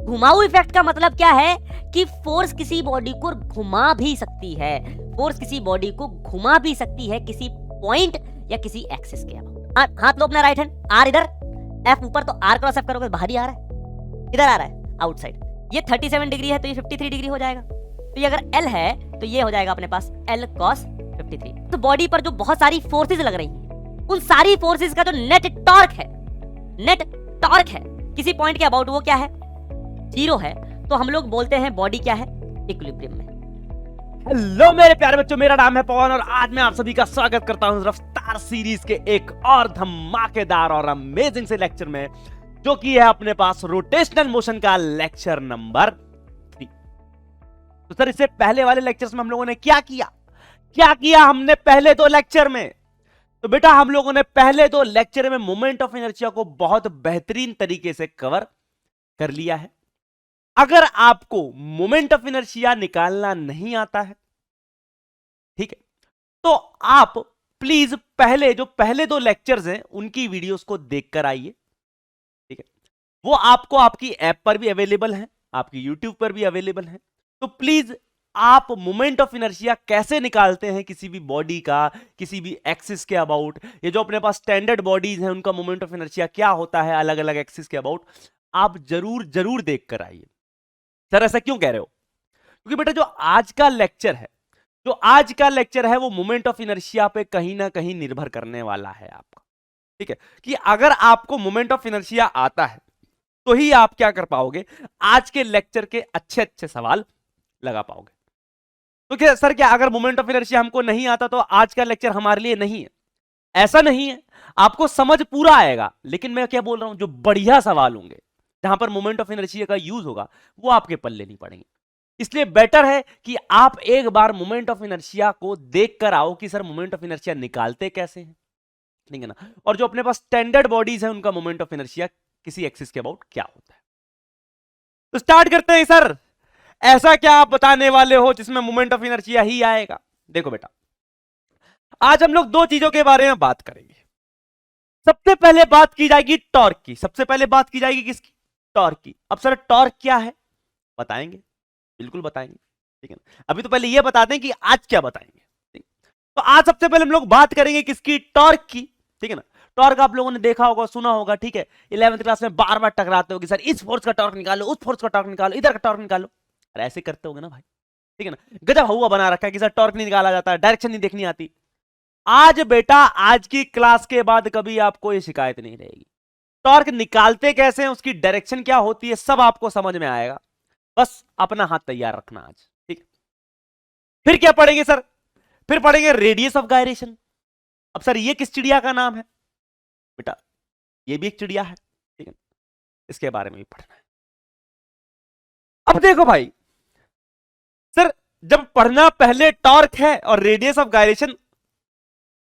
घुमाऊ effect का मतलब क्या है कि फोर्स किसी बॉडी को घुमा भी सकती है, फोर्स किसी बॉडी को घुमा भी सकती है किसी पॉइंट या किसी एक्सिस के अबाउट। हाथ लो अपना राइट हैंड, आर इधर, एफ ऊपर, तो आर क्रॉस एफ करोगे बाहर ही आ रहा है, इधर आ रहा है आउटसाइड। ये 37 डिग्री है तो ये 53 डिग्री हो जाएगा। तो ये अगर एल है तो ये हो जाएगा अपने पास एल कॉस 53। तो बॉडी पर जो बहुत सारी फोर्सेज लग रही हैं, उन सारी फोर्सेज का जो नेट टॉर्क है, नेट टॉर्क है किसी पॉइंट के अबाउट, वो क्या है? 0 है। तो हम लोग बोलते हैं बॉडी क्या है? इक्विलिब्रियम में। हेलो मेरे प्यारे बच्चों, मेरा नाम है पवन और आज मैं आप सभी का स्वागत करता हूं रफ्तार सीरीज के एक और धमाकेदार और अमेजिंग से लेक्चर में, जो कि है अपने पास रोटेशनल मोशन का लेक्चर नंबर 3। तो सर, इससे पहले वाले लेक्चर्स में हम लोगों ने क्या किया हमने पहले दो लेक्चर में? तो बेटा हम लोगों ने पहले दो लेक्चर में मोमेंट ऑफ इनर्शिया को बहुत बेहतरीन तरीके से कवर कर लिया है। अगर आपको मोमेंट ऑफ इनर्शिया निकालना नहीं आता है, ठीक है, तो आप प्लीज पहले दो लेक्चर्स हैं उनकी वीडियोस को देखकर आइए, ठीक है। वो आपको आपकी ऐप पर भी अवेलेबल है, आपकी यूट्यूब पर भी अवेलेबल है। तो प्लीज आप मोमेंट ऑफ इनर्शिया कैसे निकालते हैं किसी भी बॉडी का, किसी भी एक्सिस के अबाउट, ये जो अपने पास स्टैंडर्ड बॉडीज हैं उनका मोमेंट ऑफ इनर्शिया क्या होता है अलग अलग एक्सिस के अबाउट, आप जरूर देखकर आइए। सर ऐसा क्यों कह रहे हो? क्योंकि बेटा जो आज का लेक्चर है वो मोमेंट ऑफ इनर्शिया पे कहीं ना कहीं निर्भर करने वाला है आपका, ठीक है। कि अगर आपको मोमेंट ऑफ इनर्शिया आता है तो ही आप क्या कर पाओगे, आज के लेक्चर के अच्छे सवाल लगा पाओगे। तो क्या सर, क्या अगर मोमेंट ऑफ इनर्शिया हमको नहीं आता तो आज का लेक्चर हमारे लिए नहीं है? ऐसा नहीं है, आपको समझ पूरा आएगा, लेकिन मैं क्या बोल रहा हूं, जो बढ़िया सवाल होंगे जहां पर मोमेंट ऑफ इनर्शिया का यूज होगा वो आपके पल्ले नहीं पड़ेंगे। इसलिए बेटर है कि आप एक बार मोमेंट ऑफ इनर्शिया को देख कर आओ कि सर मोमेंट ऑफ इनर्शिया निकालते कैसे हैं, ठीक है ना। और जो अपने पास स्टैंडर्ड बॉडीज है उनका मोमेंट ऑफ इनर्शिया किसी एक्सिस के अबाउट क्या होता है। तो स्टार्ट करते हैं। सर ऐसा क्या आप बताने वाले हो जिसमें मोमेंट ऑफ इनर्शिया ही आएगा? देखो बेटा, आज हम लोग दो चीजों के बारे में बात करेंगे। सबसे पहले बात की जाएगी टॉर्क की, सबसे पहले बात की जाएगी किसकी? टॉर्क की। अब सर टॉर्क क्या है बताएंगे? बिल्कुल बताएंगे, ठीक है ना। अभी तो पहले ये बता दें कि आज क्या बताएंगे, ठीक। तो आज सबसे पहले हम लोग बात करेंगे किसकी? टॉर्क की, ठीक है ना। टॉर्क आप लोगों ने देखा होगा, सुना होगा, ठीक है। 11वीं क्लास में बार बार टकराते होगे, सर इस फोर्स का टॉर्क निकालो, उस फोर्स का टॉर्क निकालो, इधर का टॉर्क निकालो। अरे ऐसे करते होगे ना भाई, ठीक है ना। गजब हुआ बना रखा है कि सर टॉर्क नहीं निकाला जाता, डायरेक्शन नहीं देखनी आती। आज बेटा, आज की क्लास के बाद कभी आपको ये शिकायत नहीं रहेगी। टॉर्क निकालते कैसे हैं, उसकी डायरेक्शन क्या होती है, सब आपको समझ में आएगा। बस अपना हाथ तैयार रखना आज, ठीक। फिर क्या पढ़ेंगे सर? फिर पढ़ेंगे रेडियस ऑफ गायरेशन। अब सर ये किस चिड़िया का नाम है? बेटा ये भी एक चिड़िया है, ठीक है, इसके बारे में भी पढ़ना है। अब देखो भाई, सर जब पढ़ना पहले टॉर्क है और रेडियस ऑफ गायरेशन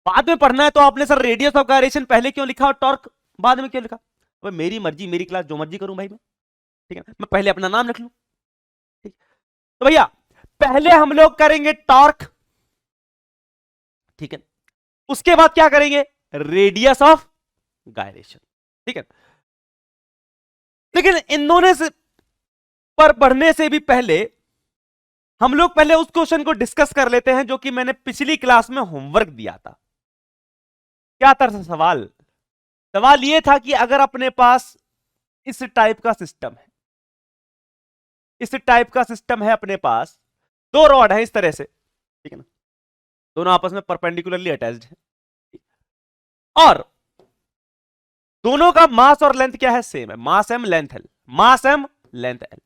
बाद में पढ़ना है, तो आपने सर रेडियस ऑफ गायरेशन पहले क्यों लिखा और टॉर्क बाद में क्यों लिखा? अब मेरी मर्जी, मेरी क्लास, जो मर्जी करूं भाई मैं, ठीक है। मैं पहले अपना नाम लिख लूं, ठीक। तो भैया पहले हम लोग करेंगे टॉर्क, ठीक है। उसके बाद क्या करेंगे? रेडियस ऑफ गायरेशन, ठीक है। लेकिन इन दोनों से पर बढ़ने से भी पहले हम लोग पहले उस क्वेश्चन को डिस्कस कर लेते हैं जो कि मैंने पिछली क्लास में होमवर्क दिया था। क्या था सवाल? सवाल यह था कि अगर अपने पास इस टाइप का सिस्टम है, इस टाइप का सिस्टम है अपने पास, दो रॉड है इस तरह से, ठीक है ना, दोनों आपस में परपेंडिकुलरली अटैच्ड है, और दोनों का मास और लेंथ क्या है? सेम है, मास एम लेंथ एल, मास एम लेंथ एल।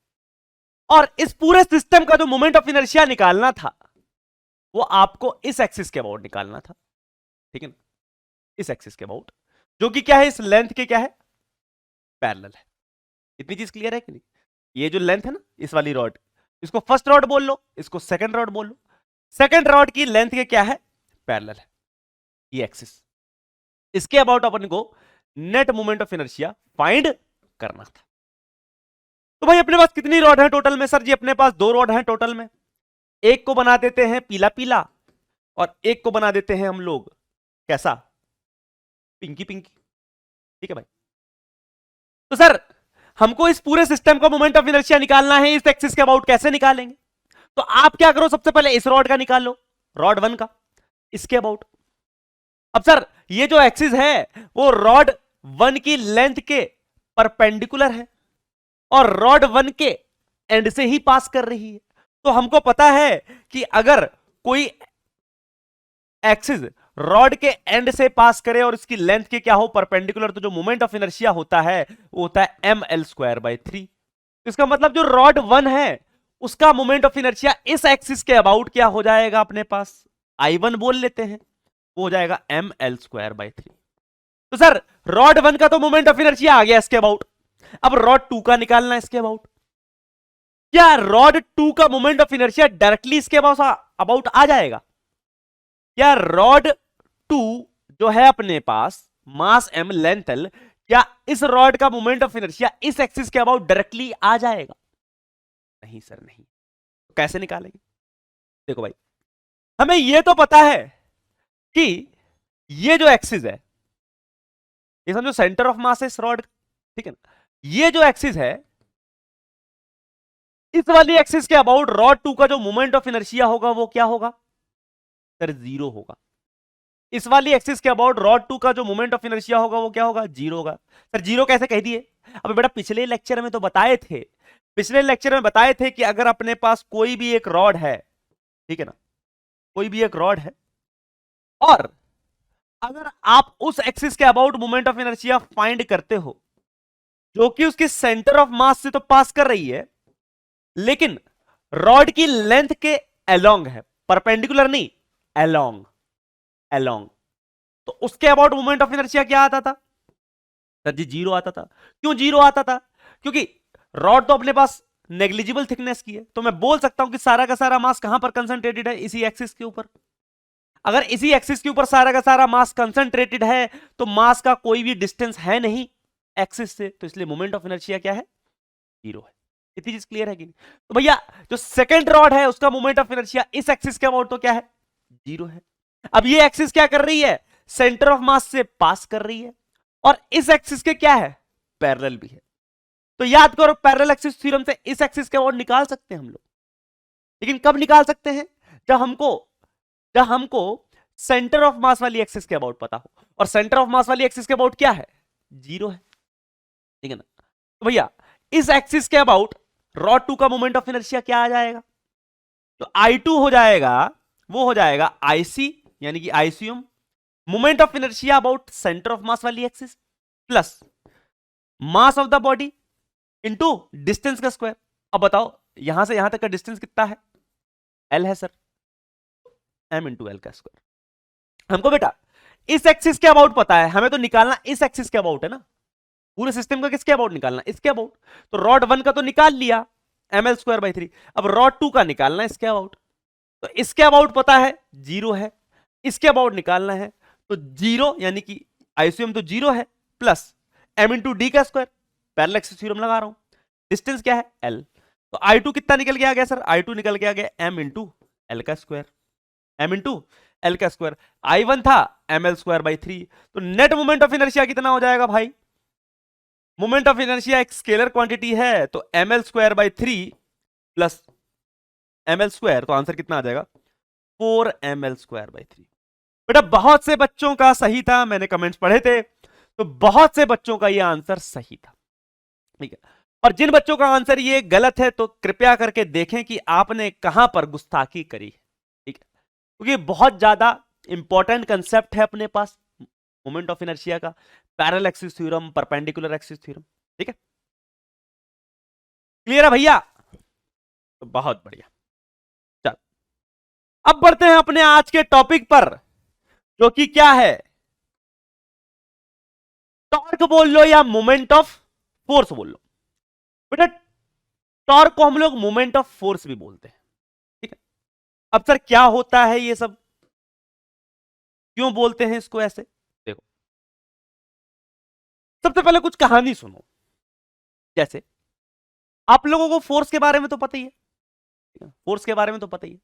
और इस पूरे सिस्टम का जो मोमेंट ऑफ इनर्शिया निकालना था वो आपको इस एक्सिस के अबाउट निकालना था, ठीक है ना, इस एक्सिस के अबाउट, जो कि क्या है, इस लेंथ के क्या है? पैरेलल है। इतनी चीज क्लियर है कि नहीं? ये जो लेंथ है ना, इस वाली रॉड, इसको फर्स्ट रॉड बोल लो, इसको सेकंड रॉड बोल लो। सेकंड रॉड की लेंथ के क्या है? पैरेलल है ये एक्सिस। इसके अबाउट अपन को net moment of inertia find करना था। तो भाई अपने पास कितनी रॉड है टोटल में? सर जी अपने पास दो रॉड है टोटल में। एक को बना देते हैं पीला पीला और एक को बना देते हैं हम लोग कैसा? पिंकी पिंकी, ठीक है भाई। तो सर हमको इस पूरे सिस्टम का मोमेंट ऑफ इनर्शिया निकालना है, इस एक्सिस के अबाउट कैसे निकालेंगे? तो आप क्या करो, सबसे पहले इस रॉड का निकाल लो, रॉड 1 का, इसके अबाउट। अब सर ये जो एक्सिस है वो रॉड 1 की लेंथ के परपेंडिकुलर है और रॉड 1 के एंड से ही पास कर रही है। तो हमको पता है कि अगर कोई एक्सिस रॉड के एंड से पास करे और इसकी लेंथ के क्या हो, परपेंडिकुलर, तो जो मोमेंट ऑफ इनर्शिया होता है वो होता है ml²/3। इसका मतलब जो रॉड 1 है उसका मोमेंट ऑफ इनर्शिया इस एक्सिस के अबाउट क्या हो जाएगा, अपने पास I1 बोल लेते हैं, वो हो जाएगा ml²/3। तो सर रॉड 1 का तो मोमेंट ऑफ इनर्शिया आ गया इसके अबाउट, अब रॉड 2 का निकालना है इसके अबाउट। क्या रॉड 2 का मोमेंट ऑफ इनर्शिया डायरेक्टली इसके अबाउट आ जाएगा? क्या रॉड 2 जो है अपने पास मास m लेंथ l, क्या इस रॉड का मोमेंट ऑफ इनर्शिया इस एक्सिस के अबाउट डायरेक्टली आ जाएगा? नहीं सर नहीं। तो कैसे निकालेंगे? देखो भाई, हमें यह तो पता है कि ये जो एक्सिस है, ये समझो सेंटर ऑफ मास है इस रॉड, ठीक है ना? ये जो एक्सिस है, इस वाली एक्सिस के अबाउट रॉड 2 का जो मोमेंट ऑफ इनर्शिया होगा वो क्या होगा सर? 0 होगा। इस वाली एक्सिस के अबाउट रॉड 2 का जो मोमेंट ऑफ इनर्शिया होगा वो क्या होगा? 0 होगा। सर 0 कैसे कह दिए? अब बेटा पिछले लेक्चर में तो बताए थे, पिछले लेक्चर में बताए थे कि अगर अपने पास कोई भी एक रॉड है, ठीक है ना, कोई भी एक रॉड है, और अगर आप उस एक्सिस के about moment of inertia find करते हो जो कि उसके सेंटर ऑफ मास से तो पास कर रही है, लेकिन रॉड की लेंथ के अलोंग है, परपेंडिकुलर नहीं, अलोंग, अलोंग, तो उसके अबाउट मोमेंट ऑफ इनर्शिया क्या आता था सर जी? 0 आता था। क्यों 0 आता था? क्योंकि रॉड तो अपने पास नेग्लिजिबल थिकनेस की है, तो मैं बोल सकता हूं कि सारा का सारा मास कहां पर कंसंट्रेटेड है? इसी एक्सिस के ऊपर। अगर इसी एक्सिस के ऊपर सारा का सारा मास कंसंट्रेटेड है तो मास का कोई भी डिस्टेंस है नहीं एक्सिस से, तो इसलिए मोमेंट ऑफ इनर्शिया क्या है? 0 है। इतनी चीज क्लियर है कि नहीं? तो भैया जो सेकंड रॉड है उसका मोमेंट ऑफ इनर्शिया इस एक्सिस के अबाउट तो क्या है? 0 है। अब ये एक्सिस क्या कर रही है? सेंटर ऑफ मास से पास कर रही है, और इस एक्सिस के क्या है? पैरेलल भी है। तो याद करो, पैरेलल एक्सिस थ्योरम से इस एक्सिस के अबाउट निकाल सकते हैं हम लोग, लेकिन कब निकाल सकते हैं? जब हमको सेंटर ऑफ मास वाली एक्सिस के अबाउट पता हो, और सेंटर ऑफ मास वाली एक्सिस के अबाउट क्या है? 0 है, ठीक है ना? तो भैया इस एक्सिस के अबाउट रॉड 2 का मोमेंट ऑफ इनर्शिया क्या आ जाएगा? तो I2 हो जाएगा, वो हो जाएगा IC, यानी कि I C M, moment of inertia about centre of mass वाली axis plus mass of the body into distance का स्क्वायर। अब बताओ यहां से यहां तक का डिस्टेंस कितना है? L है सर, m इंटू एल का स्क्वायर। हमको बेटा इस एक्सिस के अबाउट पता है, हमें तो निकालना इस एक्सिस के अबाउट है ना, पूरे सिस्टम का किसके अबाउट निकालना? इसके अबाउट। तो रॉड 1 का तो निकाल लिया ml²/3, अब रॉड 2 का निकालना इसके अबाउट। तो इसके अबाउट पता है 0 है, इसके अबाउट निकालना है तो 0, यानी कि आइसोम तो 0 है, प्लस m इंटू डी का स्क्वायर, पैरेलल एक्सिस थ्योरम लगा रहा हूं, डिस्टेंस क्या है? L। तो I2 कितना निकल के आ गया सर? I2 निकल के आ गया m इंटू एल का स्क्वायर, m इंटू एल का स्क्वायर। I1 था ml²/3, तो नेट मोमेंट ऑफ इनर्शिया कितना हो जाएगा भाई? मोमेंट ऑफ इनर्शिया एक स्केलर क्वांटिटी है, तो ml²/3 प्लस ml², तो आंसर कितना आ जाएगा? 4ml²/3। बेटा बहुत से बच्चों का सही था, मैंने कमेंट्स पढ़े थे, तो बहुत से बच्चों का यह आंसर सही था, ठीक है। और जिन बच्चों का आंसर ये गलत है तो कृपया करके देखें कि आपने कहां पर गुस्ताखी करी है, ठीक है, क्योंकि बहुत ज्यादा इंपॉर्टेंट कंसेप्ट है अपने पास मोमेंट ऑफ इनर्शिया का, parallel axis theorem, perpendicular axis theorem, ठीक है। क्लियर है भैया? तो बहुत बढ़िया। चल अब बढ़ते हैं अपने आज के टॉपिक पर, जो कि क्या है? टॉर्क बोल लो या मोमेंट ऑफ फोर्स बोल लो। बेटा टॉर्क को हम लोग मोमेंट ऑफ फोर्स भी बोलते हैं, ठीक है। अब सर क्या होता है ये सब, क्यों बोलते हैं इसको ऐसे? देखो सबसे पहले कुछ कहानी सुनो। जैसे आप लोगों को फोर्स के बारे में तो पता ही है, फोर्स के बारे में तो पता ही है,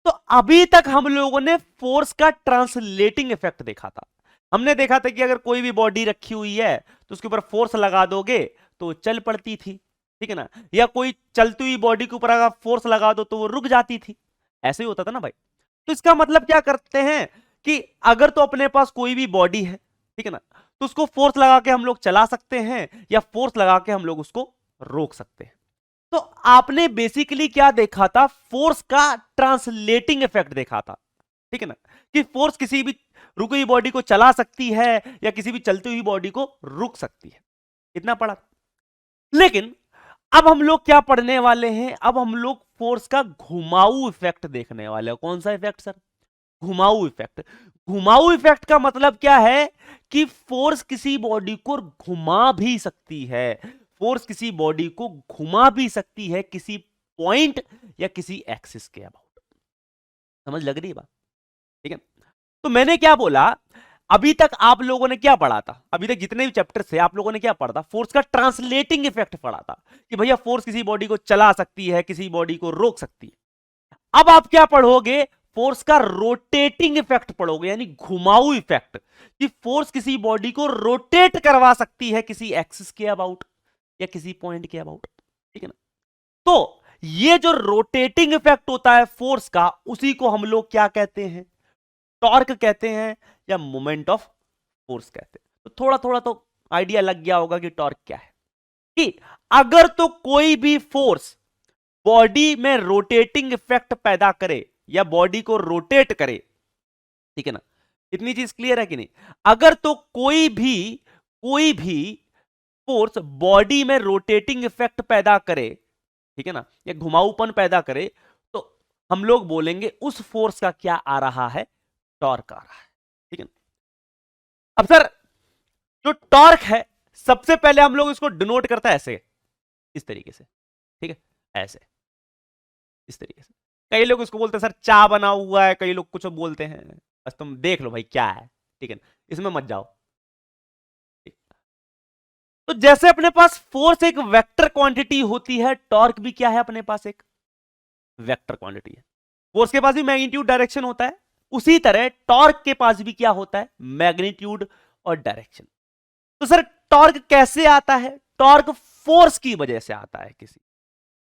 तो अभी तक हम लोगों ने फोर्स का ट्रांसलेटिंग इफेक्ट देखा था। हमने देखा था कि अगर कोई भी बॉडी रखी हुई है तो उसके ऊपर फोर्स लगा दोगे तो वो चल पड़ती थी, ठीक है ना, या कोई चलती हुई बॉडी के ऊपर अगर फोर्स लगा दो तो वो रुक जाती थी, ऐसे ही होता था ना भाई। तो इसका मतलब क्या करते हैं कि अगर तो अपने पास कोई भी बॉडी है, ठीक है ना, तो उसको फोर्स लगा के हम लोग चला सकते हैं या फोर्स लगा के हम लोग उसको रोक सकते हैं। तो आपने बेसिकली क्या देखा था, फोर्स का ट्रांसलेटिंग इफेक्ट देखा था, ठीक है ना, कि फोर्स किसी भी रुकी हुई बॉडी को चला सकती है या किसी भी चलती हुई बॉडी को रुक सकती है, इतना पढ़ा। लेकिन अब हम लोग क्या पढ़ने वाले हैं, अब हम लोग फोर्स का घुमाऊ इफेक्ट देखने वाले हैं। कौन सा इफेक्ट सर? घुमाऊ इफेक्ट। घुमाऊ इफेक्ट का मतलब क्या है कि फोर्स किसी बॉडी को घुमा भी सकती है, फोर्स किसी बॉडी को घुमा भी सकती है किसी पॉइंट या किसी एक्सिस के अबाउट। समझ लग रही है बात? ठीक है। तो मैंने क्या बोला, अभी तक आप लोगों ने क्या पढ़ा था, अभी तक जितने भी चैप्टर थे आप लोगों ने क्या पढ़ा था, फोर्स का ट्रांसलेटिंग इफेक्ट पढ़ा था कि भैया फोर्स किसी बॉडी को चला सकती है, किसी बॉडी को रोक सकती है। अब आप क्या पढ़ोगे, फोर्स का रोटेटिंग इफेक्ट पढ़ोगे, यानी घुमाऊ इफेक्ट, कि फोर्स किसी बॉडी को रोटेट करवा सकती है किसी एक्सिस के अबाउट या किसी पॉइंट के अबाउट, ठीक है ना। तो ये जो रोटेटिंग इफेक्ट होता है फोर्स का, उसी को हम लोग क्या कहते हैं, टॉर्क कहते हैं या मोमेंट ऑफ फोर्स कहते हैं। तो थोड़ा थोड़ा तो आइडिया लग गया होगा कि टॉर्क क्या है, कि अगर तो कोई भी फोर्स बॉडी में रोटेटिंग इफेक्ट पैदा करे या बॉडी को रोटेट करे, ठीक है ना, इतनी चीज क्लियर है कि नहीं। अगर तो कोई भी फोर्स बॉडी में रोटेटिंग इफेक्ट पैदा करे, ठीक है ना, या घुमाऊपन पैदा करे, तो हम लोग बोलेंगे उस फोर्स का क्या आ रहा है, टॉर्क आ रहा है, ठीक है ना। अब सर जो टॉर्क है, सबसे पहले हम लोग इसको डिनोट करता है ऐसे, इस तरीके से, ठीक है, ऐसे, इस तरीके से। कई लोग इसको बोलते हैं सर चा बना हुआ है, कई लोग कुछ बोलते हैं, बस तुम देख लो भाई क्या है, ठीक है ना, इसमें मत जाओ। तो जैसे अपने पास फोर्स एक वेक्टर क्वांटिटी होती है, टॉर्क भी क्या है अपने पास, एक वेक्टर क्वांटिटी है। फोर्स के पास भी मैग्नीट्यूड डायरेक्शन होता है, उसी तरह टॉर्क के पास भी क्या होता है, मैग्नीट्यूड और डायरेक्शन। तो सर टॉर्क कैसे आता है, टॉर्क फोर्स की वजह से आता है। किसी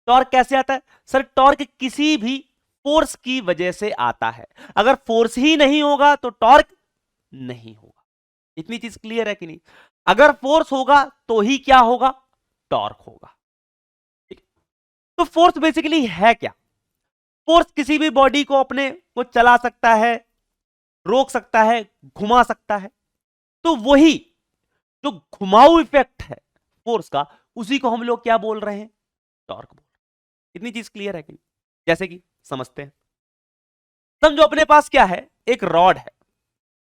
टॉर्क कैसे आता है सर, टॉर्क किसी भी फोर्स की वजह से आता है। अगर फोर्स ही नहीं होगा तो टॉर्क नहीं होगा। इतनी चीज क्लियर है कि नहीं। अगर फोर्स होगा तो ही क्या होगा, टॉर्क होगा। ठीक? तो फोर्स बेसिकली है क्या, फोर्स किसी भी बॉडी को अपने को चला सकता है, रोक सकता है, घुमा सकता है। तो वही जो घुमाऊ इफेक्ट है फोर्स का, उसी को हम लोग क्या बोल रहे हैं, टॉर्क बोल रहे हैं। इतनी चीज क्लियर है कि नहीं। जैसे कि समझते हैं, समझो अपने पास क्या है, एक रॉड है,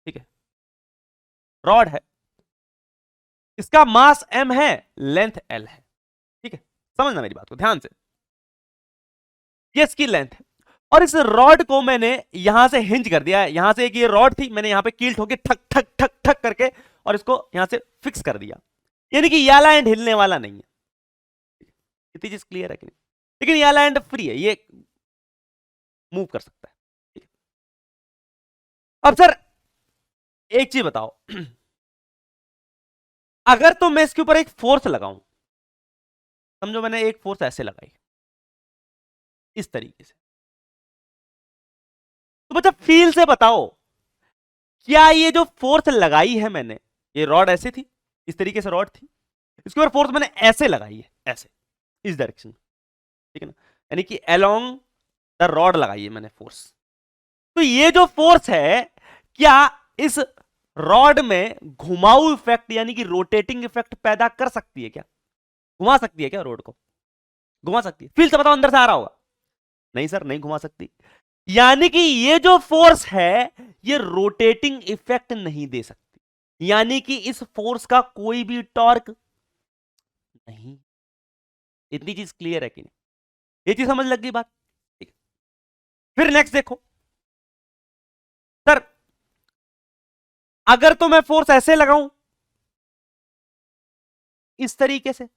ठीक है, रॉड है, इसका मास m है, लेंथ l है, ठीक है, समझना मेरी बात को ध्यान से। ये इसकी लेंथ है और इस रॉड को मैंने यहां से हिंज कर दिया है। यहां से एक ये रॉड थी, मैंने यहां पे कील ठोके ठक ठक ठक ठक करके और इसको यहां से फिक्स कर दिया, यानी कि ये एंड हिलने वाला नहीं है। इतनी चीज क्लियर है कि नहीं। लेकिन ये एंड फ्री है, ये मूव कर सकता है। ठीक है? अब सर एक चीज बताओ, अगर तो मैं इसके ऊपर एक फोर्स लगाऊं, समझो मैंने एक फोर्स ऐसे लगाई इस तरीके से, तो बच्चा फील से बताओ, क्या ये जो फोर्स लगाई है मैंने, ये रॉड ऐसे थी, इस तरीके से रॉड थी, इसके ऊपर फोर्स मैंने ऐसे लगाई है, ऐसे इस डायरेक्शन में, ठीक है ना, यानी कि अलोंग द रॉड लगाई है मैंने फोर्स। तो ये जो फोर्स है, क्या इस रॉड में घुमाऊ इफेक्ट यानी कि रोटेटिंग इफेक्ट पैदा कर सकती है क्या, घुमा सकती है क्या, रोड को घुमा सकती है। फील से बताओ, अंदर से आ रहा होगा, नहीं सर नहीं घुमा सकती। यानी कि ये जो फोर्स है ये रोटेटिंग इफेक्ट नहीं दे सकती, यानी कि इस फोर्स का कोई भी टॉर्क नहीं। इतनी चीज क्लियर है कि नहीं, ये चीज समझ लग गई बात। ठीक है, फिर नेक्स्ट देखो सर, अगर तो मैं फोर्स ऐसे लगाऊं इस तरीके से,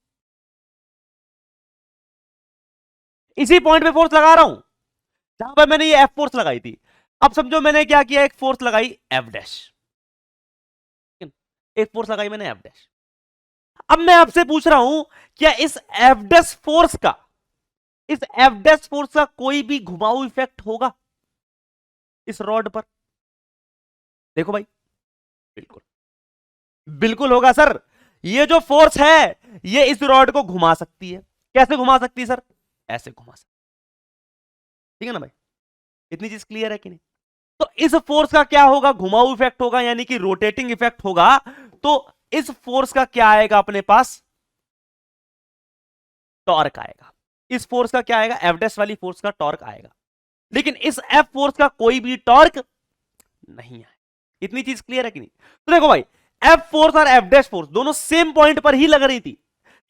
इसी पॉइंट पे फोर्स लगा रहा हूं जहां पर मैंने ये एफ फोर्स लगाई थी। अब समझो मैंने क्या किया, एक फोर्स लगाई एफ डैश, एक फोर्स लगाई मैंने एफ डैश। अब मैं आपसे पूछ रहा हूं, क्या इस एफ डैश फोर्स का कोई भी घुमाऊ इफेक्ट होगा इस रॉड पर? देखो भाई, बिल्कुल बिल्कुल होगा सर। ये जो फोर्स है ये इस रॉड को घुमा सकती है। कैसे घुमा सकती है सर? ऐसे घुमा सकती है। ठीक है ना भाई, इतनी चीज क्लियर है कि नहीं? तो इस फोर्स का क्या होगा? घुमाऊ इफेक्ट होगा, यानी कि रोटेटिंग इफेक्ट होगा। तो इस फोर्स का क्या आएगा अपने पास? टॉर्क आएगा। इस फोर्स का क्या आएगा? एफ डैश वाली फोर्स का टॉर्क आएगा। लेकिन इस एफ फोर्स का कोई भी टॉर्क नहीं है। इतनी चीज क्लियर है कि नहीं? तो देखो भाई, एफ फोर्स और एफ डैश फोर्स दोनों सेम पॉइंट पर ही लग रही थी,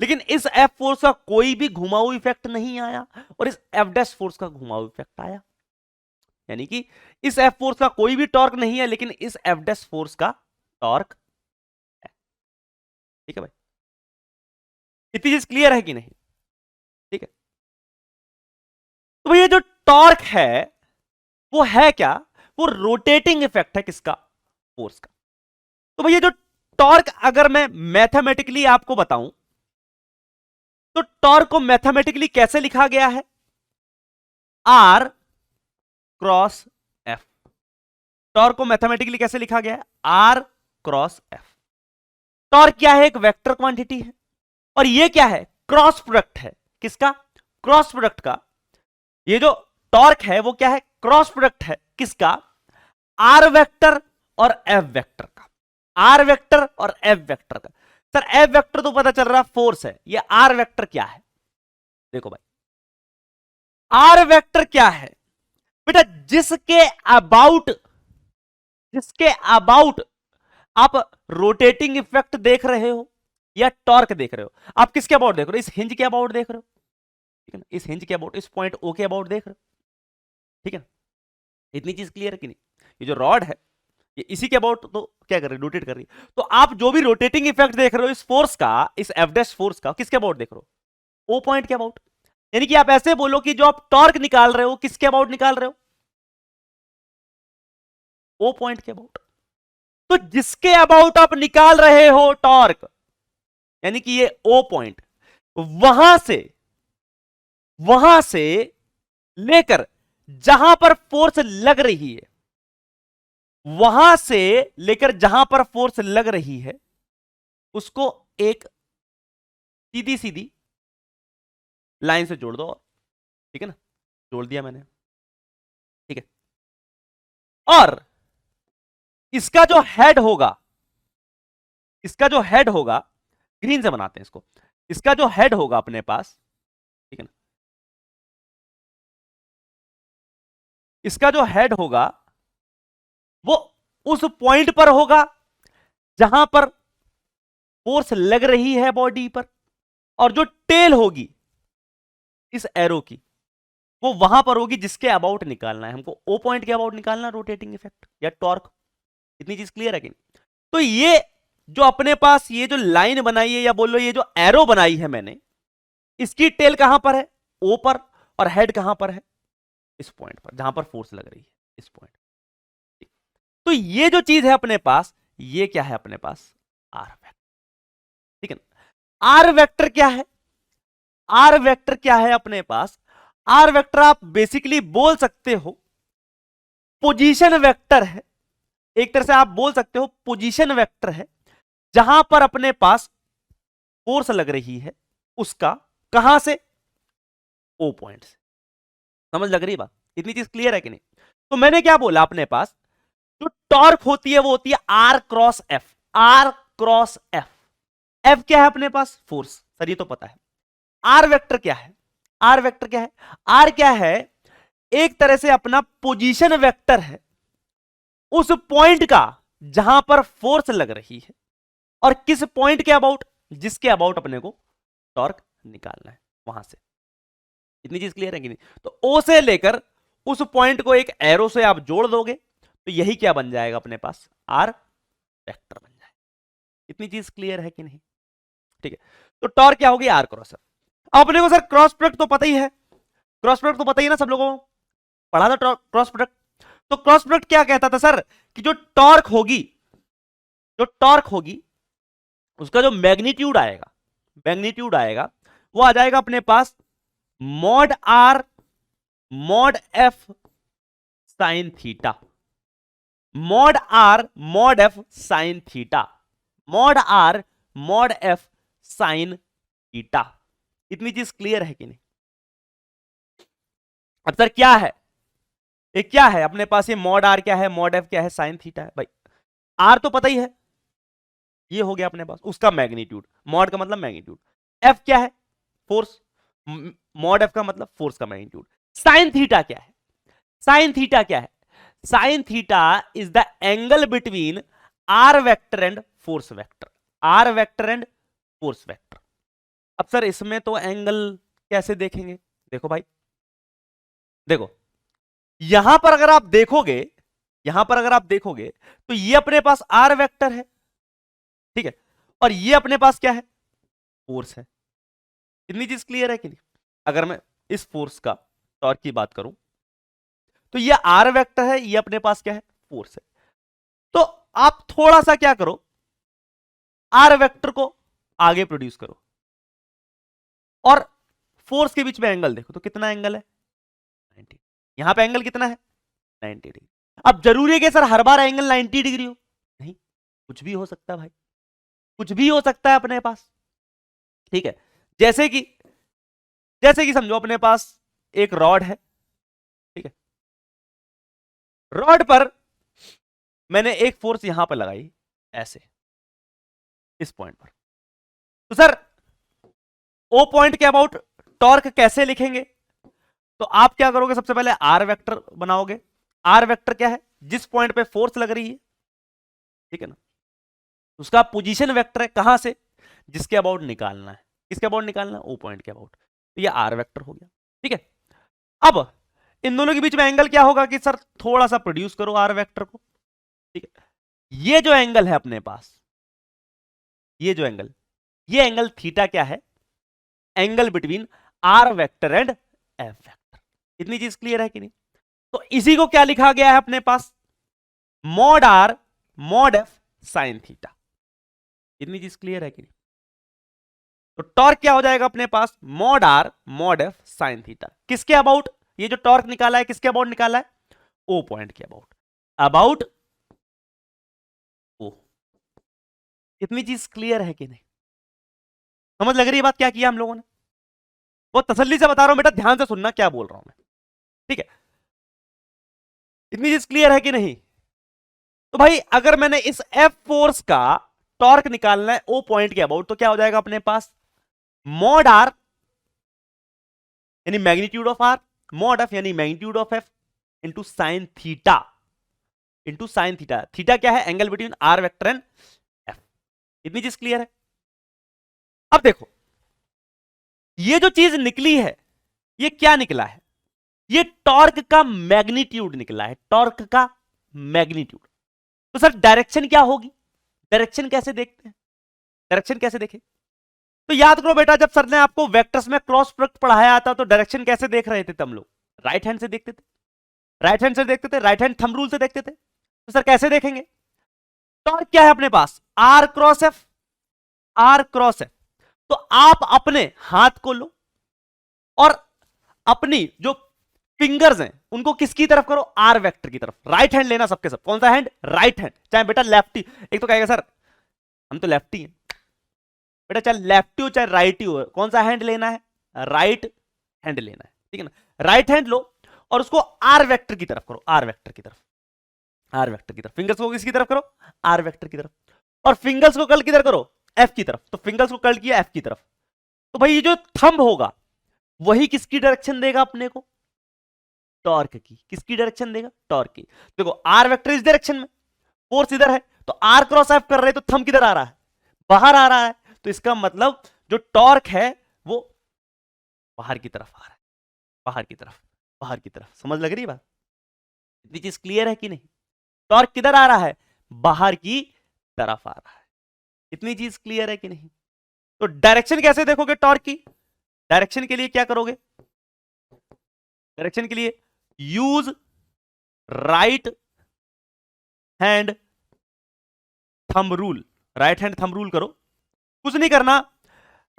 लेकिन इस एफ फोर्स का कोई भी घुमाऊ इफेक्ट नहीं आया और इस एफ डैश फोर्स का घुमाऊ इफेक्ट आया। यानी कि इस एफ फोर्स का कोई भी टॉर्क नहीं है, लेकिन इस एफ डैश फोर्स का टॉर्क है। ठीक है भाई, इतनी चीज क्लियर है कि नहीं? ठीक है, तो भैया जो टॉर्क है वो है क्या? वो रोटेटिंग इफेक्ट है किसका? फोर्स का। तो भैया जो टॉर्क अगर मैं मैथमेटिकली आपको बताऊं, तो टॉर्क को मैथमेटिकली कैसे लिखा गया है? R cross F. टॉर्क को मैथमेटिकली कैसे लिखा गया है? R cross F. टॉर्क क्या है? एक वेक्टर क्वांटिटी है, और ये क्या है? क्रॉस प्रोडक्ट है। किसका? क्रॉस प्रोडक्ट का। ये जो टॉर्क है वो क्या है? क्रॉस प्रोडक्ट है किसका? आर वेक्टर और एफ वेक्टर का। आर वेक्टर और एफ वेक्टर का। सर एफ वेक्टर तो पता चल रहा फोर्स है, ये आर वेक्टर क्या है? देखो भाई, आर वेक्टर क्या है बेटा? जिसके अबाउट आप रोटेटिंग इफेक्ट देख रहे हो या टॉर्क देख रहे हो। आप किसके अबाउट देख रहे हो? इस हिंज के अबाउट देख रहे हो, ठीक है ना? इस हिंज के अबाउट, इस पॉइंट ओ के अबाउट देख रहे हो, ठीक है ना? इतनी चीज क्लियर है कि नहीं? ये जो रॉड है ये इसी के अबाउट तो क्या कर रही है? रोटेट कर रही है। तो आप जो भी रोटेटिंग इफेक्ट देख रहे हो इस फोर्स का, इस एफ डैश फोर्स का, किसके अबाउट देख रहे हो? ओ पॉइंट के अबाउट। यानी कि आप ऐसे बोलो कि जो आप टॉर्क निकाल रहे हो किसके अबाउट निकाल रहे हो? ओ पॉइंट के अबाउट। तो जिसके अबाउट आप निकाल रहे हो टॉर्क, यानी कि ये ओ पॉइंट, वहां से लेकर जहां पर फोर्स लग रही है, वहां से लेकर जहां पर फोर्स लग रही है उसको एक सीधी सीधी लाइन से जोड़ दो। ठीक है ना? जोड़ दिया मैंने, ठीक है। और इसका जो हेड होगा, ग्रीन से बनाते हैं इसको। इसका जो हेड होगा अपने पास, ठीक है ना, इसका जो हेड होगा वो उस पॉइंट पर होगा जहां पर फोर्स लग रही है बॉडी पर, और जो टेल होगी इस एरो की वो वहां पर होगी जिसके अबाउट निकालना है हमको। ओ पॉइंट के अबाउट निकालना रोटेटिंग इफेक्ट या टॉर्क। इतनी चीज क्लियर है कि नहीं? तो ये जो अपने पास ये जो लाइन बनाई है, या बोलो ये जो एरो बनाई है मैंने, इसकी टेल कहां पर है? ओ पर। और हेड कहां पर है? इस पॉइंट पर जहां पर फोर्स लग रही है, इस पॉइंट। तो ये जो चीज है अपने पास, ये क्या है अपने पास? Are vector. ठीक है ना? आर वेक्टर क्या है? आर वेक्टर क्या है अपने पास? आर वेक्टर आप बेसिकली बोल सकते हो पोजीशन वेक्टर है। एक तरह से आप बोल सकते हो पोजीशन वेक्टर है, जहां पर अपने पास फोर्स लग रही है उसका, कहां से? ओ पॉइंट से। समझ लग रही है बात? इतनी चीज क्लियर है कि नहीं? तो मैंने क्या बोला अपने पास, जो टॉर्क होती है वो होती है R cross F. R cross F. F क्या है अपने पास? फोर्स। सर ये तो पता है। आर वेक्टर क्या है? आर वेक्टर क्या है? आर क्या है? एक तरह से अपना पोजीशन वेक्टर है उस पॉइंट का जहां पर फोर्स लग रही है, और किस पॉइंट के अबाउट? जिसके अबाउट अपने को टॉर्क निकालना है, वहां से। इतनी चीज क्लियर है कि नहीं? तो ओ से लेकर उस पॉइंट को एक एरो से आप जोड़ दोगे तो यही क्या बन जाएगा अपने पास? आर वेक्टर बन जाएगा। इतनी चीज क्लियर है कि नहीं? ठीक है, तो टॉर्क क्या होगी? R cross F. अपने को सर क्रॉस प्रोडक्ट तो पता ही है, क्रॉस प्रोडक्ट तो पता ही ना सब लोगों को, पढ़ा था क्रॉस प्रोडक्ट। तो क्रॉस प्रोडक्ट क्या कहता था सर? कि जो टॉर्क होगी उसका जो मैग्नीट्यूड आएगा मैग्नीट्यूड आएगा वो आ जाएगा अपने पास mod R mod F sine theta, mod R mod F sine theta, mod R mod F sine theta. इतनी चीज क्लियर है कि नहीं? अब सर क्या है ये, क्या है अपने पास? ये मॉड आर क्या है, मॉड एफ क्या है, साइन थीटा है। भाई आर तो पता ही है, ये हो गया अपने पास उसका मैग्नीट्यूड, मॉड का मतलब मैग्नीट्यूड, एफ क्या है, फोर्स, मॉड एफ का मतलब फोर्स का मैग्नीट्यूड। साइन थीटा क्या है? साइन थीटा क्या है? Sine theta is the angle between R vector and force vector, R vector and force vector. अब सर इसमें तो एंगल कैसे देखेंगे? देखो भाई, देखो यहां पर अगर आप देखोगे, यहां पर अगर आप देखोगे तो ये अपने पास आर वेक्टर है, ठीक है, और ये अपने पास क्या है, फोर्स है। इतनी चीज क्लियर है कि नहीं? अगर मैं इस फोर्स का टॉर्क की बात करूं तो ये आर वेक्टर है, ये अपने पास क्या है, फोर्स है। तो आप थोड़ा सा क्या करो, आर वेक्टर को आगे प्रोड्यूस करो और फोर्स के बीच में एंगल देखो तो कितना एंगल है, 90। यहां पे एंगल कितना है, 90 डिग्री। अब जरूरी है कि सर हर बार एंगल 90 डिग्री हो? नहीं, कुछ भी हो सकता है भाई, कुछ भी हो सकता है अपने पास, ठीक है। जैसे कि समझो अपने पास एक रॉड है, ठीक है, रॉड पर मैंने एक फोर्स यहां पर लगाई ऐसे, इस पॉइंट पर, तो सर ओ पॉइंट के अबाउट टॉर्क कैसे लिखेंगे? तो आप क्या करोगे, सबसे पहले आर वेक्टर बनाओगे। आर वेक्टर क्या है, जिस पॉइंट पे फोर्स लग रही है, ठीक है ना, उसका पोजीशन वेक्टर है, कहां से, जिसके अबाउट निकालना है, किसके अबाउट निकालना है, ओ पॉइंट के अबाउट, तो ये आर वेक्टर हो गया, ठीक है। अब इन दोनों के बीच में एंगल क्या होगा कि सर थोड़ा सा प्रोड्यूस करो आर वेक्टर को, ठीक है। ये जो एंगल है अपने पास, ये जो एंगल, ये एंगल थीटा क्या है, angle between R vector and F vector. इतनी चीज क्लियर है कि नहीं? तो इसी को क्या लिखा गया है अपने पास, mod R mod F sine theta. इतनी चीज क्लियर है कि नहीं? तो टॉर्क क्या हो जाएगा अपने पास, mod R mod F sine theta, किसके अबाउट, ये जो टॉर्क निकाला है किसके अबाउट निकाला है, ओ पॉइंट के अबाउट, अबाउट ओ। इतनी चीज क्लियर है कि नहीं? समझ लग रही है बात क्या किया हम लोगों ने? बहुत तसल्ली से बता रहा हूं बेटा, ध्यान से सुनना क्या बोल रहा हूं मैं, ठीक है। इतनी चीज क्लियर है कि नहीं? तो भाई अगर मैंने इस एफ फोर्स का टॉर्क निकालना है ओ पॉइंट के अबाउट, तो क्या हो जाएगा अपने पास, मॉड आर यानी magnitude of R, mod F यानी magnitude of F, into sine theta, into sine theta. Theta क्या है, angle between R vector and F. इतनी चीज क्लियर है? अब देखो ये जो चीज निकली है, ये क्या निकला है, ये टॉर्क का मैग्नीट्यूड निकला है, टॉर्क का मैग्नीट्यूड। तो सर डायरेक्शन क्या होगी, डायरेक्शन कैसे देखते हैं, डायरेक्शन कैसे देखें? तो याद करो बेटा, जब सर ने आपको वेक्टर्स में क्रॉस प्रोडक्ट पढ़ाया था तो डायरेक्शन कैसे देख रहे थे तुम लोग, राइट हैंड से देखते थे, राइट हैंड से देखते थे, राइट हैंड थंब रूल से देखते थे। तो सर कैसे देखेंगे, टॉर्क क्या है अपने पास, R cross F, R cross F. तो आप अपने हाथ को लो और अपनी जो फिंगर्स हैं उनको किसकी तरफ करो, आर वेक्टर की तरफ। राइट हैंड लेना सबके सब, कौन सा हैंड, राइट हैंड, चाहे बेटा लेफ्टी, एक तो कहेगा सर हम तो लेफ्टी हैं, बेटा चाहे लेफ्टी हो चाहे राइटी हो, कौन सा हैंड लेना है, राइट हैंड लेना है, ठीक है ना। राइट हैंड लो और उसको आर वेक्टर की तरफ करो, आर वेक्टर की तरफ, आर वेक्टर की तरफ। फिंगर्स को किसकी तरफ करो, आर वेक्टर की तरफ, और फिंगर्स को कर्ल किधर करो, एफ की तरफ। तो फिंगर्स को कर्ल किया एफ की तरफ, तो भाई ये जो थंब होगा वही किसकी डायरेक्शन देगा अपने को, टॉर्क की। किसकी डायरेक्शन देगा, टॉर्क की। देखो आर वेक्टर इस डायरेक्शन में, फोर्स इधर है, तो आर क्रॉस एफ कर रहे हैं तो थंब किधर आ रहा है, बाहर आ रहा है, तो इसका मतलब जो टॉर्क है वो बाहर की तरफ आ रहा है, बाहर की तरफ, बाहर की तरफ। समझ लग रही है बात? इतनी चीज क्लियर है कि नहीं? टॉर्क किधर आ रहा है, बाहर की तरफ आ रहा है। इतनी चीज क्लियर है कि नहीं? तो डायरेक्शन कैसे देखोगे टॉर्क की, डायरेक्शन के लिए क्या करोगे, डायरेक्शन के लिए use right hand thumb rule, right hand thumb rule करो। कुछ नहीं करना,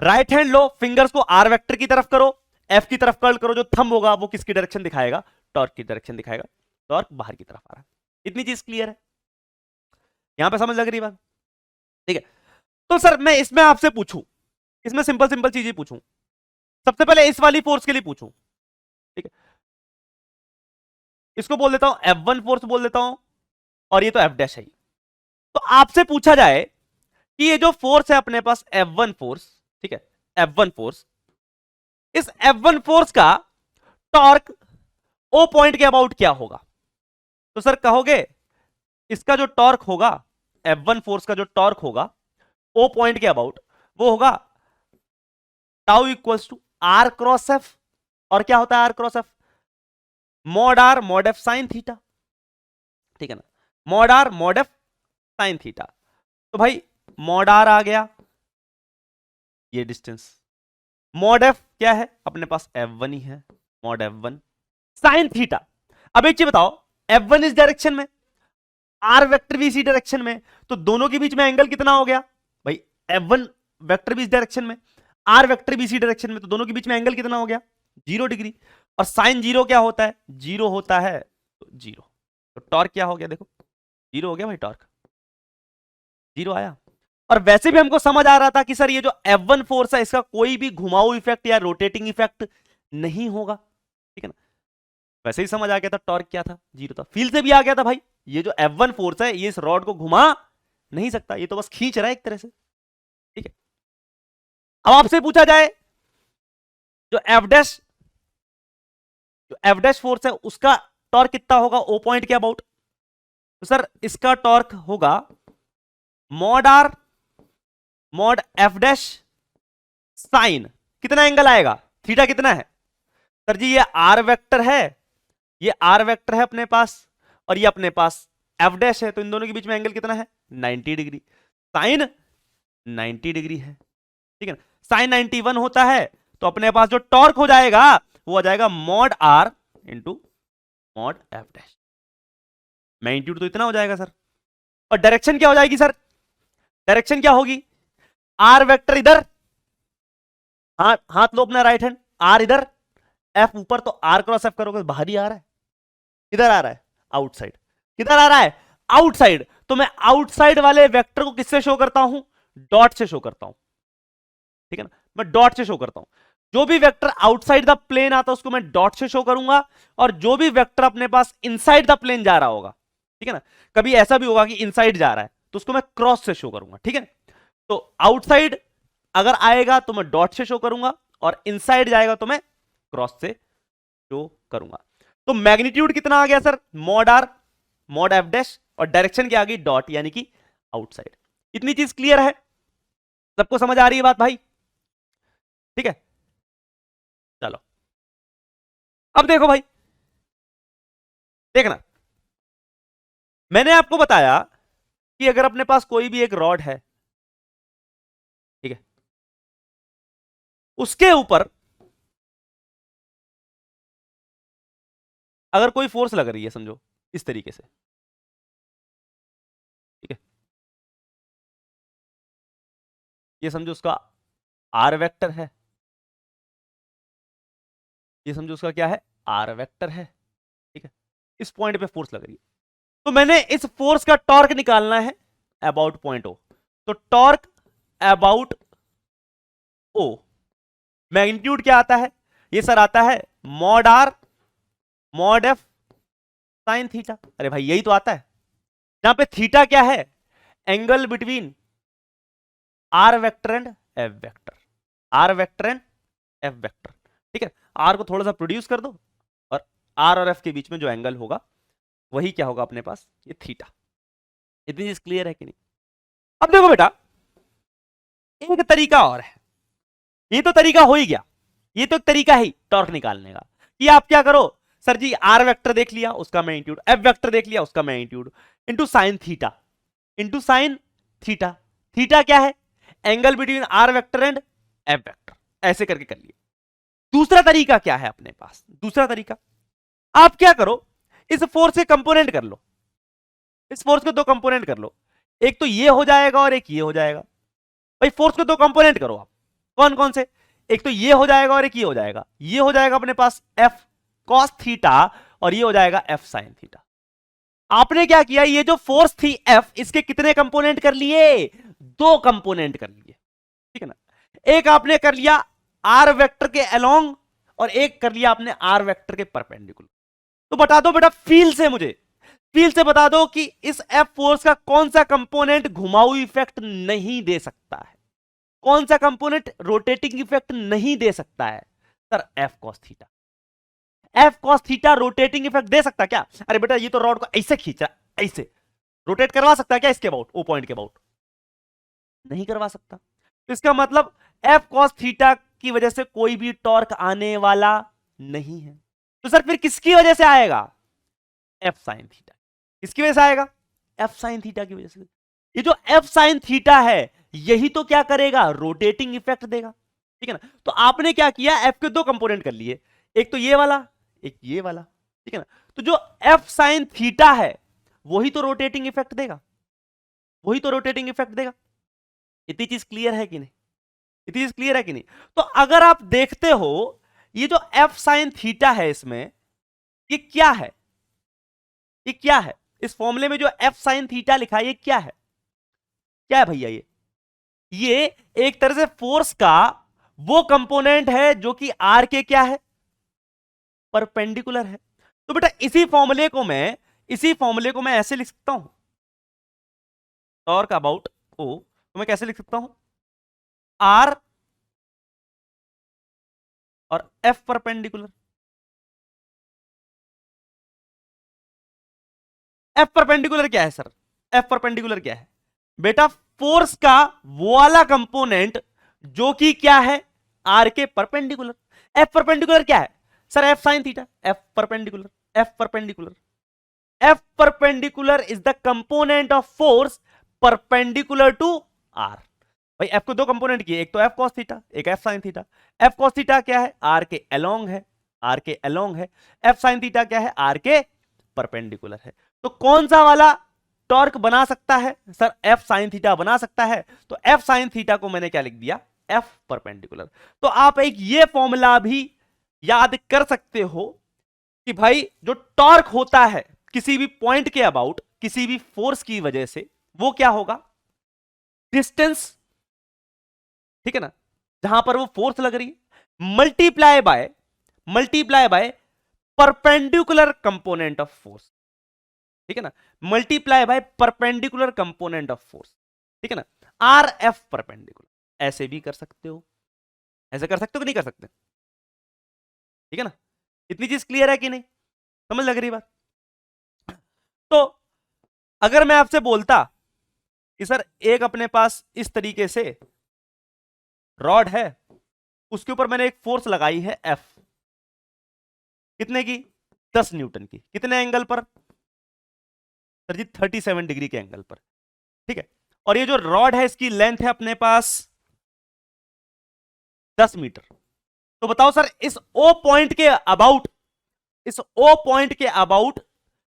राइट हैंड लो, फिंगर्स को आर वेक्टर की तरफ करो, एफ की तरफ कर्ल करो, जो थंब होगा वो किसकी डायरेक्शन दिखाएगा, टॉर्क की डायरेक्शन दिखाएगा, टॉर्क बाहर की तरफ आ रहा है। इतनी चीज क्लियर है, यहां पे समझ लग रही बात? ठीक है, तो सर मैं इसमें आपसे पूछूं, इसमें सिंपल सिंपल चीजें पूछूं, सबसे पहले इस वाली फोर्स के लिए पूछूं, ठीक है, इसको बोल देता हूं F1 फोर्स बोल देता हूं, और ये तो F डैश है। तो आपसे पूछा जाए कि ये जो फोर्स है अपने पास F1 फोर्स, ठीक है, F1 फोर्स, इस F1 फोर्स का टॉर्क O पॉइंट के अबाउट क्या होगा? तो सर कहोगे इसका जो टॉर्क होगा, F1 फोर्स का जो टॉर्क होगा O पॉइंट के अबाउट, वो होगा tau equals to R cross F, और क्या होता है R cross F? Mod R mod F sine theta, ठीक है ना, mod R mod F sine theta. तो भाई मॉड R आ गया, ये डिस्टेंस, मॉड F क्या है अपने पास, F1 ही है, मॉड F1 साइन थीटा। अब एक चीज बताओ, F1 इस डायरेक्शन में, R वेक्टर भी इसी डायरेक्शन में, तो दोनों के बीच में एंगल कितना हो गया भाई? F1 वेक्टर भी इस डायरेक्शन में, R वेक्टर भी इसी डायरेक्शन में, तो दोनों के बीच में एंगल कितना हो गया? 0 डिग्री। और साइन 0 क्या होता है? 0 होता है, तो 0। तो टॉर्क क्या हो गया? देखो 0 हो गया भाई, टॉर्क 0 आया। और वैसे भी हमको समझ आ रहा था कि सर ये जो F1 फोर्स है इसका कोई भी घुमाऊ इफेक्ट या रोटेटिंग इफेक्ट नहीं होगा, ठीक है ना, वैसे ही समझ आ गया था टॉर्क क्या था, 0 था। फील से भी आ गया था भाई, ये जो F1 फोर्स है ये इस रॉड को घुमा नहीं सकता, ये तो बस खींच रहा है एक तरह से, ठीक है। अब आपसे पूछा जाए जो F डैश फोर्स है उसका टॉर्क कितना होगा O पॉइंट के अबाउट? तो सर इसका टॉर्क होगा mod R mod F dash sign, कितना एंगल आएगा, थीटा कितना है सर जी? ये R वेक्टर है, ये R वेक्टर है अपने पास, और ये अपने पास F डैश है, तो इन दोनों के बीच में एंगल कितना है? 90 डिग्री। साइन 90 डिग्री है, ठीक है ना, साइन 91 होता है, तो अपने पास जो टॉर्क हो जाएगा वो आ जाएगा mod R into mod F dash. Magnitude तो इतना हो जाएगा सर, और डायरेक्शन क्या हो जाएगी सर? डायरेक्शन क्या होगी? R वेक्टर इधर, हाथ लो अपना राइट हैंड, R इधर, F ऊपर, तो R क्रॉस F करोगे बाहर ही आ रहा है, किधर आ रहा है? आउटसाइड। किधर आ रहा है? आउटसाइड। तो मैं आउटसाइड वाले वेक्टर को किससे शो करता हूं? डॉट से शो करता हूं, ठीक है ना, मैं डॉट से शो करता हूं। जो भी वेक्टर आउटसाइड द प्लेन आता है उसको मैं डॉट से शो करूंगा, और जो भी वेक्टर अपने पास इनसाइड द प्लेन जा रहा होगा, ठीक है ना, कभी ऐसा भी होगा कि इनसाइड जा रहा है तो उसको मैं क्रॉस से शो करूंगा, ठीक है। तो आउटसाइड अगर आएगा तो मैं डॉट से शो करूंगा, और इनसाइड जाएगा तो मैं क्रॉस से शो करूंगा। तो मैग्नीट्यूड कितना आ गया sir? Mod R mod F dash, और डायरेक्शन क्या आ गई? डॉट, यानी कि आउटसाइड। इतनी चीज क्लियर है, सबको समझ आ रही है बात भाई? ठीक है, चलो अब देखो भाई, देखना, मैंने आपको बताया कि अगर अपने पास कोई भी एक रॉड है, ठीक है, उसके ऊपर अगर कोई फोर्स लग रही है, समझो इस तरीके से, ठीक है, ये समझो उसका R वेक्टर है, ये समझो उसका क्या है? R वेक्टर है, ठीक है, इस पॉइंट पे फोर्स लग रही है, तो मैंने इस फोर्स का टॉर्क निकालना है अबाउट पॉइंट O। तो टॉर्क अबाउट O, मैग्नीट्यूड क्या आता है? ये सर आता है mod R mod F sine theta. अरे भाई यही तो आता है, यहां पे थीटा क्या है? Angle between R vector and F vector, R vector and F vector, ठीक है। R को थोड़ा सा प्रोड्यूस कर दो, और R और F के बीच में जो एंगल होगा वही क्या होगा अपने पास? ये थीटा। इतनी चीज क्लियर है कि नहीं? अब देखो बेटा, एक तरीका और है, ये तो तरीका हो ही गया, ये तो एक तरीका है टॉर्क निकालने का, कि आप क्या करो सर जी, R वेक्टर देख लिया उसका मैग्नीट्यूड, F वेक्टर देख लिया उसका magnitude, into sine theta, into sine theta. Theta क्या है? Angle between R vector and F vector, ऐसे करके कर लिए। दूसरा तरीका क्या है अपने पास? दूसरा तरीका, आप क्या करो, इस फोर्स के कंपोनेंट कर लो, इस फोर्स के दो कंपोनेंट कर लो, एक तो ये हो जाएगा और एक ये हो जाएगा। भाई फोर्स के दो कंपोनेंट करो आप, कौन कौन से? एक तो ये हो जाएगा और एक ये हो जाएगा। ये हो जाएगा अपने पास एफ कॉस थीटा और ये हो जाएगा एफ साइन थीटा। आपने क्या किया, ये जो फोर्स थी एफ, इसके कितने कंपोनेंट कर लिए? 2 कंपोनेंट कर लिए, ठीक है ना। एक आपने कर लिया आर वेक्टर के अलोंग और एक कर लिया आपने आर वेक्टर के परपेंडिकुलर। तो बता दो बेटा फील से, मुझे फील से बता दो कि इस एफ फोर्स का कौन सा कंपोनेंट घुमाऊ इफेक्ट नहीं दे सकता है, कौन सा कंपोनेंट रोटेटिंग इफेक्ट नहीं दे सकता है? Sir F cos theta. F cos theta rotating effect दे सकता क्या? अरे बेटा ये तो रॉड को ऐसे खींच रहा, ऐसे रोटेट करवा सकता है क्या इसके अबाउट, ओ पॉइंट के अबाउट? नहीं करवा सकता। तो इसका मतलब एफ कॉस थीटा की वजह से कोई भी टॉर्क आने वाला नहीं है। तो सर फिर किसकी वजह से आएगा? F sine theta. किसकी वजह से आएगा? एफ साइन थीटा की वजह से। ये जो एफ साइन थीटा है यही तो क्या करेगा? रोटेटिंग इफेक्ट देगा, ठीक है ना। तो आपने क्या किया, एफ के 2 कंपोनेंट कर लिए, एक तो ये वाला एक ये वाला, ठीक है ना। तो जो एफ साइन थीटा है वही तो रोटेटिंग इफेक्ट देगा, वही तो रोटेटिंग इफेक्ट देगा। इतनी चीज क्लियर है कि नहीं? इतनी चीज क्लियर है कि नहीं? तो अगर आप देखते हो ये जो एफ साइन थीटा है इसमें ये क्या है? ये क्या है? इस फॉर्मूले में जो एफ साइन थीटा लिखा है ये क्या है? क्या है भैया? ये एक तरह से फोर्स का वो कंपोनेंट है जो कि आर के क्या है? परपेंडिकुलर है। तो बेटा इसी फॉर्मूले को मैं ऐसे लिख सकता हूं, टॉर्क अबाउट ओ, तो मैं कैसे लिख सकता हूं? आर और एफ परपेंडिकुलर। एफ परपेंडिकुलर क्या है सर? एफ परपेंडिकुलर क्या है बेटा? फोर्स का वो वाला कंपोनेंट जो कि क्या है? आर के परपेंडिकुलर। एफ परपेंडिकुलर क्या है sir? F sine theta. F perpendicular, F perpendicular, F perpendicular is the component of force perpendicular to R. भाई एफ को 2 कंपोनेंट किए, एक तो एफ कॉस थीटा एक F sine theta. F cos theta क्या है? आर के अलोंग है, आर के अलोंग है। एफ साइन थीटा क्या है? आर के परपेंडिकुलर है। तो कौन सा वाला टॉर्क बना सकता है सर? एफ साइन थीटा बना सकता है। तो एफ साइन थीटा को मैंने क्या लिख दिया? F perpendicular. तो आप एक ये फॉर्मूला भी याद कर सकते हो कि भाई जो टॉर्क होता है किसी भी पॉइंट के अबाउट किसी भी फोर्स की वजह से वो क्या होगा? डिस्टेंस, ठीक है ना, जहां पर वो फोर्स लग रही है multiply by perpendicular component of force, ठीक है ना, multiply by perpendicular component of force, ठीक है ना। आर एफ परपेंडिकुलर ऐसे भी कर सकते हो, ऐसे कर सकते हो कि नहीं कर सकते? ठीक है ना। इतनी चीज क्लियर है कि नहीं? समझ लग रही बात? तो अगर मैं आपसे बोलता कि सर एक अपने पास इस तरीके से रॉड है, उसके ऊपर मैंने एक फोर्स लगाई है एफ, कितने की? 10 न्यूटन की। कितने एंगल पर सर जी? 37 डिग्री के एंगल पर, ठीक है। और ये जो रॉड है इसकी लेंथ है अपने पास 10 मीटर। तो बताओ सर इस ओ पॉइंट के अबाउट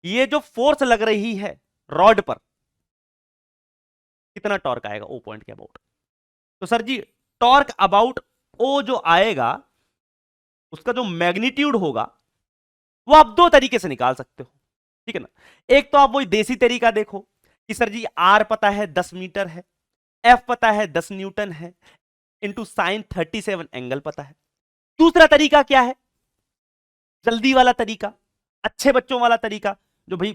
ये जो फोर्स लग रही है रॉड पर कितना टॉर्क आएगा ओ पॉइंट के अबाउट? तो सर जी टॉर्क अबाउट ओ जो आएगा उसका जो मैग्नीट्यूड होगा वो आप 2 तरीके से निकाल सकते हो, ठीक है ना। एक तो आप वही देसी तरीका देखो कि सर जी आर पता है 10 मीटर है, एफ पता है 10 न्यूटन है, इंटू साइन 37 एंगल पता है। दूसरा तरीका क्या है? जल्दी वाला तरीका, अच्छे बच्चों वाला तरीका, जो भाई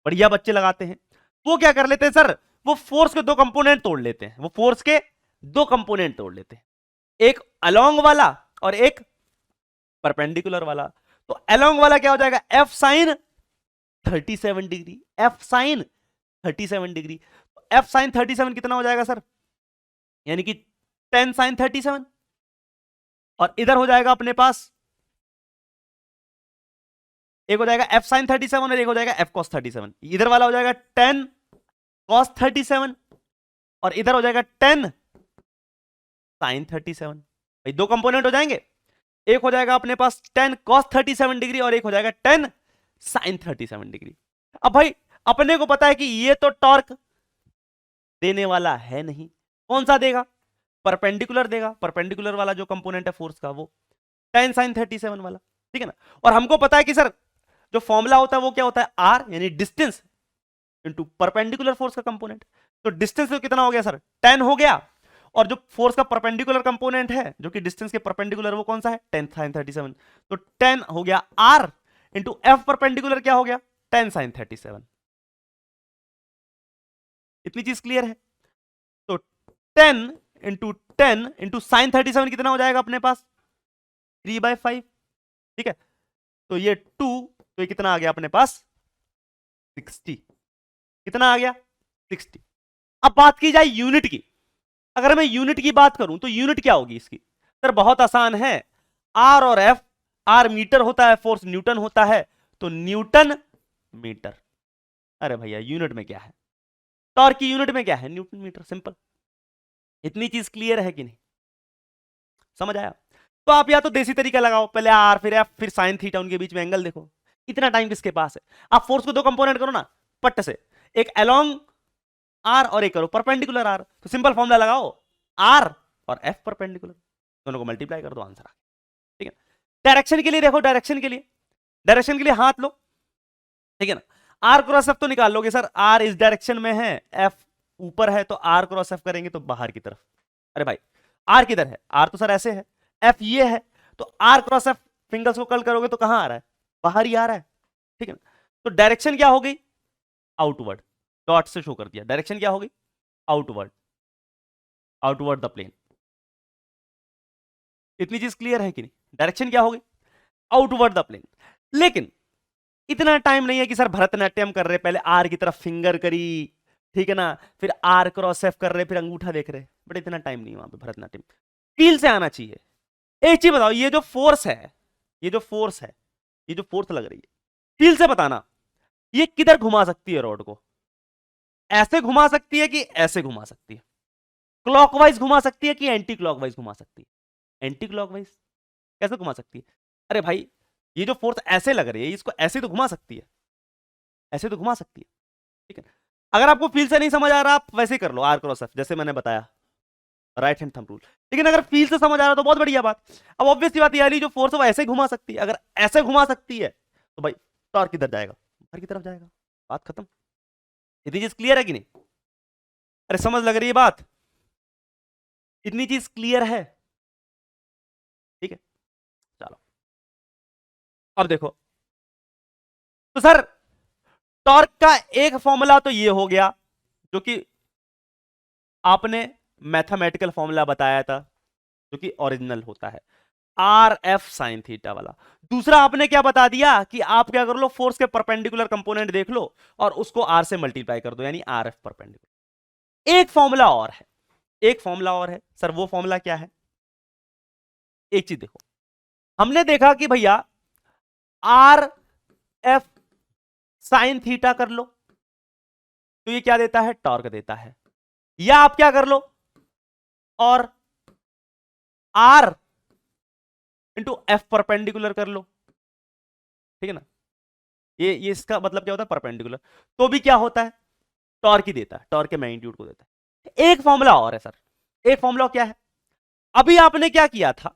बढ़िया बच्चे लगाते हैं। वो क्या कर लेते हैं सर? वो फोर्स के 2 कंपोनेंट तोड़ लेते हैं, वो फोर्स के 2 कंपोनेंट तोड़ लेते हैं, एक अलोंग वाला और एक परपेंडिकुलर वाला। तो अलोंग वाला क्या हो जाएगा? F sine 37 degree, F sine 37 degree. F sine 37 कितना हो जाएगा सर? यानी कि 10 साइन 37। और इधर हो जाएगा अपने पास एक हो जाएगा एफ साइन 37 और एक हो जाएगा एफ कॉस 37। इधर वाला हो जाएगा 10 कॉस 37 और इधर हो जाएगा 10 साइन 37। भाई 2 कंपोनेंट हो जाएंगे, एक हो जाएगा अपने पास 10 कॉस 37 डिग्री और एक हो जाएगा 10 साइन 37 डिग्री। अब भाई अपने को पता है कि ये तो टॉर्क देने वाला है नहीं, कौन सा देगा? परपेंडिकुलर देगा, परपेंडिकुलर वाला जो कंपोनेंट है फोर्स का वो tan sin 37 वाला, ठीक है ना। और हमको पता है कि सर जो फॉर्मूला होता है वो क्या होता है, आर यानी डिस्टेंस इंटू परपेंडिकुलर फोर्स का कंपोनेंट। तो डिस्टेंस तो कितना हो गया सर, 10 हो गया, और जो फोर्स का परपेंडिकुलर कंपोनेंट है जो कि डिस्टेंस के परपेंडिकुलर वो कौन सा है, 10 sin 37। तो 10 हो गया आर इंटू एफ परपेंडिकुलर क्या हो गया, 10 sin 37। इतनी चीज क्लियर है। तो 10 इंटू साइन 37 कितना हो जाएगा अपने पास, 3/5, ठीक है। तो ये 2, तो ये कितना आ गया अपने पास, 60। कितना आ गया, 60। अब बात की जाए यूनिट की, अगर मैं यूनिट की बात करूं तो यूनिट क्या होगी इसकी, सर बहुत आसान है, आर और एफ, आर मीटर होता है, फोर्स न्यूटन होता है, तो न्यूटन मीटर। अरे भैया यूनिट में क्या है, टॉर्क की यूनिट में क्या है, न्यूटन मीटर, सिंपल। इतनी चीज क्लियर है कि नहीं, समझ आया। तो आप या तो देसी तरीका लगाओ, पहले आर फिर एफ फिर साइन थीटा, उनके बीच में एंगल देखो, इतना टाइम किसके पास है। आप फोर्स को दो कंपोनेंट करो ना पट्ट से, एक अलोंग आर और एक करो परपेंडिकुलर आर, तो सिंपल फॉर्मूला लगाओ, आर और एफ परपेंडिकुलर, दोनों को मल्टीप्लाई कर दो, आंसर आ गया, ठीक है। डायरेक्शन के लिए देखो, डायरेक्शन के लिए हाथ लो, ठीक है ना। आर क्रॉस एफ तो निकाल लोगे सर, आर इस डायरेक्शन में है, एफ ऊपर है, तो आर क्रॉस एफ करेंगे तो बाहर की तरफ। अरे भाई आर किधर है, आर तो सर ऐसे है, एफ ये है, तो आर क्रॉस एफ फिंगर्स को कल करोगे तो कहां आ रहा है, बाहर ही आ रहा है, ठीक है ना। तो डायरेक्शन क्या हो गई, आउटवर्ड, डॉट से शो कर दिया, डायरेक्शन क्या हो गई, आउटवर्ड, आउटवर्ड द प्लेन। इतनी चीज क्लियर है कि नहीं, डायरेक्शन क्या हो गई, आउटवर्ड द प्लेन। लेकिन इतना टाइम नहीं है कि सर भरतनाट्यम कर रहे, पहले आर की तरफ फिंगर करी, ठीक है ना, फिर आर क्रॉस एफ कर रहे, फिर अंगूठा देख रहे, बट इतना टाइम नहीं है वहां पे भरतनाट्यम, फील से आना चाहिए। एक चीज बताओ, ये जो फोर्स है, ये जो फोर्स है, ये जो फोर्स लग रही है, फील से बताना, ये किधर घुमा सकती है रॉड को, ऐसे घुमा सकती है कि ऐसे घुमा सकती है, क्लॉकवाइज घुमा सकती है कि एंटी क्लॉकवाइज घुमा सकती है, एंटी क्लॉकवाइज कैसे घुमा सकती है। अरे भाई ये जो फोर्स ऐसे लग रही है, इसको ऐसे तो घुमा सकती है, ऐसे तो घुमा सकती है, ठीक है। अगर आपको फील से नहीं समझ आ रहा, आप वैसे कर लो आर क्रॉस एफ, जैसे मैंने बताया, राइट हैंड थंब रूल। लेकिन अगर फील से समझ आ रहा तो बहुत बढ़िया बात। अब ऑब्वियस सी बात, ये जो फोर्स है वो ऐसे घुमा सकती है, अगर ऐसे घुमा सकती है तो भाई टॉर्क किधर जाएगा, बाहर की तरफ जाएगा, बात खत्म। इतनी चीज क्लियर है कि नहीं, अरे समझ लग रही है बात, इतनी चीज क्लियर है, ठीक है। चलो अब देखो, तो सर टॉर्क का एक फॉर्मूला तो ये हो गया जो कि आपने मैथमेटिकल फॉर्मूला बताया था, जो कि ओरिजिनल होता है, आर एफ साइन थीटा वाला। दूसरा आपने क्या बता दिया कि आप क्या कर लो, फोर्स के परपेंडिकुलर कंपोनेंट देख लो और उसको आर से मल्टीप्लाई कर दो, यानी आर एफ परपेंडिकुलर। एक फॉर्मूला और है, एक फॉर्मूला और है सर, वो फॉर्मूला क्या है, एक चीज देखो, हमने देखा कि भैया आर एफ साइन थीटा कर लो तो ये क्या देता है, टॉर्क देता है, या आप क्या कर लो, और आर इंटू एफ परपेंडिकुलर कर लो, ठीक है ना। ये इसका मतलब क्या होता है, परपेंडिकुलर, तो भी क्या होता है, टॉर्क ही देता है, टॉर्क के मैग्नीट्यूड को देता है। एक फॉर्मूला और है सर, एक फॉर्मूला क्या है, अभी आपने क्या किया था,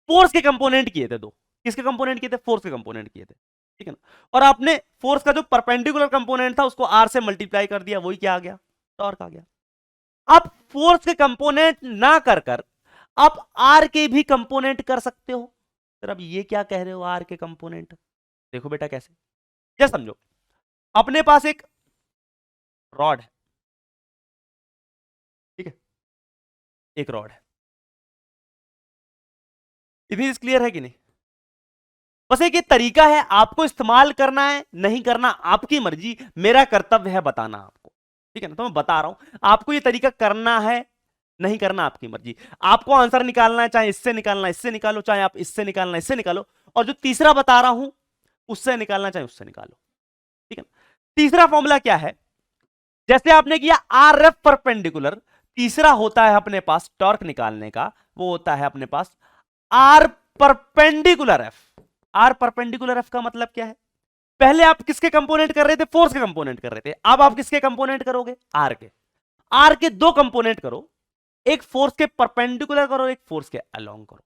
फोर्स के कंपोनेंट किए थे दो, किसके कंपोनेंट किए थे, फोर्स के कंपोनेंट किए थे, ठीक है ना। और आपने फोर्स का जो परपेंडिकुलर कंपोनेंट था उसको आर से मल्टीप्लाई कर दिया, वही क्या आ गया, टॉर्क आ गया। आप फोर्स के कंपोनेंट ना कर कर आप आर के भी कंपोनेंट कर सकते हो। सर अब ये क्या कह रहे हो, आर के कंपोनेंट, देखो बेटा कैसे, क्या समझो, अपने पास एक रॉड है, ठीक है, एक रॉड है, इतनी चीज क्लियर है कि नहीं। बस एक ये तरीका है, आपको इस्तेमाल करना है नहीं करना आपकी मर्जी, मेरा कर्तव्य है बताना आपको, ठीक है ना। तो मैं बता रहा हूं आपको, ये तरीका करना है नहीं करना आपकी मर्जी, आपको आंसर निकालना है, चाहे इससे निकालना इससे निकालो, चाहे आप इससे निकालना इससे निकालो, और जो तीसरा बता रहा हूं उससे निकालना चाहे उससे निकालो, ठीक है। तीसरा फॉर्मूला क्या है, जैसे आपने किया आर एफ परपेंडिकुलर, तीसरा होता है अपने पास टॉर्क निकालने का, वो होता है अपने पास R perpendicular F. R perpendicular F का मतलब क्या है, पहले आप किसके कंपोनेंट कर रहे थे, फोर्स के कंपोनेंट कर रहे थे, अब आप किसके कंपोनेंट करोगे, आर के। आर के दो कंपोनेंट करो, एक फोर्स के परपेंडिकुलर करो, एक फोर्स के अलोंग करो,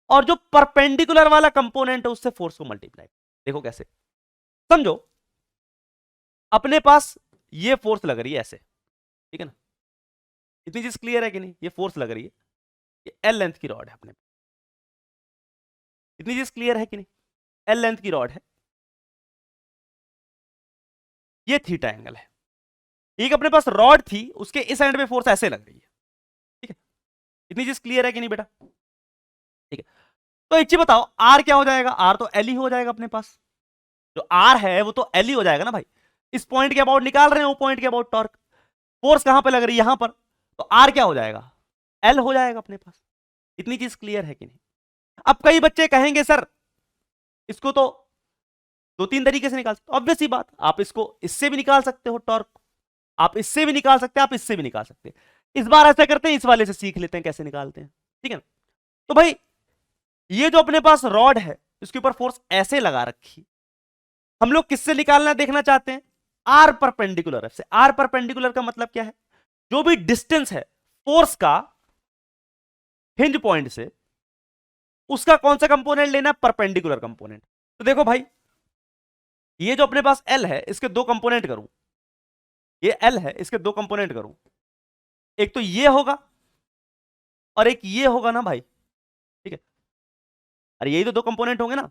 और जो परपेंडिकुलर वाला कंपोनेंट है उससे फोर्स को मल्टीप्लाई। देखो कैसे, समझो अपने पास ये फोर्स लग रही है ऐसे, ठीक है ना, इतनी चीज क्लियर है कि नहीं? ये फोर्स लग रही है, ये एल लेंथ की रॉड है अपने, इतनी चीज क्लियर है कि नहीं? एल लेंथ की रॉड है, ये थीटा एंगल है। एक अपने पास रॉड थी, उसके इस एंड पे फोर्स ऐसे लग रही है, ठीक है, इतनी चीज क्लियर है कि नहीं बेटा? ठीक है, तो एक चीज बताओ, आर क्या हो जाएगा? आर तो एल ही हो जाएगा अपने पास, जो आर है वो तो एल ही हो जाएगा ना भाई। इस पॉइंट के अबाउट निकाल रहे हैं, वो पॉइंट के अबाउट टॉर्क, फोर्स कहां पे लग रही है? यहां पर, तो आर क्या हो जाएगा? एल हो जाएगा अपने पास। इतनी चीज क्लियर है कि नहीं? अब कई बच्चे कहेंगे सर इसको तो दो तीन तरीके से निकाल सकते हो। ऑब्वियस सी बात, आप इसको इससे भी निकाल सकते हो टॉर्क, आप इससे भी निकाल सकते हैं, आप इससे भी निकाल सकते हैं। इस बार ऐसा करते हैं, इस वाले से सीख लेते हैं कैसे निकालते हैं, ठीक है ना? तो भाई ये जो अपने पास रॉड है, इसके ऊपर फोर्स ऐसे लगा रखी, हम लोग किससे निकालना देखना चाहते हैं? आर परपेंडिकुलर से। आर परपेंडिकुलर का मतलब क्या है? जो भी डिस्टेंस है फोर्स का हिंज पॉइंट से, उसका कौन सा कंपोनेंट लेना है? Perpendicular component. तो देखो भाई, ये जो अपने पास एल है, इसके दो कंपोनेंट करूं, ये एल है, इसके दो कंपोनेंट करूं, एक तो ये होगा और एक ये होगा ना भाई, ठीक है? अरे यही तो दो कंपोनेंट होंगे ना।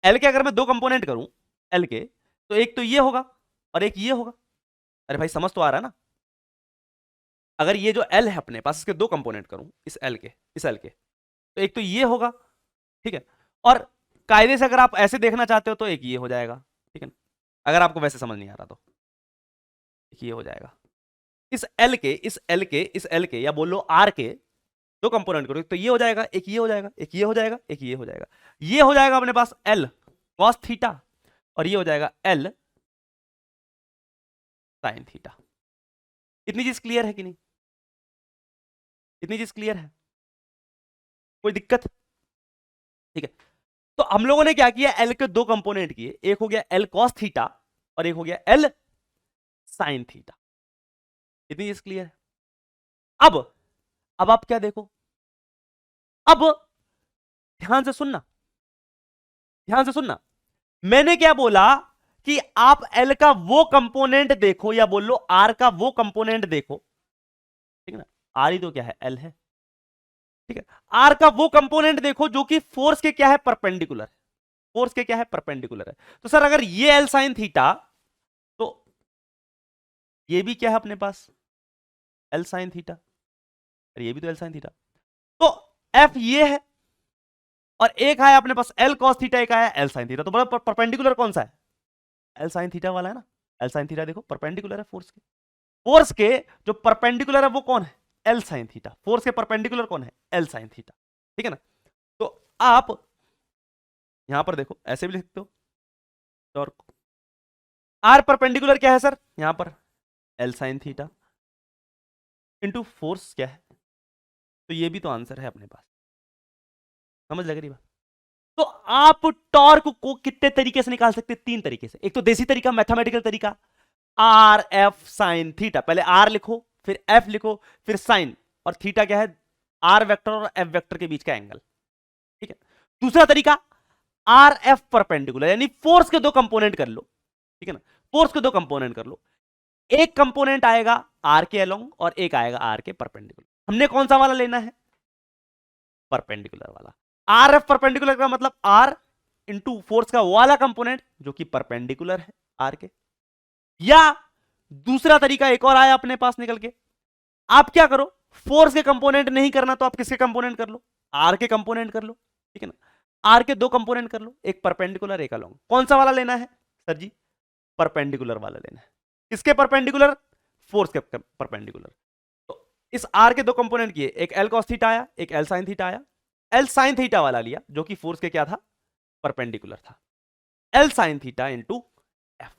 एल के अगर मैं दो कंपोनेंट करूं एल के, तो एक तो ये होगा और एक ये होगा। अरे भाई समझ तो आ रहा है ना? अगर ये जो एल है अपने पास, इसके दो कंपोनेंट करूं, इस एल के, इस एल के, तो एक तो ये होगा, ठीक है, और कायदे से अगर आप ऐसे देखना चाहते हो तो एक ये हो जाएगा, ठीक है ना? अगर आपको वैसे समझ नहीं आ रहा तो एक ये हो जाएगा। इस एल के, इस एल के, इस एल के, या बोल लो आर के दो कंपोनेंट करो, तो ये हो जाएगा, एक ये हो जाएगा, एक ये हो जाएगा, एक ये हो जाएगा। ये हो जाएगा अपने पास एल कॉस थीटा, और ये हो जाएगा एल साइन थीटा। इतनी चीज क्लियर है कि नहीं? इतनी चीज क्लियर है? कोई दिक्कत? ठीक है, तो हम लोगों ने क्या किया, एल के दो कंपोनेंट किए, एक हो गया एल कॉस थीटा और एक हो गया एल साइन थीटा। इतनी चीज क्लियर है? अब आप क्या देखो, अब ध्यान से सुनना, ध्यान से सुनना। मैंने क्या बोला कि आप एल का वो कंपोनेंट देखो, या बोल लो आर का वो कंपोनेंट देखो, ठीक है ना? आर ही तो क्या है, एल है, ठीक है? आर का वो कंपोनेंट देखो जो कि फोर्स के क्या है, परपेंडिकुलर है। फोर्स के क्या है, परपेंडिकुलर है। तो सर अगर ये एल साइन थीटा, तो ये भी क्या है अपने पास, एल साइन थीटा, और ये भी तो एल साइन थीटा। तो एफ ये है, और एक आया अपने पास एल कॉस थीटा, एक आया एल साइन थीटा। तो बड़ा परपेंडिकुलर कौन सा है? एल साइन थीटा वाला है ना। एल साइन थीटा देखो परपेंडिकुलर है फोर्स के, फोर्स के जो परपेंडिकुलर है वो कौन है? L sine theta. फोर्स के परपेंडिकुलर कौन है? एल साइन थीटा, ठीक है ना? तो आप यहां पर देखो, ऐसे भी लिख सकते हो, और आर परपेंडिकुलर क्या है सर? यहां पर L sine theta into force क्या है, तो ये भी तो आंसर है अपने पास। समझ लग रही बात? तो आप टॉर्क को कितने तरीके से निकाल सकते हैं? तीन तरीके से। एक तो देसी तरीका, मैथमेटिकल तरीका, आर एफ साइन थीटा। पहले आर लिखो, फिर एफ लिखो, फिर साइन, और थीटा क्या है? आर वेक्टर और एफ वेक्टर के बीच का एंगल, ठीक है? दूसरा तरीका आर एफ परपेंडिकुलर, यानी फोर्स के दो कंपोनेंट कर लो, ठीक है ना? फोर्स के दो कंपोनेंट कर लो, एक कंपोनेंट आएगा आर के अलोंग और एक आएगा आर के परपेंडिकुलर। हमने कौन सा वाला लेना है? परपेंडिकुलर वाला। आर एफ परपेंडिकुलर का मतलब आर इंटू फोर्स का वाला कंपोनेंट जो कि परपेंडिकुलर है आर के। या दूसरा तरीका एक और आया अपने पास निकल के, आप क्या करो, फोर्स के कंपोनेंट नहीं करना तो आप किसके कंपोनेंट कर लो? आर के कंपोनेंट कर लो, ठीक है ना? आर के दो कंपोनेंट कर लो, एक परपेंडिकुलर एक अलोंग। कौन सा वाला लेना है सर जी? परपेंडिकुलर वाला लेना है। किसके परपेंडिकुलर? फोर्स के परपेंडिकुलर। तो इस आर के दो कंपोनेंट किए, एक एल कॉस थीटा आया, एक एल साइन थीटा आया। एल साइन थीटा वाला लिया जो कि फोर्स के क्या था? परपेंडिकुलर था। L sine theta into F.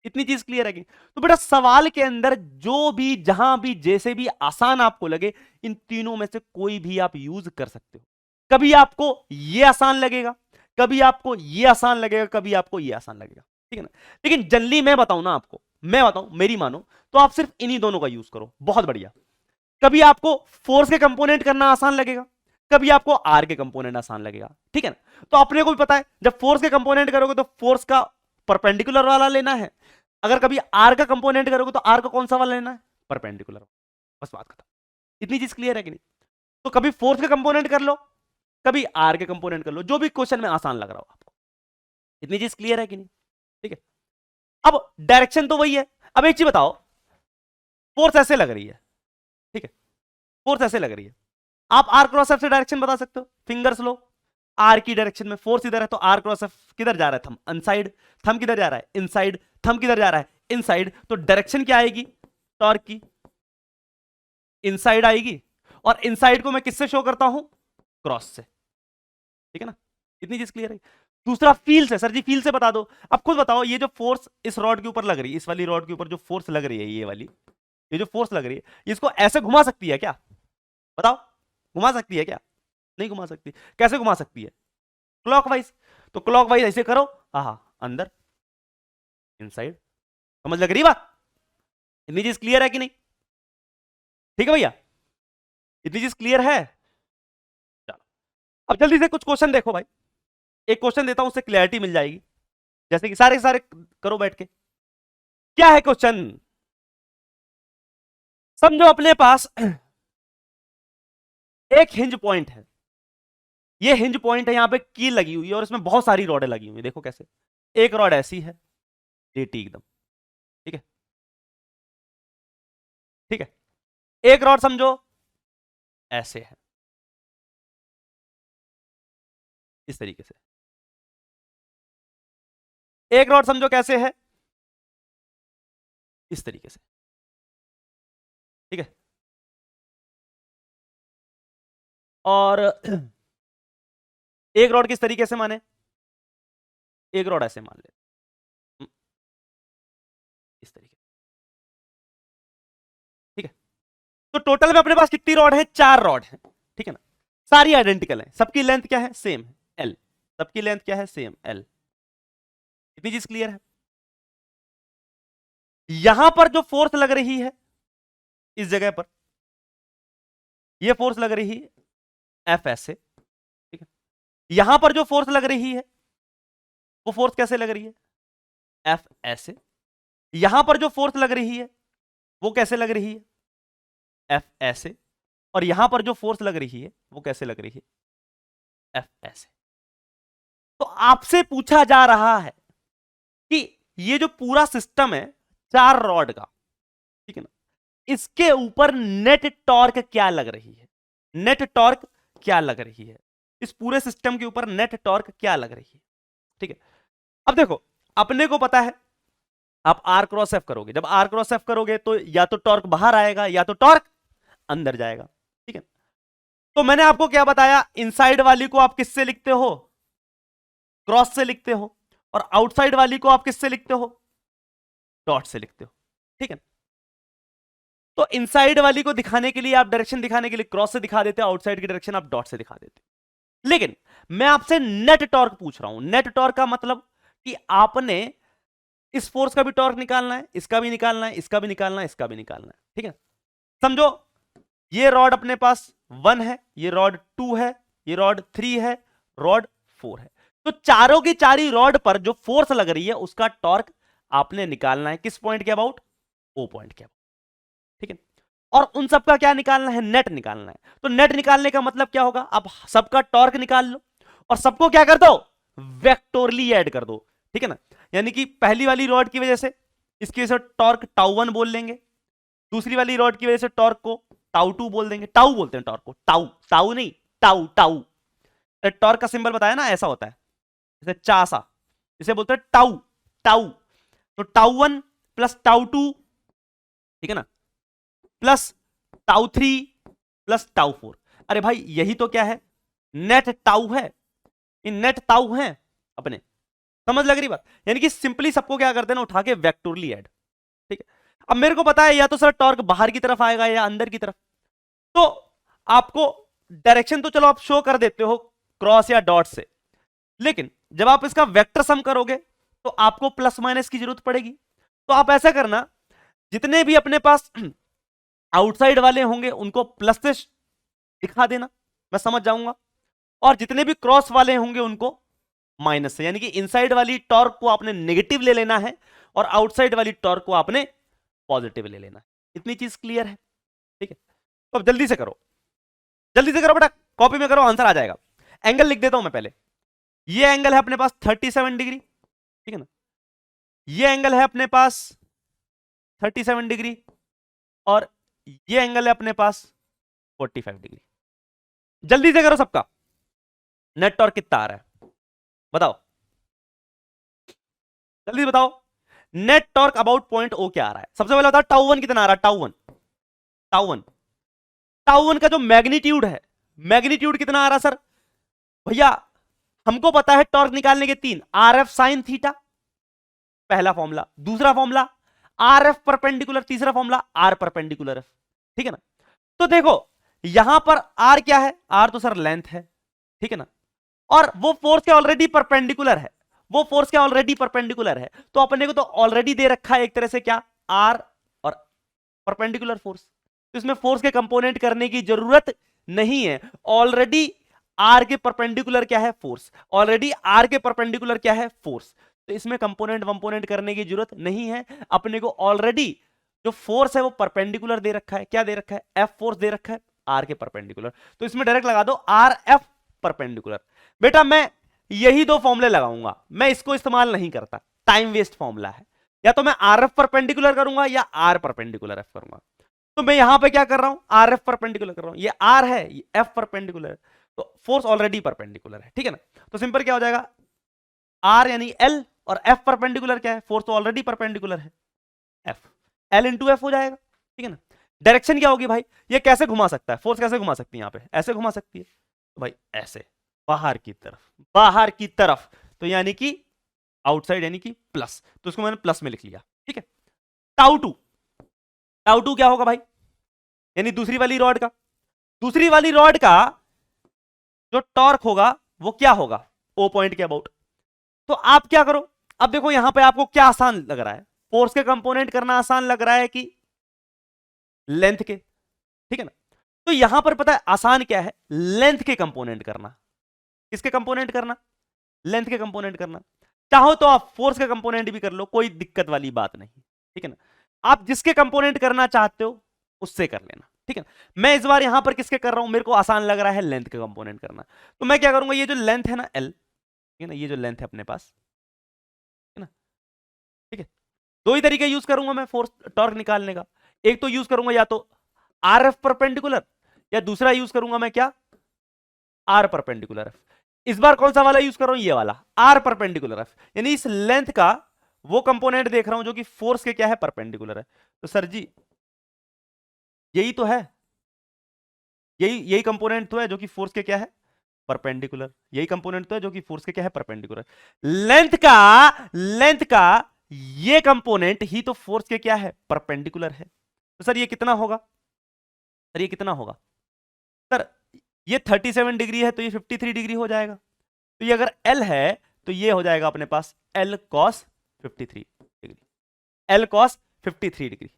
इतनी चीज क्लियर है कि? तो बेटा सवाल के अंदर जो भी, जहां भी, जैसे भी आसान आपको लगे, इन तीनों में से कोई भी आप यूज कर सकते हो। कभी आपको ये आसान लगेगा, कभी आपको ये आसान लगेगा, कभी आपको ये आसान लगेगा, ठीक है ना? लेकिन जनरली मैं बताऊं ना आपको, मैं बताऊं, मेरी मानो तो आप सिर्फ इन्हीं दोनों का यूज करो, बहुत बढ़िया। कभी आपको फोर्स के कंपोनेंट करना आसान लगेगा, कभी आपको आर के कंपोनेंट आसान लगेगा, ठीक है ना। तो अपने को भी पता है जब फोर्स के कंपोनेंट करोगे तो फोर्स का परपेंडिकुलर वाला लेना है, अगर कभी आर का कंपोनेंट करोगे तो आर का कौन सा वाला लेना है, परपेंडिकुलर। बस बात खत्म। इतनी चीज क्लियर है कि नहीं। तो कभी फोर्स के कंपोनेंट कर लो, कभी आर के कंपोनेंट कर लो, जो भी क्वेश्चन में आसान लग रहा हो आपको। इतनी चीज क्लियर है कि नहीं, ठीक है। अब डायरेक्शन तो वही है। अब एक चीज बताओ, फोर्स ऐसे लग रही है, ठीक है, फोर्स ऐसे लग रही है, आप आर क्रॉस एफ से डायरेक्शन बता सकते हो, फिंगर्स लो, आर की डायरेक्शन में फोर्स इधर है तो आर क्रॉस एफ किधर जा रहा है, थंब अनसाइड, थंब किधर जा रहा है इनसाइड, थंब किधर जा रहा है इनसाइड, तो डायरेक्शन क्या आएगी टॉर्क की, इनसाइड आएगी। और इनसाइड को मैं किससे शो करता हूं, क्रॉस से, ठीक है ना। इतनी चीज क्लियर है। दूसरा फील से, सर जी फील से बता दो। अब खुद बताओ, ये जो फोर्स इस रॉड के ऊपर लग रही है, इस वाली रॉड के ऊपर जो फोर्स लग रही है, ये वाली, ये जो फोर्स लग रही है, इसको ऐसे घुमा सकती है क्या, बताओ, घुमा सकती है क्या, नहीं घुमा सकती। कैसे घुमा सकती है, क्लॉकवाइज। तो क्लॉकवाइज ऐसे करो, हाँ अंदर इनसाइड, समझ लग रही बात। इतनी चीज क्लियर है कि नहीं, ठीक है भैया, इतनी चीज क्लियर है। चलो अब जल्दी से कुछ क्वेश्चन देखो भाई, एक क्वेश्चन देता हूं, उससे क्लैरिटी मिल जाएगी। जैसे कि सारे सारे करो बैठ के। क्या है क्वेश्चन, समझो अपने पास एक हिंज पॉइंट है, ये हिंज पॉइंट है, यहां पे कील लगी हुई है और इसमें बहुत सारी रॉडें लगी हुई है। देखो कैसे, एक रॉड ऐसी है, लेटी एकदम, ठीक है, ठीक है। एक रॉड समझो ऐसे है, इस तरीके से। एक रॉड समझो कैसे है, इस तरीके से, ठीक है। और एक रॉड किस तरीके से माने, एक रॉड ऐसे मान ले, इस तरीके, ठीक है। तो टोटल में अपने पास कितनी रॉड है, 4 रॉड है, ठीक है ना। सारी आइडेंटिकल है, सबकी लेंथ क्या है, सेम है, एल, सबकी लेंथ क्या है, सेम एल। इतनी चीज क्लियर है। यहां पर जो फोर्स लग रही है इस जगह पर, ये फोर्स लग रही है एफ ऐसे, ठीक है। यहां पर जो फोर्स लग रही है वो फोर्स कैसे लग रही है, एफ ऐसे। यहां पर जो फोर्स लग रही है वो कैसे लग रही है, एफ ऐसे। और यहां पर जो फोर्स लग रही है वो कैसे लग रही है, एफ ऐसे। तो आपसे पूछा जा रहा है कि ये जो पूरा सिस्टम है 4 रॉड का, ठीक है ना, इसके ऊपर नेट टॉर्क क्या लग रही है, नेट टॉर्क क्या लग रही है, इस पूरे सिस्टम के ऊपर नेट टॉर्क क्या लग रही है, ठीक है। अब देखो अपने को पता है, आप आर क्रॉस एफ करोगे, जब आर क्रॉस एफ करोगे तो या तो टॉर्क बाहर आएगा या तो टॉर्क अंदर जाएगा, ठीक है। तो मैंने आपको क्या बताया, इनसाइड वाली को आप किससे लिखते हो, क्रॉस से लिखते हो, और आउटसाइड वाली को आप किससे लिखते हो, डॉट से लिखते हो, ठीक है। तो इनसाइड वाली को दिखाने के लिए आप डायरेक्शन दिखाने के लिए क्रॉस से दिखा देते हो, आउटसाइड की डायरेक्शन आप डॉट से दिखा देते हो। लेकिन मैं आपसे नेट टॉर्क पूछ रहा हूं। नेट टॉर्क का मतलब कि आपने इस फोर्स का भी टॉर्क निकालना है, इसका भी निकालना है, इसका भी निकालना है, इसका भी निकालना है, ठीक है। समझो ये रॉड अपने पास 1 है, ये रॉड 2 है, ये रॉड 3 है, रॉड 4 है। तो चारों की चारी रॉड पर जो फोर्स लग रही है उसका टॉर्क आपने निकालना है, किस पॉइंट के अबाउट, ओ पॉइंट के अबाउट, ठीक है। और उन सबका क्या निकालना है, नेट निकालना है। तो नेट निकालने का मतलब क्या होगा, अब सबका टॉर्क निकाल लो और सबको क्या कर दो, वेक्टोरली ऐड कर दो, ठीक है ना। यानी कि पहली वाली रॉड की वजह से इसकी वजह से टॉर्क टाउ 1 बोल लेंगे, दूसरी वाली रॉड की वजह से टॉर्क को टाउ 2 बोल देंगे, टाउ बोलते हैं टॉर्क को, टाउ, टाउ नहीं, टाउ, टाउ। टॉर्क का सिंबल बताया ना, ऐसा होता है जैसे चासा, इसे बोलते हैं टाउ, टाउ। तो टाउ 1 प्लस टाउ 2, ठीक है ना, प्लस टाउ 3 प्लस टाउ 4। अरे भाई यही तो क्या है, नेट टाउ है, इन नेट टाउ है अपने, समझ लग रही बात। यानी कि सिंपली सबको क्या करते हैं ना, उठा के वेक्टोरली ऐड, ठीक है। अब मेरे को पता है या तो सर टॉर्क बाहर की तरफ आएगा या अंदर की तरफ, तो आपको डायरेक्शन तो चलो आप शो कर देते हो क्रॉस या डॉट से, लेकिन जब आप इसका वेक्टर सम करोगे तो आपको प्लस माइनस की जरूरत पड़ेगी। तो आप ऐसा करना, जितने भी अपने पास आउटसाइड वाले होंगे उनको प्लस से दिखा देना, मैं समझ जाऊंगा, और जितने भी क्रॉस वाले होंगे उनको माइनस से, यानी कि इनसाइड वाली टॉर्क को आपने नेगेटिव ले लेना है और आउटसाइड वाली टॉर्क को आपने पॉजिटिव ले लेना है। इतनी चीज क्लियर है? ठीक है, तो अब जल्दी से करो, जल्दी से करो बेटा, कॉपी में करो, आंसर आ जाएगा। एंगल लिख देता हूं मैं पहले। ये एंगल है अपने पास 37 डिग्री, ठीक है ना, ये एंगल है अपने पास 37 डिग्री, और ये एंगल है अपने पास 45 डिग्री। जल्दी से करो सबका, नेट टॉर्क कितना आ रहा है बताओ, जल्दी बताओ। Net torque about point O क्या आ रहा है? सबसे पहले बताओ टाउ वन कितना आ रहा है? Tau one, tau one, tau one का जो मैग्नीट्यूड है, मैग्नीट्यूड कितना आ रहा है सर? भैया हमको पता है टॉर्क निकालने के तीन, आर एफ साइन थीटा पहला फॉर्मूला, दूसरा फॉर्मूला आर एफ परपेंडिकुलर, तीसरा फॉर्मूला आर परपेंडिकुलर एफ, ठीक है ना। तो देखो यहां पर आर क्या है? आर तो सर लेंथ है, ठीक है ना, और वो फोर्स के ऑलरेडी परपेंडिकुलर है, वो फोर्स के ऑलरेडी परपेंडिकुलर है, तो अपने को तो ऑलरेडी दे रखा है एक तरह से क्या, आर और परपेंडिकुलर फोर्स, तो इसमें फोर्स के कंपोनेंट करने की जरूरत नहीं है। ऑलरेडी आर के परपेंडिकुलर क्या है? फोर्स। ऑलरेडी आर के परपेंडिकुलर क्या है? फोर्स। तो इसमें कंपोनेंट वंपोनेंट करने की जरूरत नहीं है, अपने को ऑलरेडी जो फोर्स है वो परपेंडिकुलर दे रखा है। क्या दे रखा है? एफ फोर्स दे रखा है आर के परपेंडिकुलर, तो इसमें डायरेक्ट लगा दो आर एफ परपेंडिकुलर। बेटा मैं यही दो फॉर्मूले लगाऊंगा, मैं इसको इस्तेमाल नहीं करता, टाइम वेस्ट फॉर्मूला है। या तो मैं आर एफ परपेंडिकुलर करूंगा या आर परपेंडिकुलर एफ करूंगा। तो मैं यहां पे क्या कर रहा हूं? आर एफ परपेंडिकुलर कर रहा हूं, ये आर है, ये एफ परपेंडिकुलर है, तो फोर्स ऑलरेडी परपेंडिकुलर है, ठीक है ना। तो सिंपल क्या हो जाएगा, आर यानी एल, और एफ परपेंडिकुलर क्या है? फोर्स तो ऑलरेडी परपेंडिकुलर है, एफ, एल इंटू एफ हो जाएगा, ठीक है ना। डायरेक्शन क्या होगी भाई? ये कैसे घुमा सकता है फोर्स? कैसे घुमा सकती है? यहां पे ऐसे घुमा सकती है, तो भाई ऐसे बाहर की तरफ, बाहर की तरफ, तो यानी कि आउटसाइड यानी कि प्लस, तो इसको मैंने प्लस में लिख लिया, ठीक है। टाउ टू, टाउ टू क्या होगा भाई? यानी दूसरी वाली रॉड का, दूसरी वाली रॉड का जो टॉर्क होगा वो क्या होगा? ओ पॉइंट के अबाउट। तो आप क्या करो, अब देखो यहां पे आपको क्या आसान लग रहा है? फोर्स के कंपोनेंट करना आसान लग रहा है कि लेंथ के? ठीक है ना। तो यहां पर पता है आसान क्या है? लेंथ के कंपोनेंट करना। किसके कंपोनेंट करना? लेंथ के कंपोनेंट करना। चाहो तो आप फोर्स के कंपोनेंट भी कर लो, कोई दिक्कत वाली बात नहीं, ठीक है ना। आप जिसके कंपोनेंट करना चाहते हो उससे कर लेना, ठीक है ना। मैं इस बार यहां पर किसके कर रहा हूं? मेरे को आसान लग रहा है लेंथ के कंपोनेंट करना, तो मैं क्या करूंगा, ये जो लेंथ है ना एल, ठीक है ना, ये जो लेंथ है अपने पास, है ना, ठीक है, दो ही तरीके यूज करूंगा मैं फोर्स टॉर्क निकालने का। एक तो यूज करूंगा या तो आर एफ परपेंडिकुलर, या दूसरा यूज करूंगा मैं क्या, आर परपेंडिकुलर एफ। इस बार कौन सा वाला यूज कर रहा हूं? ये वाला आर परपेंडिकुलर एफ, यानी इस लेंथ का वो कंपोनेंट देख रहा हूं जो कि फोर्स के क्या है? परपेंडिकुलर है। तो सर जी यही तो है, यही यही कंपोनेंट तो है जो कि फोर्स के क्या है? परपेंडिकुलर। यही कंपोनेंट तो है जो कि फोर्स के क्या है? परपेंडिकुलर। लेंथ का, लेंथ का ये कंपोनेंट ही तो फोर्स के क्या है? परपेंडिकुलर है। तो सर ये कितना होगा? सर ये कितना होगा? सर ये 37 डिग्री है तो ये 53 डिग्री हो जाएगा। तो ये अगर L है तो ये हो जाएगा अपने पास L cos 53 degree, L cos 53 degree.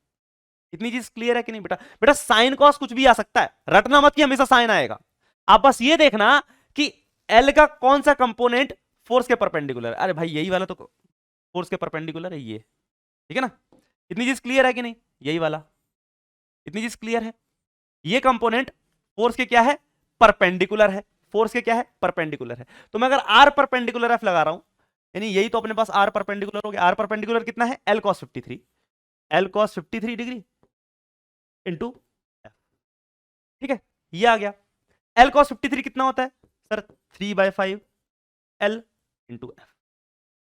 इतनी चीज क्लियर है कि नहीं बेटा? बेटा साइन कॉस कुछ भी आ सकता है, रटना मत कि हमेशा साइन आएगा। आप बस ये देखना कि L का कौन सा कंपोनेंट फोर्स के परपेंडिकुलर है। अरे भाई यही वाला तो फोर्स के परपेंडिकुलर है, ये, ठीक है ना। इतनी चीज क्लियर है कि नहीं? यही वाला, इतनी चीज क्लियर है। ये कंपोनेंट फोर्स के क्या है? परपेंडिकुलर है। फोर्स के क्या है? परपेंडिकुलर है। तो मैं अगर आर परपेंडिकुलर एफ लगा रहा हूं, यानी यही तो अपने पास आर परपेंडिकुलर हो गया। आर परपेंडिकुलर कितना है? L cos 53, L cos 53 degree into F, ठीक है, ये आ गया। एल कॉस 53 कितना होता है sir? 3/5 L into F.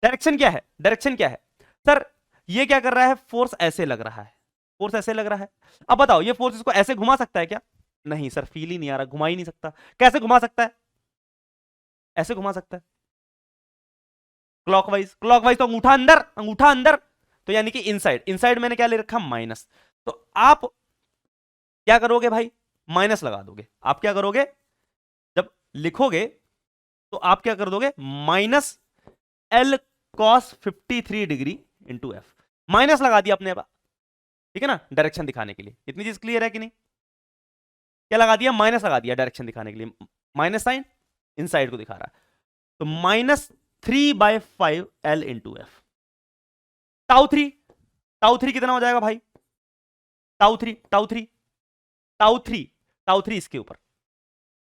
Direction क्या है? डायरेक्शन क्या है सर? ये क्या कर रहा है? फोर्स ऐसे लग रहा है, फोर्स ऐसे लग रहा है। अब बताओ ये फोर्स इसको ऐसे घुमा सकता है क्या? नहीं सर, फील ही नहीं आ रहा, घुमा ही नहीं सकता। कैसे घुमा सकता है? ऐसे घुमा सकता है, क्लॉकवाइज। क्लॉकवाइज तो अंगूठा अंदर, अंगूठा अंदर, तो यानी कि इनसाइड। इनसाइड मैंने क्या ले रखा? माइनस। तो आप क्या करोगे भाई? माइनस लगा दोगे। आप क्या करोगे जब लिखोगे? तो आप क्या कर दोगे? Minus L cos 53 degree into F, minus लगा दिया अपने। ठीक है ना, डायरेक्शन दिखाने के लिए। इतनी चीज क्लियर है कि नहीं? क्या लगा दिया? माइनस लगा दिया डायरेक्शन दिखाने के लिए, माइनस साइन इनसाइड को दिखा रहा है। तो -3/5 L into F. Tau three, tau three कितना हो जाएगा भाई? Tau three, tau three, tau three, tau three इसके ऊपर।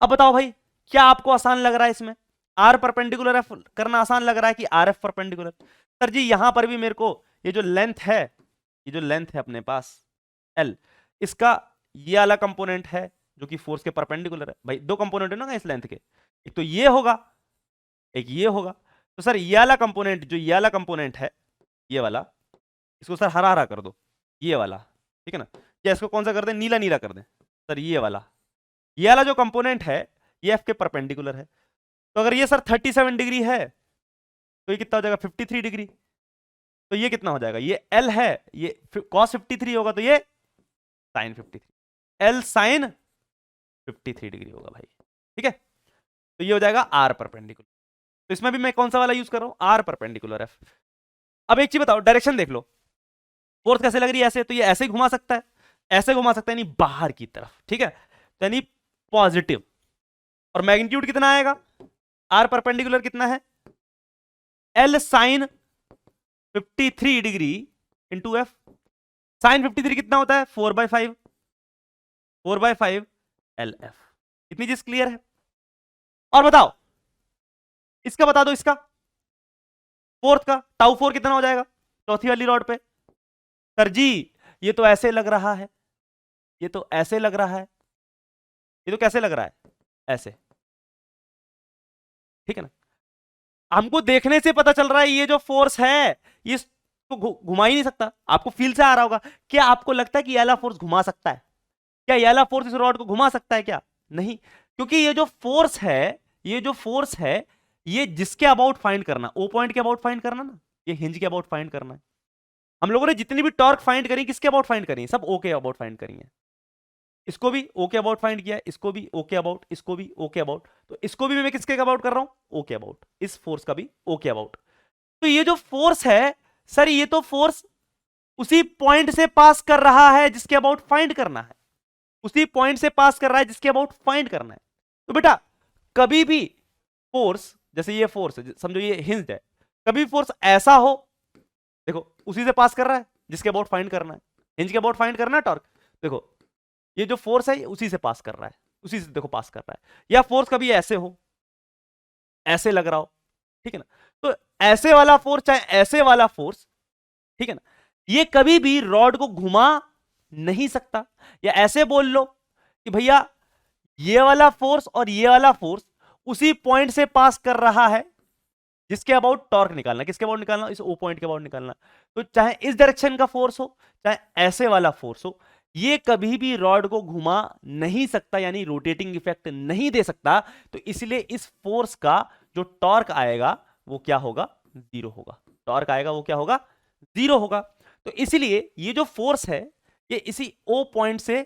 अब बताओ भाई, क्या आपको आसान लग रहा है इसमें? आर परपेंडिकुलर एफ करना आसान लग रहा है कि आर एफ परपेंडिकुलर? सर जी यहां पर भी मेरे को ये जो लेंथ है, ये जो लेंथ है अपने पास एल, इसका ये वाला कंपोनेंट है जो कि फोर्स के परपेंडिकुलर है। भाई दो कंपोनेंट है ना इस लेंथ के, एक तो ये होगा, एक ये होगा। तो सर ये वाला कंपोनेंट, जो ये वाला कंपोनेंट है, ये वाला, इसको सर हरा हरा कर दो, ये वाला, ठीक है ना? या इसको कौन सा कर दें? नीला नीला कर दें। सर ये वाला जो कंपोनेंट है ये एफ के परपेंडिकुलर है। तो अगर ये सर 37 डिग्री है तो ये कितना हो जाएगा? 53 डिग्री। तो ये कितना हो जाएगा? ये एल है, ये cos 53 होगा, तो ये sin 53, एल sin 53 डिग्री होगा भाई, ठीक है? तो ये हो जाएगा आर परपेंडिकुलर। तो इसमें भी मैं कौन सा वाला यूज कर रहा हूं? R perpendicular F. अब एक चीज बताओ, डायरेक्शन देख लो, फोर्स कैसे लग रही है? ऐसे, तो ये ऐसे घुमा सकता है, ऐसे घुमा सकता है, यानी बाहर की तरफ, ठीक है? तो यानी पॉजिटिव। और मैग्नीट्यूड कितना आएगा? आर परपेंडिकुलर कितना है? L sine 53 degree into F. Sine 53 कितना होता है? 4/5, 4/5 एल एफ। इतनी चीज क्लियर है? और बताओ इसका, बता दो इसका, फोर्थ का टाउ फोर कितना हो जाएगा चौथी वाली रॉड पे? सर जी ये तो ऐसे लग रहा है, ये तो ऐसे लग रहा है, ये तो कैसे लग रहा है? ऐसे, ठीक है ना? हमको देखने से पता चल रहा है ये जो फोर्स है ये इसको घुमा ही नहीं सकता। आपको फील से आ रहा होगा। क्या आपको लगता है कि ये वाला फोर्स घुमा सकता है? क्या ये वाला फोर्स इस रॉड को घुमा सकता है क्या? नहीं, क्योंकि ये जो फोर्स है, ये जो फोर्स है, ये जिसके अबाउट फाइंड करना, ओ पॉइंट के अबाउट फाइंड करना ना, ये हिंज के अबाउट फाइंड करना है। हम लोगों ने जितनी भी टॉर्क फाइंड करी किसके अबाउट फाइंड करी? सब ओ के अबाउट फाइंड करी है। इसको भी ओ के अबाउट फाइंड किया, इसको भी ओ के अबाउट, इसको भी ओ के अबाउट, तो इसको भी मैं किसके अबाउट कर रहा हूं? ओ के अबाउट। इस फोर्स का भी ओ के अबाउट। तो ये जो फोर्स है सर, ये तो फोर्स उसी पॉइंट से पास कर रहा है जिसके अबाउट फाइंड करना है, उसी पॉइंट से पास कर रहा है जिसके अबाउट फाइंड करना है। तो बेटा कभी भी फोर्स, जैसे ये फोर्स है, समझो ये हिंज्ड है, कभी फोर्स ऐसा हो, देखो उसी से पास कर रहा है जिसके अबाउट फाइंड करना है, हिंज के अबाउट फाइंड करना है टॉर्क। देखो ये जो फोर्स है उसी से पास कर रहा है, उसी से देखो पास कर रहा है। या फोर्स कभी ऐसे हो, ऐसे लग रहा हो, ठीक है ना? तो ऐसे वाला फोर्स चाहे ऐसे वाला फोर्स, ठीक है ना, ये कभी भी रॉड को घुमा नहीं सकता। या ऐसे बोल लो कि भैया ये वाला फोर्स और ये वाला फोर्स उसी पॉइंट से पास कर रहा है जिसके अबाउट टॉर्क निकालना, किसके अबाउट निकालना? इस ओ पॉइंट के अबाउट निकालना। तो चाहे इस डायरेक्शन का फोर्स हो चाहे ऐसे वाला फोर्स हो, ये कभी भी रॉड को घुमा नहीं सकता, यानी रोटेटिंग इफेक्ट नहीं दे सकता। तो इसलिए इस फोर्स का जो टॉर्क आएगा वो क्या होगा? जीरो होगा। टॉर्क आएगा वो क्या होगा? जीरो होगा। तो इसलिए ये जो फोर्स है ये इसी ओ पॉइंट से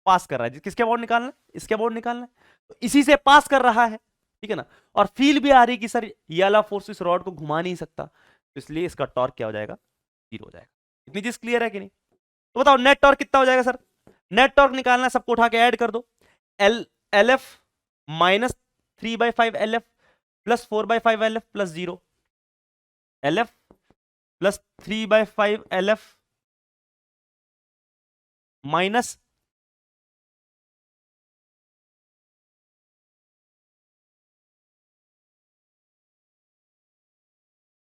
पास कर रहा है। किसके अबाउट निकालना है? इसके अबाउट निकालना है, तो इसी से पास कर रहा है, ठीक है ना? और फील भी आ रही कि सर ये वाला फोर्स इस रॉड को घुमा नहीं सकता, तो इसलिए इसका टॉर्क क्या हो जाएगा? जीरो हो जाएगा। इतनी चीज क्लियर है कि नहीं? तो बताओ नेट टॉर्क कितना हो जाएगा सर? नेट टॉर्क निकालना है, सबको उठा के ऐड कर दो। L F minus 3/5 L F plus 4/5 L F plus 0। L F plus 3/5 L F minus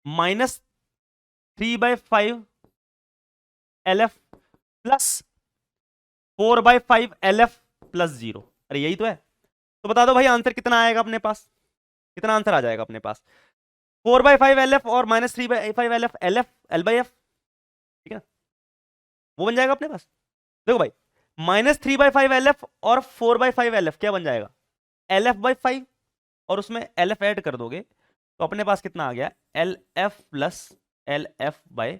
minus 3/5 L F plus 4/5 L F plus 0। अरे यही तो है। तो बता दो भाई आंसर कितना आएगा अपने पास? कितना आंसर आ जाएगा अपने पास? 4/5 एल एफ और minus 3/5 L F, L F L by F, ठीक है ना? वो बन जाएगा अपने पास। देखो भाई माइनस 3/5 एल एफ और 4/5 एल एफ क्या बन जाएगा? एल एफ बाई 5, और उसमें एल एफ ऐड कर दोगे तो अपने पास कितना आ गया? L F plus L F by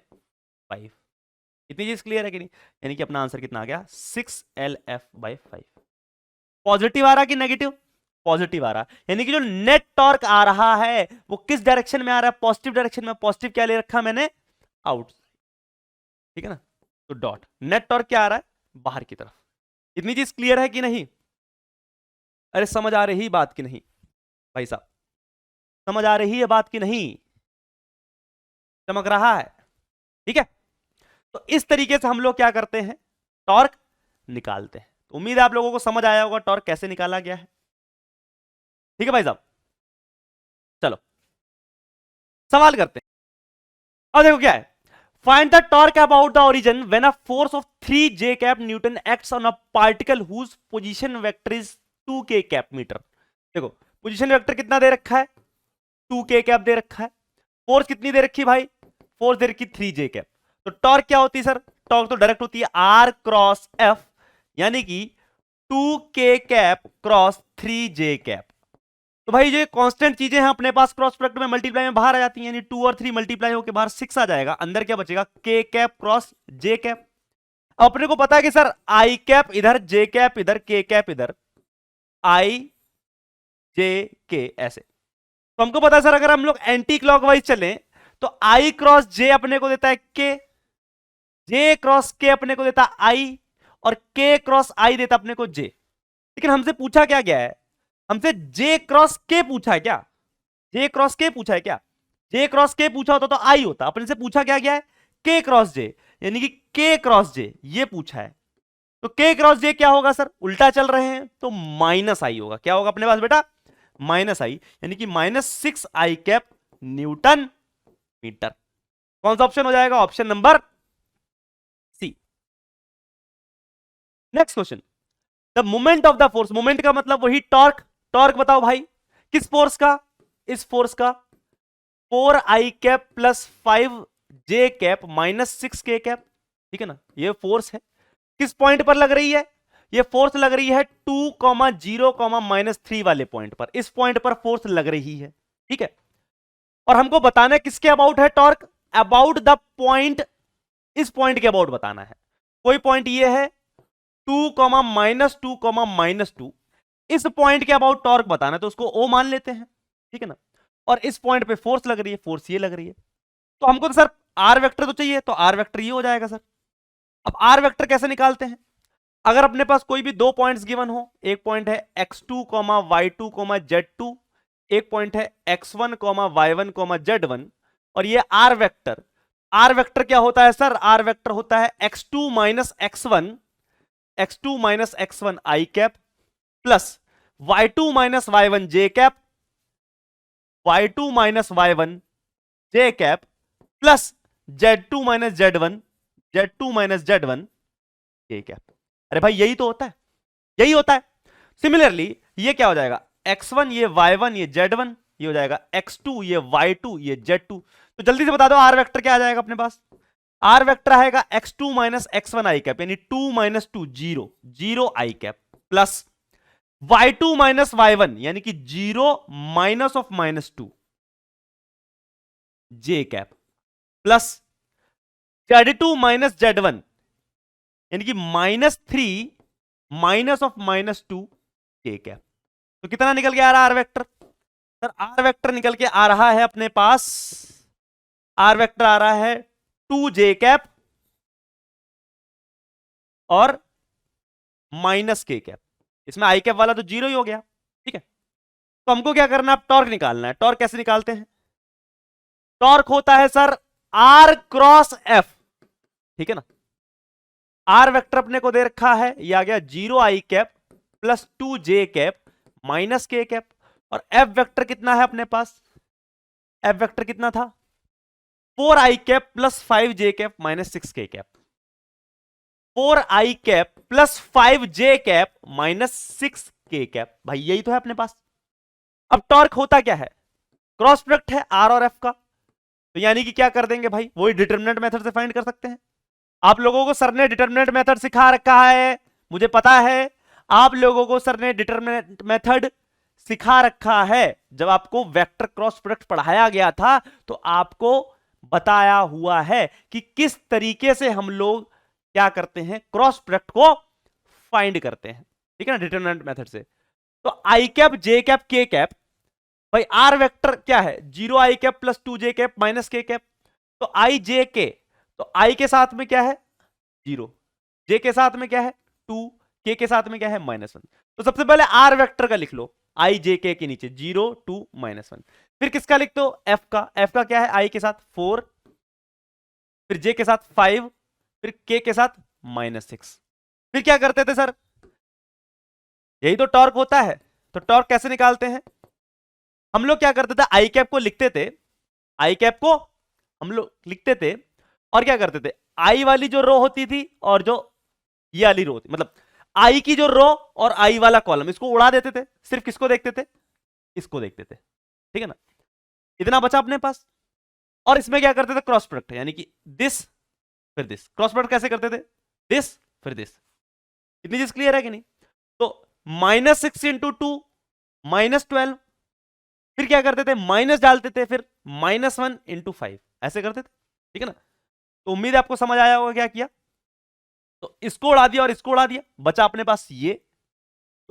5। इतनी चीज क्लियर है कि नहीं? यानी कि अपना आंसर कितना आ गया? 6 एल एफ बाई 5। पॉजिटिव आ रहा कि नेगेटिव? पॉजिटिव आ रहा, यानी कि जो नेट टॉर्क आ रहा है वो किस डायरेक्शन में आ रहा है? पॉजिटिव डायरेक्शन में। पॉजिटिव क्या ले रखा मैंने? आउट, ठीक है ना? तो डॉट नेट टॉर्क क्या आ रहा है, बाहर की तरफ। इतनी चीज क्लियर है कि नहीं? अरे समझ आ रही बात की नहीं भाई साहब? समझ आ रही है बात की नहीं? चमक रहा है? ठीक है। तो इस तरीके से हम लोग क्या करते हैं, टॉर्क निकालते हैं। तो उम्मीद है आप लोगों को समझ आया होगा टॉर्क कैसे निकाला गया है। ठीक है भाई साहब, चलो सवाल करते हैं। और देखो क्या है, find the torque about the origin when a force of 3 j cap newton acts on a particle whose position vector is 2 k cap metre. देखो पोजीशन वेक्टर कितना दे रखा है, 2 k कैप दे रखा है। फोर्स कितनी दे रखी भाई, फोर्स दे रखी 3 j कैप। तो टॉर्क क्या होती है सर, टॉर्क तो डायरेक्ट होती है R क्रॉस F, यानी कि 2 k cap cross 3 j cap. तो भाई जो कांस्टेंट चीजें हैं अपने पास क्रॉस प्रोडक्ट में मल्टीप्लाई में बाहर आ जाती हैं, यानी 2 और 3 मल्टीप्लाई होकर बाहर 6 आ जाएगा, अंदर क्या बचेगा, k cap cross j cap. अपने को पता है कि सर i कैप इधर, j कैप इधर, k कैप इधर, i j k ऐसे। तो हमको पता है सर अगर हम लोग एंटी क्लॉकवाइज चलें तो i क्रॉस j अपने को देता है k, j क्रॉस k अपने को देता है i, और k क्रॉस i देता अपने को j। लेकिन हमसे पूछा क्या गया है, हमसे j क्रॉस k पूछा है क्या, j क्रॉस k पूछा है क्या? j क्रॉस k पूछा होता तो i होता, अपने से पूछा क्या गया है, k क्रॉस j, यानी कि k क्रॉस j ये पूछा है। तो k क्रॉस j क्या होगा सर, उल्टा चल रहे हैं तो माइनस i होगा। क्या होगा अपने पास बेटा, माइनस i, यानी कि -6 i कैप न्यूटन मीटर। कौन सा ऑप्शन हो जाएगा, option number C. Next question, the moment of the force, moment का मतलब वही टॉर्क, टॉर्क बताओ भाई किस फोर्स का, इस फोर्स का, 4i cap plus 5j cap minus 6k cap. ठीक है ना, ये फोर्स है, किस पॉइंट पर लग रही है, ये फोर्स लग रही है 2, 0, -3 वाले पॉइंट पर, इस पॉइंट पर फोर्स लग रही है। ठीक है, और हमको बताना है किसके अबाउट है टॉर्क, अबाउट द पॉइंट, इस पॉइंट के अबाउट बताना है। कोई पॉइंट ये है 2, -2, -2, इस पॉइंट के अबाउट टॉर्क बताना है, तो उसको O मान लेते हैं। ठीक है ना, और इस पॉइंट पे फोर्स लग रही है, फोर्स ये लग रही है। तो हमको तो सर आर वेक्टर तो चाहिए, तो आर वेक्टर ये हो जाएगा सर। अब आर वेक्टर कैसे निकालते हैं, अगर अपने पास कोई भी दो पॉइंट्स गिवन हो, एक पॉइंट है x2, y2, z2, एक पॉइंट है x1, y1, z1, और ये आर वेक्टर। आर वेक्टर क्या होता है सर, आर वेक्टर होता है x2 minus x1 i cap plus y2 minus y1 j cap, y2 minus y1 j cap plus z2 minus z1 j cap. अरे भाई यही तो होता है, यही होता है। सिमिलरली ये क्या हो जाएगा, x1 ये y1 ये z1, ये हो जाएगा x2 ये y2 ये z2। तो जल्दी से बता दो आर वेक्टर क्या आ जाएगा अपने पास, आर वेक्टर आएगा x2 minus x1 i cap, यानी 2 minus 2 0 0 i cap plus y2 minus y1 यानी कि 0 minus of -2 j cap plus z2 minus z1 यानी कि -3 माइनस ऑफ -2 k कैप। तो कितना निकल के आ रहा है R vector, sir R vector निकल के आ रहा है अपने पास, आर वेक्टर आ रहा है 2j कैप और -k कैप। इसमें i कैप वाला तो 0 ही हो गया। ठीक है, तो हमको क्या करना है, टॉर्क निकालना है। टॉर्क कैसे निकालते हैं, टॉर्क होता है सर r क्रॉस f। ठीक है ना, आर वेक्टर अपने को दे रखा है, ये आ गया 0 i cap plus 2j cap minus k cap, और f वेक्टर कितना है अपने पास, f वेक्टर कितना था 4i cap plus 5j cap minus 6k cap, 4i cap plus 5j cap minus 6k cap. भाई यही तो है अपने पास। अब टॉर्क होता क्या है, क्रॉस प्रोडक्ट है r और f का, तो यानी कि क्या कर देंगे भाई, वही डिटरमिनेंट मेथड से फाइंड कर सकते हैं। आप लोगों को सर ने डिटरमिनेंट मेथड सिखा रखा है, मुझे पता है आप लोगों को सर ने डिटरमिनेंट मेथड सिखा रखा है। जब आपको वेक्टर क्रॉस प्रोडक्ट पढ़ाया गया था तो आपको बताया हुआ है कि किस तरीके से हम लोग क्या करते हैं, क्रॉस प्रोडक्ट को फाइंड करते हैं। ठीक है ना, डिटरमिनेंट मेथड से। तो I cap, J cap, K cap, भाई आर वेक्टर क्या है 0 I cap plus 2j cap minus K cap, तो आई जे के, तो आई के साथ में क्या है 0, जे के साथ में क्या है 2, के के साथ में क्या है -1। तो सबसे पहले आर वेक्टर का लिख लो, आई जे के नीचे 0 2 -1। फिर किसका लिखते हो, एफ का। एफ का क्या है, आई के साथ 4, फिर जे के साथ 5, फिर के साथ -6। फिर क्या करते थे सर, यही तो टॉर्क होता है। तो टॉर्क कैसे निकालते हैं, हम लोग क्या करते थे, आई कैप को लिखते थे, आई कैप को हम लोग लिखते थे, और क्या करते थे, आई वाली जो रो होती थी और जो ये वाली रो होती, मतलब आई की जो रो और आई वाला कॉलम, इसको उड़ा देते थे, सिर्फ किसको देखते थे, इसको देखते थे, ठीक है ना। इतना बचा अपने पास। और इसमें क्या करते थे, क्रॉस प्रोडक्ट, यानी कि दिस फिर दिस। क्रॉस प्रोडक्ट कैसे करते थे, दिस फिर दिस। इतनी चीज क्लियर है कि नहीं। तो -6 इंटू 2 -12, फिर क्या करते थे, माइनस डालते थे, फिर -1 इंटू 5, ऐसे करते थे, ठीक है ना। तो उम्मीद है आपको समझ आया होगा क्या किया। तो इसको उड़ा दिया और इसको उड़ा दिया, बचा अपने पास ये।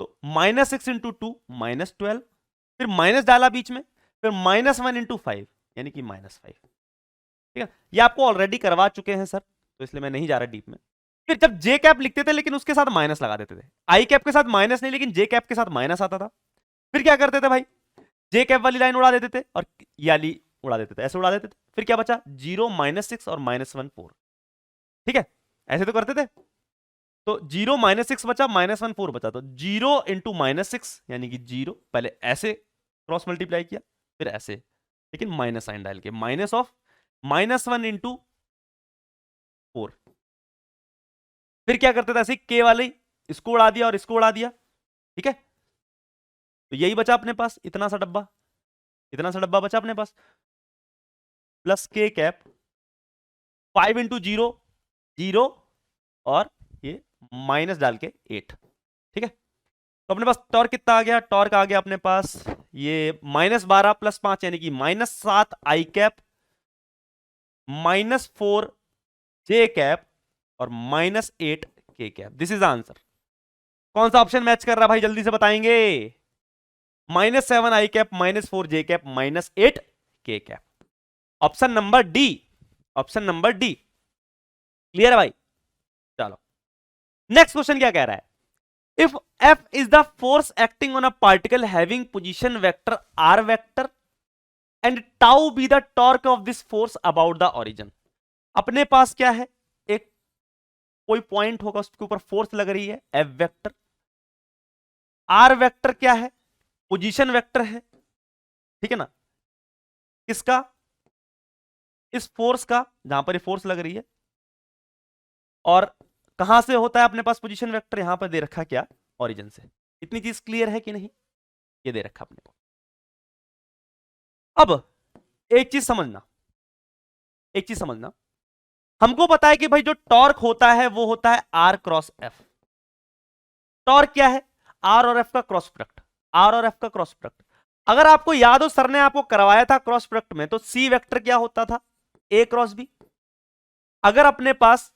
तो -6 इंटू 2 -12, फिर माइनस डाला बीच में, फिर -1 इंटू 5 यानी कि -5, ठीक है। ये आपको ऑलरेडी करवा चुके हैं सर, तो इसलिए मैं नहीं जा रहा डीप में। फिर जब जे कैप लिखते थे लेकिन उसके साथ माइनस लगा देते थे, आई कैप के साथ माइनस नहीं, लेकिन जे कैप के साथ माइनस आता था। फिर क्या करते थे भाई, जे कैप वाली लाइन उड़ा देते थे और ये वाली उड़ा देते थे, ऐसे उड़ा देते थे। फिर क्या बचा, 0 -6 और -1 4, ठीक है, ऐसे तो करते थे। तो 0 -6 बचा, -1 4 बचा, तो 0 इंटू -6 यानी कि 0, पहले ऐसे क्रॉस मल्टीप्लाई किया, फिर ऐसे, लेकिन माइनस साइन डाल के, माइनस ऑफ -1 इंटू 4। फिर क्या करते थे, ऐसे के वाले इसको उड़ा दिया और इसको उड़ा दिया, ठीक है। तो यही बचा अपने पास, इतना सा डब्बा, इतना सा डब्बा बचा अपने पास, प्लस के कैप 5 इंटू 0 0 और ये माइनस डाल के 8, ठीक है। तो अपने पास टॉर्क कितना आ गया, टॉर्क आ गया अपने पास ये -12 + 5 यानी कि -7 आई कैप, -4 जे कैप और -8 के कैप। This is answer. कौन सा ऑप्शन मैच कर रहा भाई, जल्दी से बताएंगे। -7 आई कैप, -4 जे कैप, -8 के cap. Option number D, option number D. Clear है भाई। चलो नेक्स्ट क्वेश्चन क्या कह रहा है, if F is the force acting on a particle having position vector r vector and tau be the torque of this force about the origin। अपने पास क्या है, एक कोई पॉइंट होगा, उसके ऊपर फोर्स लग रही है F वेक्टर, R वेक्टर क्या है, पोजीशन वेक्टर है, ठीक है ना। किसका, इस फोर्स का, जहां पर ये फोर्स लग रही है, और कहां से होता है अपने पास पोजीशन वेक्टर, यहां पर दे रखा क्या, ओरिजिन से। इतनी चीज क्लियर है कि नहीं, ये दे रखा अपने को। अब एक चीज समझना, एक चीज समझना, हमको पता है कि भाई जो टॉर्क होता है वो होता है R क्रॉस F। टॉर्क क्या है, R और F का क्रॉस प्रोडक्ट, R और F का क्रॉस प्रोडक्ट। अगर आपको याद हो, सर ने आपको करवाया था क्रॉस प्रोडक्ट में, तो C वेक्टर क्या होता था, A क्रॉस B। अगर अपने पास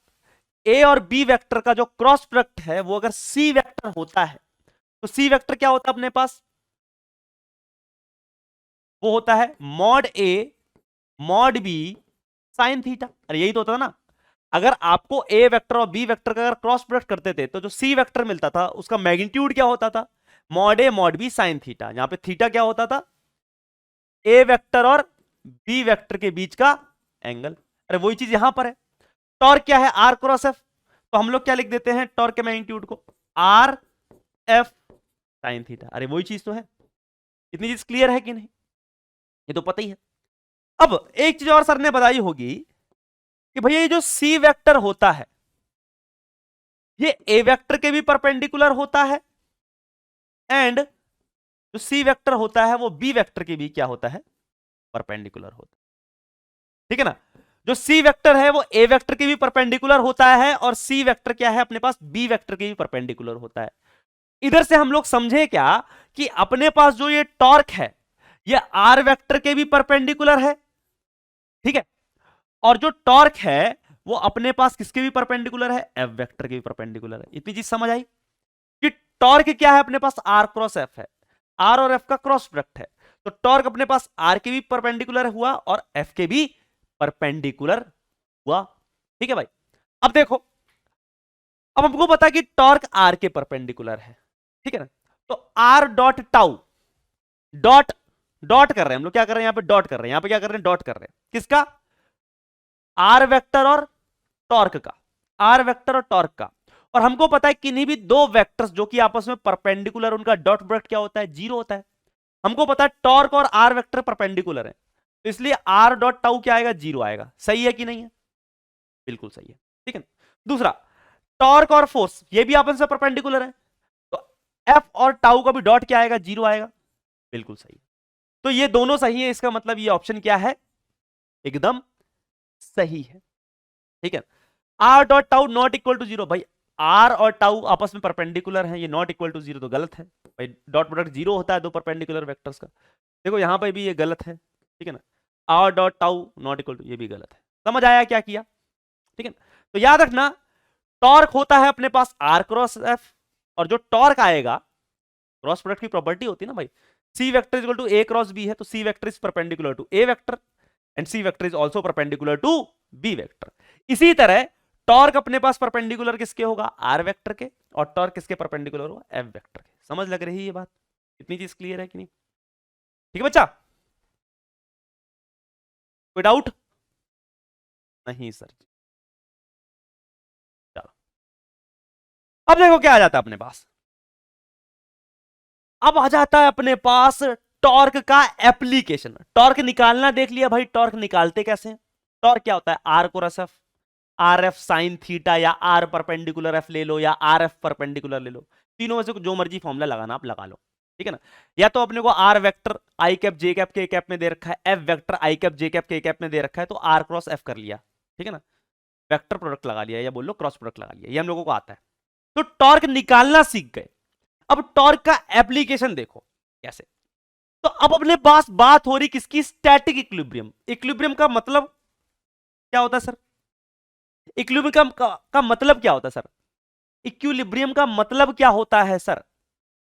A और B वेक्टर का जो क्रॉस प्रोडक्ट है वो अगर C वेक्टर होता है, तो C वेक्टर क्या होता है अपने पास, वो होता है mod A mod B sine theta. अरे यही तो होता था ना। अगर आपको A वेक्टर और B वेक्टर का अगर क्रॉस प्रोडक्ट करते थे, तो जो C वेक्टर मिलता था उसका मैग्नीट्यूड क्या होता था, mod A mod B sine theta. यहां पे थीटा क्या होता था, A वेक्टर और B वेक्टर के बीच का एंगल। अरे वही चीज यहां पर है। टॉर्क क्या है, R क्रॉस F, तो हम लोग क्या लिख देते हैं टॉर्क के मैग्नीट्यूड को, R F साइन थीटा। अरे वही चीज तो है। इतनी चीज क्लियर है कि नहीं, ये तो पता ही है। अब एक चीज और सर ने बताई होगी कि भैया ये जो C वेक्टर होता है ये A वेक्टर के भी परपेंडिकुलर होता है, एंड जो C वेक्टर होता है वो B वेक्टर के भी क्या होता है, परपेंडिकुलर होता है, ठीक है ना। जो C वेक्टर है वो A वेक्टर के भी परपेंडिकुलर होता है, और C वेक्टर क्या है अपने पास, B वेक्टर के भी परपेंडिकुलर होता है। इधर से हम लोग समझे क्या कि अपने पास जो ये टॉर्क है ये R वेक्टर के भी परपेंडिकुलर है, ठीक है, और जो टॉर्क है वो अपने पास किसके भी परपेंडिकुलर है, F वेक्टर के भी परपेंडिकुलर है। इतनी चीज समझ आई कि टॉर्क क्या है अपने पास, R क्रॉस F है, R और F का क्रॉस प्रोडक्ट है, तो टॉर्क अपने पास R के भी परपेंडिकुलर हुआ और F के भी परपेंडिकुलर हुआ, ठीक है भाई। अब देखो अब हमको पता है कि टॉर्क आर के परपेंडिकुलर है, ठीक है ना। तो are dot tau, dot dot कर रहे हैं हम लोग, क्या कर रहे हैं यहां पे, डॉट कर रहे हैं, यहां पे क्या कर रहे हैं, डॉट कर रहे हैं, किसका, आर वेक्टर और टॉर्क का, आर वेक्टर और टॉर्क का। और हमको पता है किन्हीं भी दो वेक्टर्स जो कि आपस में परपेंडिकुलर, उनका डॉट प्रोडक्ट क्या होता है, जीरो होता है। हमको पता है टॉर्क और आर वेक्टर परपेंडिकुलर है, तो इसलिए आर डॉट टाउ क्या आएगा, जीरो आएगा। सही है कि नहीं है, बिल्कुल सही है, ठीक है। दूसरा, टॉर्क और फोर्स ये भी आपस में परपेंडिकुलर है, तो एफ और टाउ का भी डॉट क्या आएगा, जीरो आएगा, बिल्कुल सही है। तो ये दोनों सही है, इसका मतलब ये ऑप्शन क्या है, एकदम सही है, ठीक है। R dot tau not equal to zero, भाई आर और टाउ आपस में परपेंडिकुलर है, ये नॉट इक्वल टू जीरो तो गलत है भाई, डॉट प्रोडक्ट जीरो होता है दो परपेंडिकुलर वेक्टर्स का। देखो यहां पे भी ये गलत है, ठीक है ना, R dot tau not equal to, ये भी गलत है। समझ आया क्या किया, ठीक है। तो याद रखना, टॉर्क होता है अपने पास आर क्रॉस एफ, और जो टॉर्क आएगा, क्रॉस प्रोडक्ट की प्रॉपर्टी होती है ना भाई, C vector is equal to A cross B है, तो C vector is perpendicular to A vector and C vector is also perpendicular to B vector. इसी तरह टॉर्क अपने पास परपेंडिकुलर किसके होगा, आर वेक्टर के, और टॉर्क किसके परपेंडिकुलर होगा, एफ वेक्टर के। समझ लग रही है ये बात, इतनी चीज क्लियर है कि नहीं, ठीक है बच्चा, कोई डाउट नहीं सर, चलो अब देखो क्या आ जाता है अपने पास, अब आ जाता है अपने पास टॉर्क का एप्लीकेशन। टॉर्क निकालना देख लिया भाई, टॉर्क निकालते कैसे हैं, टॉर्क क्या होता है, R cross F, R F sine theta, या आर परपेंडिकुलर एफ ले लो, या आर एफ परपेंडिकुलर ले लो, तीनों में से जो मर्जी फॉर्मूला लगाना आप लगा लो, ठीक है ना। या तो अपने को R vector I cap J cap K cap में दे रखा है, F vector I cap J cap K cap में दे रखा है, तो आर क्रॉस एफ कर लिया, ठीक है ना, वेक्टर प्रोडक्ट लगा लिया, या बोल लो क्रॉस प्रोडक्ट लगा लिया, ये हम लोगों को आता है। तो टॉर्क निकालना सीख गए। अब टॉर्क का एप्लीकेशन देखो कैसे। तो अब अपने पास बात हो रही किसकी, स्टैटिक इक्विलिब्रियम। इक्विलिब्रियम का मतलब क्या होता है सर, इक्विलिब्रियम का मतलब क्या होता है सर, इक्विलिब्रियम का मतलब क्या होता है सर,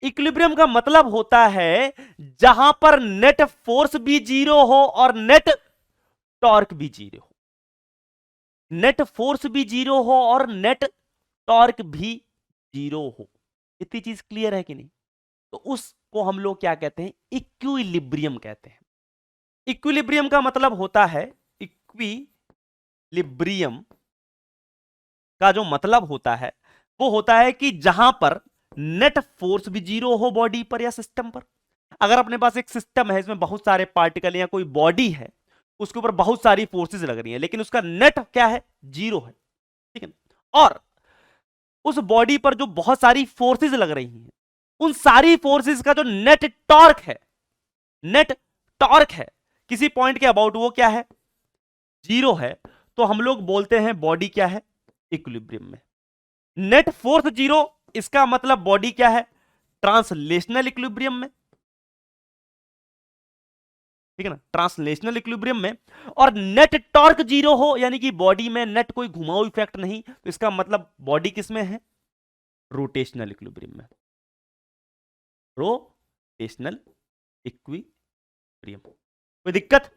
इक्विलिब्रियम का मतलब होता है जहां पर नेट फोर्स भी जीरो हो और नेट टॉर्क भी जीरो हो, नेट फोर्स भी जीरो हो और नेट टॉर्क भी जीरो हो। इतनी चीज क्लियर है कि नहीं, तो उसको हम लोग क्या कहते हैं, इक्विलिब्रियम कहते हैं। इक्विलिब्रियम का मतलब होता है, इक्विलिब्रियम का जो मतलब होता है वो होता है कि जहां पर नेट फोर्स भी जीरो हो बॉडी पर या सिस्टम पर। अगर अपने पास एक सिस्टम है, इसमें बहुत सारे पार्टिकल या कोई बॉडी है, उसके ऊपर बहुत सारी फोर्सेस लग रही हैं, लेकिन उसका नेट क्या है, जीरो है, ठीक है। और उस बॉडी पर जो बहुत सारी फोर्सेस लग रही हैं, उन सारी फोर्सेस का जो नेट टॉर्क है, नेट टॉर्क है किसी पॉइंट के अबाउट, वो क्या है, जीरो है, तो हम लोग बोलते हैं बॉडी क्या है, इक्विलिब्रियम में। नेट फोर्स जीरो, इसका मतलब बॉडी क्या है, ट्रांसलेशनल इक्विलिब्रियम में, ठीक है ना, ट्रांसलेशनल इक्विलिब्रियम में। और नेट टॉर्क जीरो हो, यानी कि बॉडी में नेट कोई घुमाऊ इफेक्ट नहीं, तो इसका मतलब बॉडी किस में है, रोटेशनल इक्विलिब्रियम में, रोटेशनल इक्विलिब्रियम। कोई दिक्कत,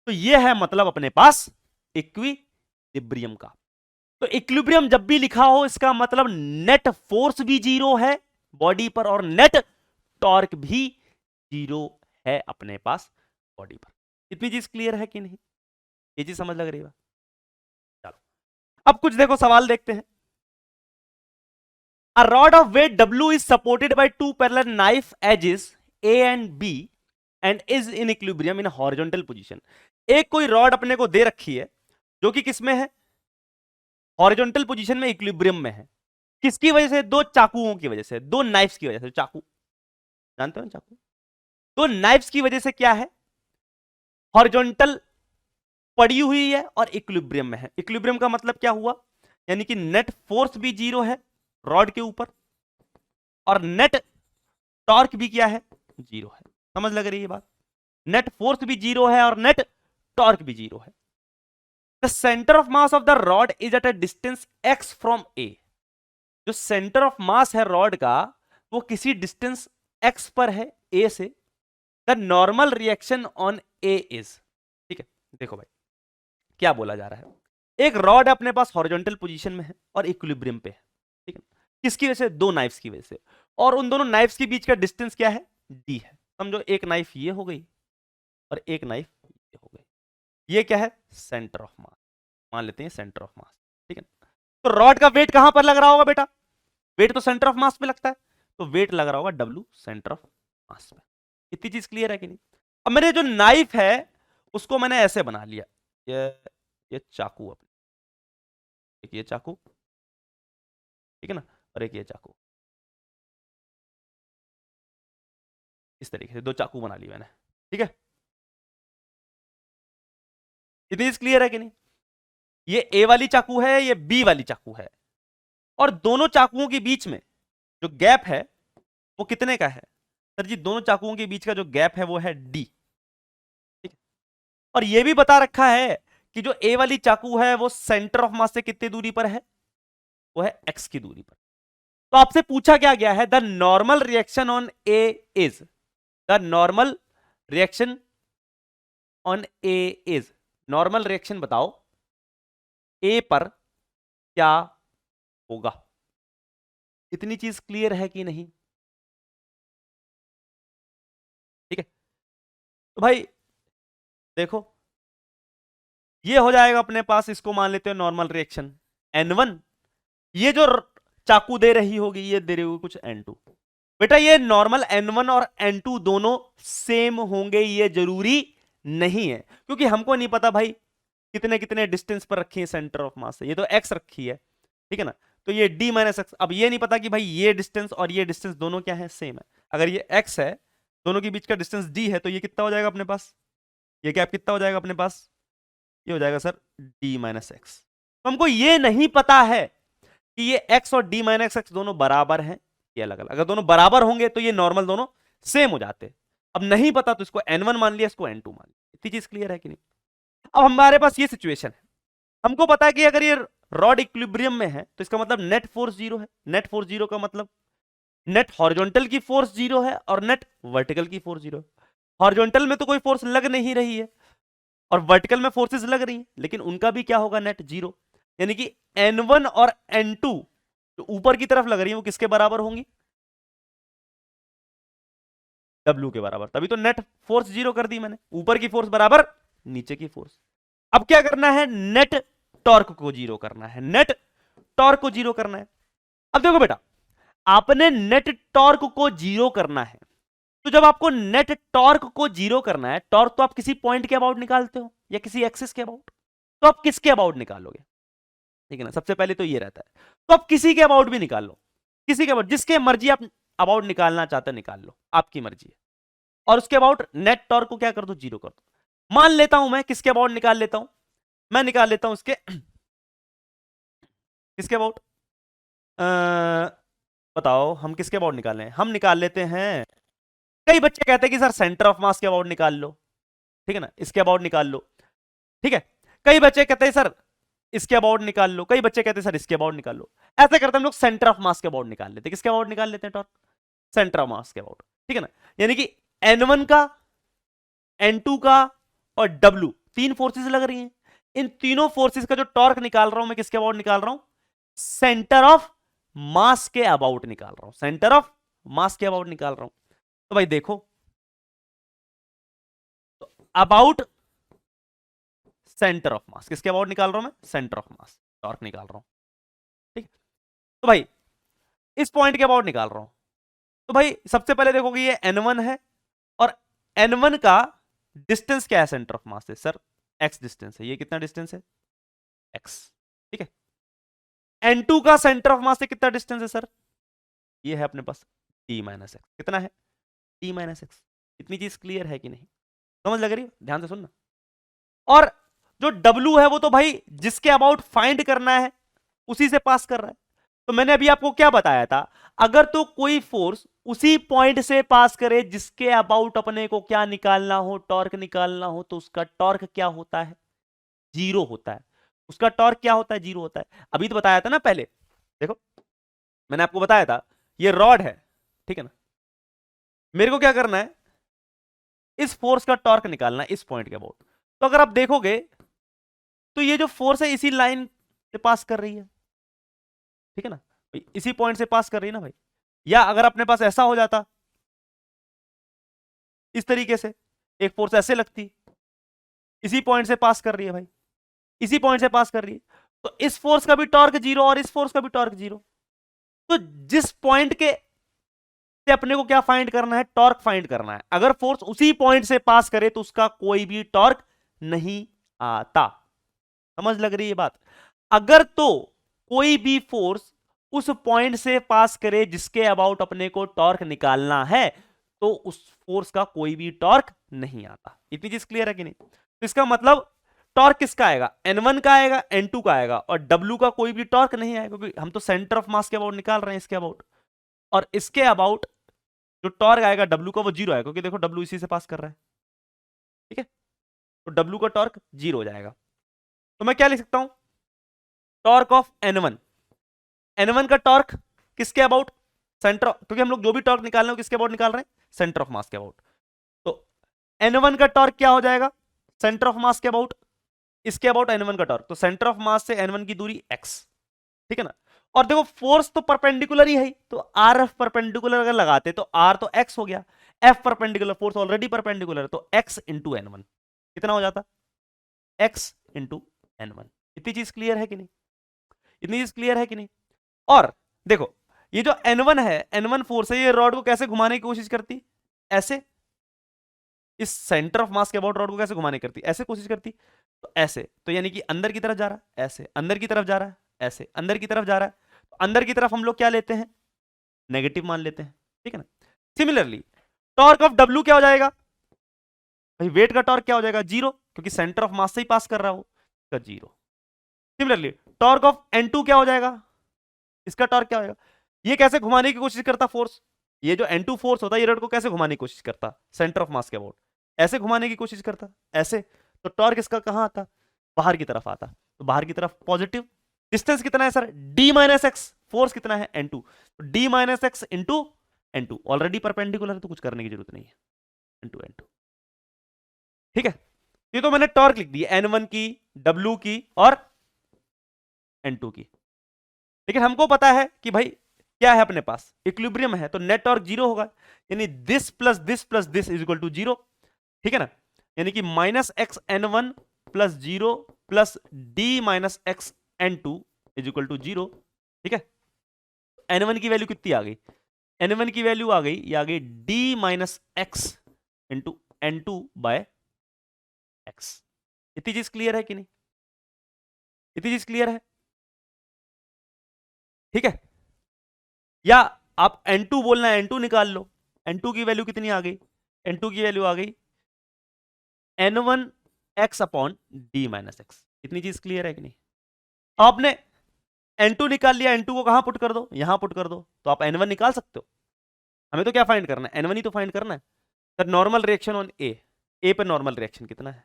तो यह है मतलब अपने पास इक्विलिब्रियम का। तो इक्विलिब्रियम जब भी लिखा हो, इसका मतलब नेट फोर्स भी जीरो है बॉडी पर और नेट टॉर्क भी जीरो है अपने पास बॉडी पर। इतनी चीज क्लियर है कि नहीं, ये चीज समझ लग रही है। चलो अब कुछ देखो सवाल देखते हैं। A rod of weight W is supported by two parallel knife edges A and B and is in equilibrium in a horizontal position। एक कोई रॉड अपने को दे रखी है जो कि किसमें है, हॉरिजॉन्टल पोजीशन में, इक्विलिब्रियम में है। किसकी वजह से, दो चाकुओं की वजह से, दो नाइफ्स की वजह से। चाकू जानते हो ना, चाकू, दो नाइफ्स की वजह से क्या है, हॉरिजॉन्टल पड़ी हुई है और इक्विलिब्रियम में है। इक्विलिब्रियम का मतलब क्या हुआ, यानी कि नेट फोर्स भी जीरो है रॉड के ऊपर और नेट टॉर्क भी क्या है, जीरो है। समझ लग रही है बात, नेट फोर्स भी जीरो है और नेट टॉर्क भी जीरो है। The centre of mass of the rod is at a distance x from a। जो सेंटर ऑफ मास है रॉड का, वो किसी डिस्टेंस x पर है a से। The normal reaction on a is, ठीक है। देखो भाई क्या बोला जा रहा है, एक रॉड अपने पास हॉरिजॉन्टल पोजीशन में है और इक्विलिब्रियम पे है, ठीक है। किसकी वजह से? दो नाइफ्स की वजह से। और उन दोनों नाइफ्स के बीच का डिस्टेंस क्या है? डी है। समझो एक नाइफ ये हो गई और एक नाइफ ये हो गई। ये क्या है? सेंटर ऑफ मास, मान लेते हैं सेंटर ऑफ मास, ठीक है। तो रॉड का वेट कहां पर लग रहा होगा बेटा? वेट तो सेंटर ऑफ मास पे लगता है, तो वेट लग रहा होगा डब्ल्यू सेंटर ऑफ मास पे। इतनी चीज क्लियर है कि नहीं? अब मेरे जो नाइफ है उसको मैंने ऐसे बना लिया, ये चाकू, अपने एक ये चाकू, ठीक है ना, और एक ये चाकू, इस तरीके से दो चाकू बना लिए मैंने, ठीक है। इतनी चीज क्लियर है कि नहीं? ये ए वाली चाकू है, ये बी वाली चाकू है, और दोनों चाकुओं के बीच में जो गैप है वो कितने का है? सर जी दोनों चाकुओं के बीच का जो गैप है वो है डी, ठीक है। और ये भी बता रखा है कि जो ए वाली चाकू है वो सेंटर ऑफ मास से कितनी दूरी पर है? वो है एक्स की दूरी पर। तो आपसे पूछा क्या गया है? The normal reaction on A is, the normal reaction on A is, normal reaction बताओ ए पर क्या होगा? इतनी चीज क्लियर है कि नहीं? ठीक है, तो भाई देखो ये हो जाएगा अपने पास, इसको मान लेते हैं नॉर्मल रिएक्शन N1। ये जो चाकू दे रही होगी ये दे रही होगी कुछ N2। बेटा ये नॉर्मल N1 और N2 दोनों सेम होंगे ये जरूरी नहीं है, क्योंकि हमको नहीं पता भाई कितने कितने डिस्टेंस पर रखी है सेंटर ऑफ मास से। ये तो x रखी है, ठीक है ना, तो ये d माइनस एक्स। अब ये नहीं पता कि भाई ये डिस्टेंस और ये डिस्टेंस दोनों क्या है? सेम है। अगर ये x है, दोनों के बीच का डिस्टेंस d है, तो ये कितना हो जाएगा अपने पास? ये गैप कितना हो जाएगा अपने पास? ये हो जाएगा सर d माइनस एक्स। तो हमको ये नहीं पता है कि ये x और d माइनस एक्स दोनों बराबर हैं ये अलग अलग। अगर दोनों बराबर होंगे तो ये नॉर्मल दोनों सेम हो जाते। अब नहीं पता तो इसको N1 मान लिया, इसको N2 मान लिया। इतनी चीज क्लियर है कि नहीं? अब हमारे पास ये सिचुएशन है, हमको पता है कि अगर ये रॉड इक्विलिब्रियम में है तो इसका मतलब नेट फोर्स जीरो है। नेट फोर्स जीरो का मतलब नेट हॉरिजॉन्टल की फोर्स जीरो है और नेट वर्टिकल की फोर्स जीरो है। हॉरिजॉन्टल में तो कोई फोर्स लग नहीं रही है और वर्टिकल में फोर्सेस लग रही हैं, लेकिन उनका भी क्या होगा? Net zero. यानी कि N1 और N2 जो ऊपर की तरफ लग रही है वो किसके बराबर होंगी? W के बराबर। तभी तो नेट फोर्स जीरो कर दी मैंने, ऊपर की फोर्स बराबर नीचे की फोर्स। अब क्या करना है? नेट टॉर्क को जीरो करना है, नेट टॉर्क को जीरो करना है। अब देखो बेटा, आपने नेट टॉर्क को जीरो करना है, तो जब आपको नेट टॉर्क को जीरो करना है, टॉर्क तो आप किसी पॉइंट के अबाउट निकालते हो या किसी एक्सिस के अबाउट, तो आप किसके अबाउट निकालोगे? ठीक है ना, सबसे पहले तो ये रहता है। तो आप किसी के अबाउट भी निकाल लो, किसी के अबाउट, जिसके मर्जी आप अबाउट निकालना चाहते निकाल लो, आपकी मर्जी है। और उसके अबाउट नेट टॉर्क को क्या कर दो? जीरो कर दो। मान लेता हूं मैं किसके अबाउट निकाल लेता हूं, मैं निकाल लेता हूं इसके किसके अबाउट, बताओ हम किसके अबाउट निकालें? हम निकाल लेते हैं, कई बच्चे कहते हैं कि सर सेंटर ऑफ मास के अबाउट निकाल लो, ठीक है ना, इसके अबाउट निकाल लो, ठीक है। कई बच्चे कहते हैं सर इसके अबाउट निकाल लो, कई बच्चे कहते हैं सर इसके अबाउट निकाल लो। ऐसे करते हम लोग सेंटर ऑफ मास के अबाउट निकाल लेते हैं। किसके अबाउट निकाल लेते हैं? टॉर्क सेंटर ऑफ मास के अबाउट, ठीक है ना। यानी कि N1 का, N2 का और W तीन फोर्सेस लग रही हैं। इन तीनों फोर्सेस का जो टॉर्क निकाल रहा हूं मैं किसके अबाउट निकाल रहा हूं? सेंटर ऑफ मास के अबाउट निकाल रहा हूं, सेंटर ऑफ मास के अबाउट निकाल रहा हूं। तो भाई देखो, तो अबाउट सेंटर ऑफ मास, किसके अबाउट निकाल रहा हूं मैं? सेंटर ऑफ मास, टॉर्क निकाल रहा हूं, ठीक। तो भाई इस पॉइंट के अबाउट निकाल रहा हूं, तो भाई सबसे पहले देखोगे ये N1 है और N1 का डिस्टेंस क्या है सेंटर ऑफ मास से? सर x डिस्टेंस है। ये कितना डिस्टेंस है? x, ठीक है। N2 का सेंटर ऑफ मास से कितना डिस्टेंस है? सर ये है अपने पास d माइनस एक्स। कितना है? d minus x. इतनी चीज क्लियर है कि नहीं? समझ लग रही है? ध्यान से सुनना। और जो W है वो तो भाई जिसके अबाउट फाइंड करना है उसी से पास कर रहा है। तो मैंने अभी आपको क्या बताया था, अगर तो कोई फोर्स उसी पॉइंट से पास करे जिसके अबाउट अपने को क्या निकालना हो? टॉर्क निकालना हो, तो उसका टॉर्क क्या होता है? जीरो होता है। उसका टॉर्क क्या होता है? जीरो होता है। अभी तो बताया था ना पहले, देखो मैंने आपको बताया था ये रॉड है, ठीक है ना, मेरे को क्या करना है? इस फोर्स का टॉर्क निकालना है इस पॉइंट के अबाउट। तो अगर आप देखोगे तो तो ये जो फोर्स है इसी लाइन से पास कर रही है, ठीक है ना भाई, इसी पॉइंट से पास कर रही है ना भाई। या अगर अपने पास ऐसा हो जाता, इस तरीके से एक फोर्स ऐसे लगती, इसी पॉइंट से पास कर रही है भाई, इसी पॉइंट से पास कर रही है, तो इस फोर्स का भी टॉर्क जीरो और इस फोर्स का भी टॉर्क जीरो। तो जिस पॉइंट के से अपने को क्या फाइंड करना है, टॉर्क फाइंड करना है। अगर फोर्स उसी पॉइंट से पास करे तो उसका कोई भी टॉर्क नहीं आता। समझ लग रही है बात? अगर तो कोई भी फोर्स उस पॉइंट से पास करे जिसके अबाउट अपने को टॉर्क निकालना है, तो उस फोर्स का कोई भी टॉर्क नहीं आता। इतनी चीज क्लियर है कि नहीं? तो इसका मतलब टॉर्क किसका आएगा, N1 का आएगा, N2 का आएगा, और W का कोई भी टॉर्क नहीं आएगा, क्योंकि हम तो सेंटर ऑफ मास के अबाउट निकाल रहे हैं, इसके अबाउट। और इसके अबाउट जो टॉर्क आएगा W का, वो जीरो आएगा, क्योंकि देखो W इसी से पास कर रहा है, ठीक है? तो W का टॉर्क जीरो हो जाएगा। तो मैं क्या लिख सकता हूं, टॉर्क ऑफ N1। N1 का टॉर्क किसके अबाउट, सेंटर, क्योंकि हम लोग जो भी टॉर्क निकाल रहे हैं किसके अबाउट निकाल रहे हैं, सेंटर ऑफ मास के अबाउट। तो N1 का टॉर्क क्या हो जाएगा, सेंटर ऑफ मास के अबाउट, इसके अबाउट N1 का टॉर्क, तो सेंटर ऑफ मास से N1 की दूरी x, ठीक है ना? और देखो फोर्स तो परपेंडिकुलर ही है, तो आर एफ परपेंडिकुलर अगर लगाते तो आर तो x हो गया, F perpendicular, force already perpendicular है, तो x इंटू N1 कितना हो जाता, x इंटू N1। इतनी चीज क्लियर है कि नहीं? इतनी चीज क्लियर है कि नहीं? और देखो ये जो N1 है, N1 फोर्स है, ये रॉड को कैसे घुमाने की कोशिश करती, ऐसे, इस सेंटर ऑफ मास के अबाउट रॉड को कैसे घुमाने करती, ऐसे कोशिश करती, तो ऐसे, तो यानी कि अंदर की तरफ जा रहा है, ऐसे अंदर की तरफ जा रहा है, ऐसे अंदर की तरफ जा रहा है, तो अंदर की तरफ हम लोग क्या लेते हैं, नेगेटिव मान लेते हैं, ठीक है ना? सिमिलरली टॉर्क ऑफ W क्या हो जाएगा भाई, वेट का टॉर्क क्या हो जाएगा, जीरो, क्योंकि सेंटर ऑफ मास से ही पास कर रहा हो, इसका zero. Similarly torque of N2 क्या हो जाएगा, इसका टॉर्क क्या होगा, ये कैसे घुमाने की कोशिश करता फोर्स, ये जो N2 फोर्स होता है ये रॉड को कैसे घुमाने की कोशिश करता, सेंटर ऑफ मास के अबाउट, ऐसे घुमाने की कोशिश करता, ऐसे, तो टॉर्क इसका कहां आता, बाहर की तरफ आता, तो बाहर की तरफ पॉजिटिव। डिस्टेंस कितना है sir, d minus x, force कितना है N2, तो d minus X into N2, already perpendicular है तो कुछ करने की जरूरत नहीं है, इंटू N2, ठीक है? ये तो मैंने टॉर्क लिख दी, N1 की, W की और N2 की। लेकिन हमको पता है कि भाई क्या है अपने पास, इक्विलिब्रियम है, तो नेट टॉर्क जीरो होगा, यानी this plus this plus this is equal to zero, ठीक है ना? यानी कि minus X N1 plus zero plus D minus X N2 is equal to zero, ठीक है? N1 की वैल्यू कितनी आ गई, N1 की वैल्यू आ गई, ये आ गई D minus X into N2 by X. इतनी चीज क्लियर है कि नहीं? इतनी चीज क्लियर है, ठीक है? या आप N2 बोलना है, N2 निकाल लो, N2 की वैल्यू कितनी आ गई, N2 की वैल्यू आ गई N1 x upon D minus x. इतनी चीज क्लियर है कि नहीं? आपने N2 निकाल लिया, N2 को कहां पुट कर दो, यहां पुट कर दो, तो आप N1 निकाल सकते हो। हमें तो क्या फाइंड करना है, N1 ही तो फाइंड करना है। सर नॉर्मल रिएक्शन ऑन ए पे नॉर्मल रिएक्शन कितना है,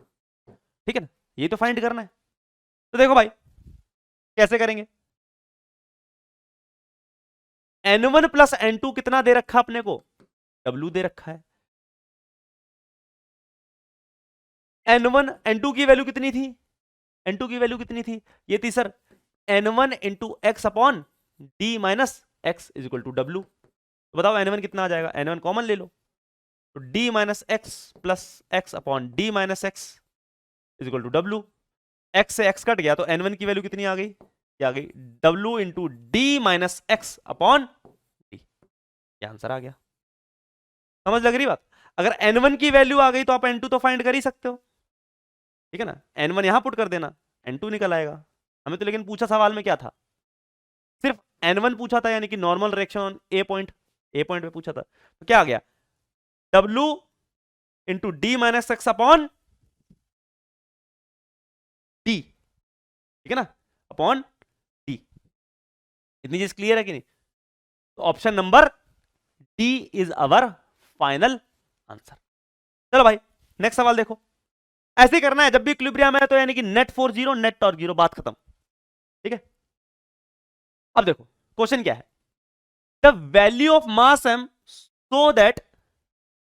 ठीक है ना? ये तो फाइंड करना है। तो देखो भाई कैसे करेंगे, N1 प्लस N2 कितना दे रखा अपने को, W दे रखा है। N1 N2 की वैल्यू कितनी थी, N2 की वैल्यू कितनी थी, ये थी sir N1 into X upon D minus X is equal to W। तो बताओ N1 कितना आ जाएगा, N1 कॉमन ले लो, तो D minus X plus X upon D minus X is equal to W। X से एक्स कट गया तो N1 की वैल्यू कितनी आ गई, ये आ गई W into D minus x upon D. ये आंसर आ गया। समझ लग रही बात? अगर N1 की वैल्यू आ गई तो आप N2 तो फाइंड कर ही सकते हो, ठीक है ना? N1 यहां पुट कर देना, N2 निकल आएगा। हमें तो लेकिन पूछा सवाल में क्या था, सिर्फ N1 पूछा था, यानी कि normal reaction on A point पे पूछा था। तो क्या आ गया, W into D minus x upon D, ठीक है ना, अपॉन डी। इतनी चीज क्लियर है कि नहीं? तो option number D is our final answer. चलो भाई नेक्स्ट सवाल देखो। ऐसे ही करना है, जब भी इक्विलिब्रियम है तो यानी कि net force zero, net torque zero, बात खत्म, ठीक है? अब देखो क्वेश्चन क्या है, the value of mass m so that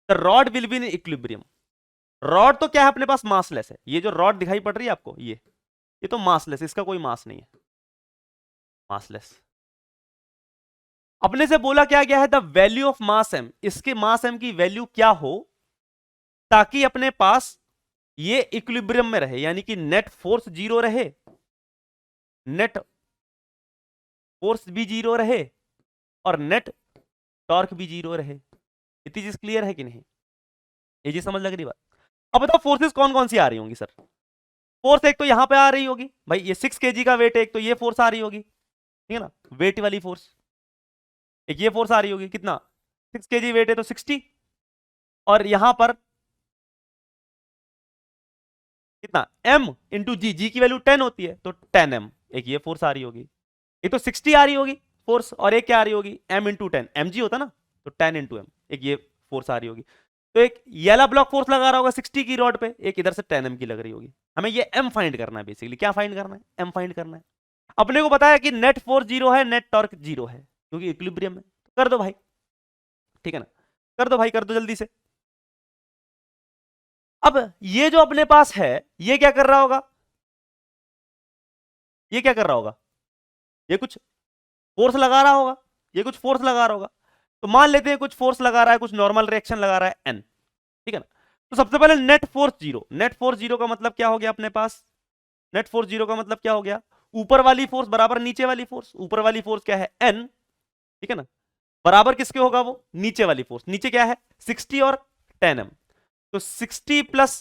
the rod will be in equilibrium. Rod तो क्या है अपने पास, मासलेस है। ये जो रॉड दिखाई पड़ रही है आपको, ये ये तो मासलेस, इसका कोई मास नहीं है, मासलेस। अपने से बोला क्या गया है, the value of mass M, इसके मास एम की वैल्यू क्या हो ताकि अपने पास ये इक्विलिब्रियम में रहे, यानी कि नेट फोर्स जीरो रहे, नेट फोर्स भी जीरो रहे और नेट टॉर्क भी जीरो रहे। इतनी चीज क्लियर है कि नहीं, ये चीज समझ लग रही बात। अब बताओ फोर्सेस कौन कौन सी आ रही होंगी सर। फोर्स एक तो यहां पे आ रही होगी भाई, ये 6 kg का वेट है, एक तो ये फोर्स आ रही होगी, ठीक है ना, वेट वाली फोर्स। एक ये फोर्स आ रही होगी, कितना 6 kg वेट है तो 60, और यहां पर कितना m इंटू जी की वैल्यू 10 होती है तो 10m, एक ये फोर्स आ रही होगी। एक तो 60 आ रही होगी फोर्स, और एक क्या आ रही होगी m इंटू 10, mg होता ना, तो 10 इंटू m, एक ये फोर्स आ रही होगी। तो एक ये वाला ब्लॉक फोर्स लगा रहा होगा 60 की रॉड पे, एक इधर से 10m की लग रही होगी। हमें ये m फाइंड करना है, बेसिकली क्या फाइंड करना है, m फाइंड करना है। अपने को बताया कि नेट फोर्स जीरो है, नेट टॉर्क जीरो है, क्योंकि इक्विलिब्रियम है। कर दो भाई, ठीक है ना, कर दो भाई, कर दो जल्दी से। अब ये जो अपने पास है, ये क्या कर रहा होगा, ये क्या कर रहा होगा, ये कुछ फोर्स लगा रहा होगा, ये कुछ फोर्स लगा रहा होगा। तो मान लेते हैं कुछ फोर्स लगा रहा है, कुछ नॉर्मल रिएक्शन लगा रहा है n, ठीक है ना। तो सबसे पहले net force zero, net force zero का मतलब क्या हो गया अपने पास, नेट फोर्स जीरो का मतलब क्या हो गया, ऊपर वाली फोर्स बराबर नीचे वाली फोर्स, ऊपर वाली फोर्स क्या है n, ठीक है ना, बराबर किसके होगा वो, नीचे वाली फोर्स, नीचे क्या है 60 और 10m, तो 60 प्लस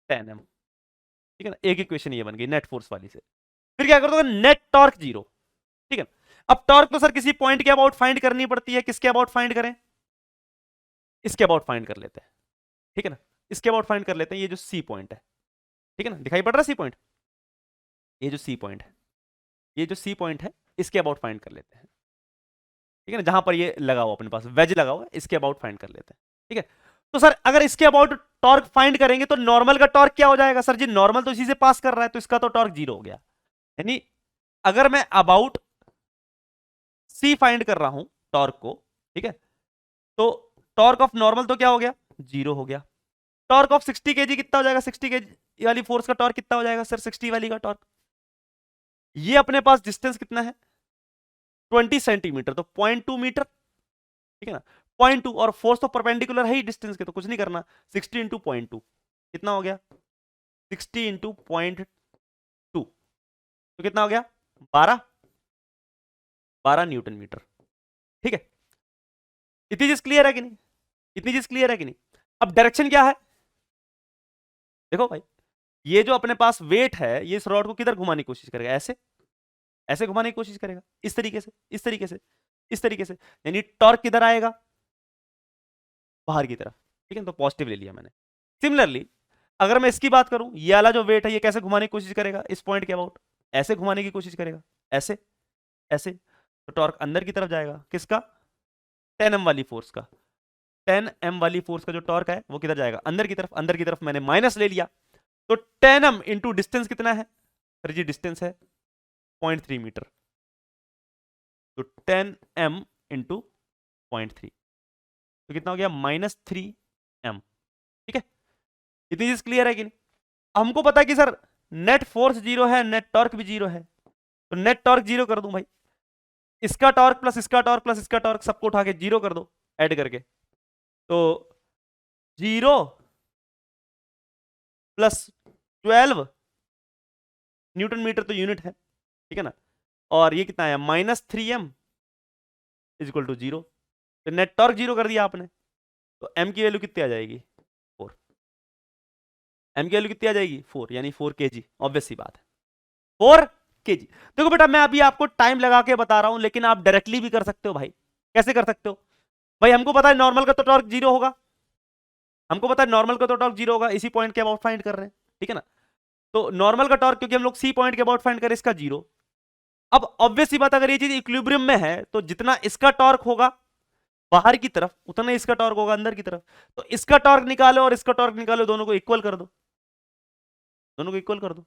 10m, ठीक है ना, एक इक्वेशन ये बन गई नेट फोर्स वाली से। फिर क्या कर दो, नेट टॉर्क जीरो, ठीक है। अब टॉर्क तो सर किसी पॉइंट के अबाउट फाइंड करनी पड़ती है, किसके अबाउट फाइंड करें, इसके अबाउट फाइंड कर लेते हैं, ठीक है ना, इसके अबाउट फाइंड कर लेते हैं, ये जो सी पॉइंट है, ठीक है ना, दिखाई पड़ रहा है सी पॉइंट, ये जो सी पॉइंट है, ये जो सी पॉइंट है, इसके अबाउट फाइंड कर लेते हैं, ठीक है ना, जहां पर ये लगा हुआ अपने पास वेज लगा हुआ, इसके अबाउट फाइंड कर लेते हैं, ठीक है। तो सर अगर इसके अबाउट टॉर्क फाइंड करेंगे तो नॉर्मल का टॉर्क क्या हो जाएगा, सर जी नॉर्मल तो इसी से पास कर रहा है, तो इसका तो टॉर्क जीरो हो गया। यानी अगर मैं अबाउट सी फाइंड कर रहा हूं टॉर्क को, ठीक है, तो टॉर्क ऑफ नॉर्मल तो क्या हो गया, जीरो हो गया। टॉर्क ऑफ 60 kg कितना हो जाएगा, 60 kg वाली फोर्स का टॉर्क कितना हो जाएगा सर, 60 वाली का टॉर्क। ये अपने पास डिस्टेंस कितना है 20 सेंटीमीटर, तो 0.2 मीटर, ठीक है ना, 0.2, और फोर्स तो परपेंडिकुलर है ही डिस्टेंस के, तो कुछ नहीं करना, 60 इंटू 0.2 कितना हो गया, 60 इंटू 0.2 तो कितना हो गया 12 न्यूटन मीटर, ठीक है। इतनी चीज क्लियर है कि नहीं, इतनी चीज क्लियर है कि नहीं। अब डायरेक्शन क्या है, देखो भाई, ये जो अपने पास वेट है, ये इस रॉड को किधर घुमाने की कोशिश करेगा, ऐसे, ऐसे घुमाने की कोशिश करेगा, इस तरीके से, इस तरीके से, इस तरीके से, यानी टॉर्क किधर आएगा, बाहर की तरफ, ठीक है, तो पॉजिटिव ले लिया मैंने। सिमिलरली अगर मैं इसकी बात करूं, ये वाला जो वेट है, ये कैसे घुमाने की कोशिश करेगा, इस पॉइंट के अबाउट ऐसे घुमाने की कोशिश करेगा, ऐसे, ऐसे, तो टॉर्क अंदर की तरफ जाएगा, किसका, 10m वाली फोर्स का, 10m वाली फोर्स का जो टॉर्क है वो किधर जाएगा, अंदर की तरफ, अंदर की तरफ मैंने माइनस ले लिया, तो 10m इंटू डिस्टेंस कितना है, सर जी डिस्टेंस है 0.3 मीटर, तो 10m इंटू 0.3 तो कितना हो गया -3m, ठीक है। इतनी चीज क्लियर है कि नहीं। हमको पता है कि सर नेट फोर्स जीरो है, नेट टॉर्क भी जीरो है, तो नेट टॉर्क जीरो कर दूं भाई, इसका टॉर्क प्लस इसका टॉर्क प्लस इसका टॉर्क सबको उठा के जीरो कर दो ऐड करके, तो 0 प्लस 12 न्यूटन मीटर तो यूनिट है, ठीक है ना, और ये कितना है -3m इज इक्वल टू 0, तो नेट टॉर्क जीरो कर दिया आपने, तो m की वैल्यू कितनी आ जाएगी 4, m की वैल्यू कितनी आ जाएगी 4, यानी 4 kg, ऑब्वियस सी बात है 4 kg। देखो बेटा मैं अभी आपको टाइम लगा के बता रहा हूं, लेकिन आप डायरेक्टली भी कर सकते हो भाई। कैसे कर सकते हो भाई, हमको पता है नॉर्मल का तो टॉर्क जीरो होगा, हमको पता है नॉर्मल का तो टॉर्क जीरो होगा, इसी पॉइंट के अबाउट फाइंड कर रहे हैं, ठीक है ना, तो नॉर्मल का टॉर्क क्योंकि हम लोग सी पॉइंट के अबाउट फाइंड करें, इसका जीरो। अब ऑब्वियस सी बात, अगर ये चीज इक्विलिब्रियम में है तो जितना इसका टॉर्क होगा बाहर की तरफ उतना इसका टॉर्क होगा अंदर की तरफ, तो इसका टॉर्क निकालो और इसका टॉर्क निकालो, दोनों को इक्वल कर दो, दोनों को इक्वल कर दो।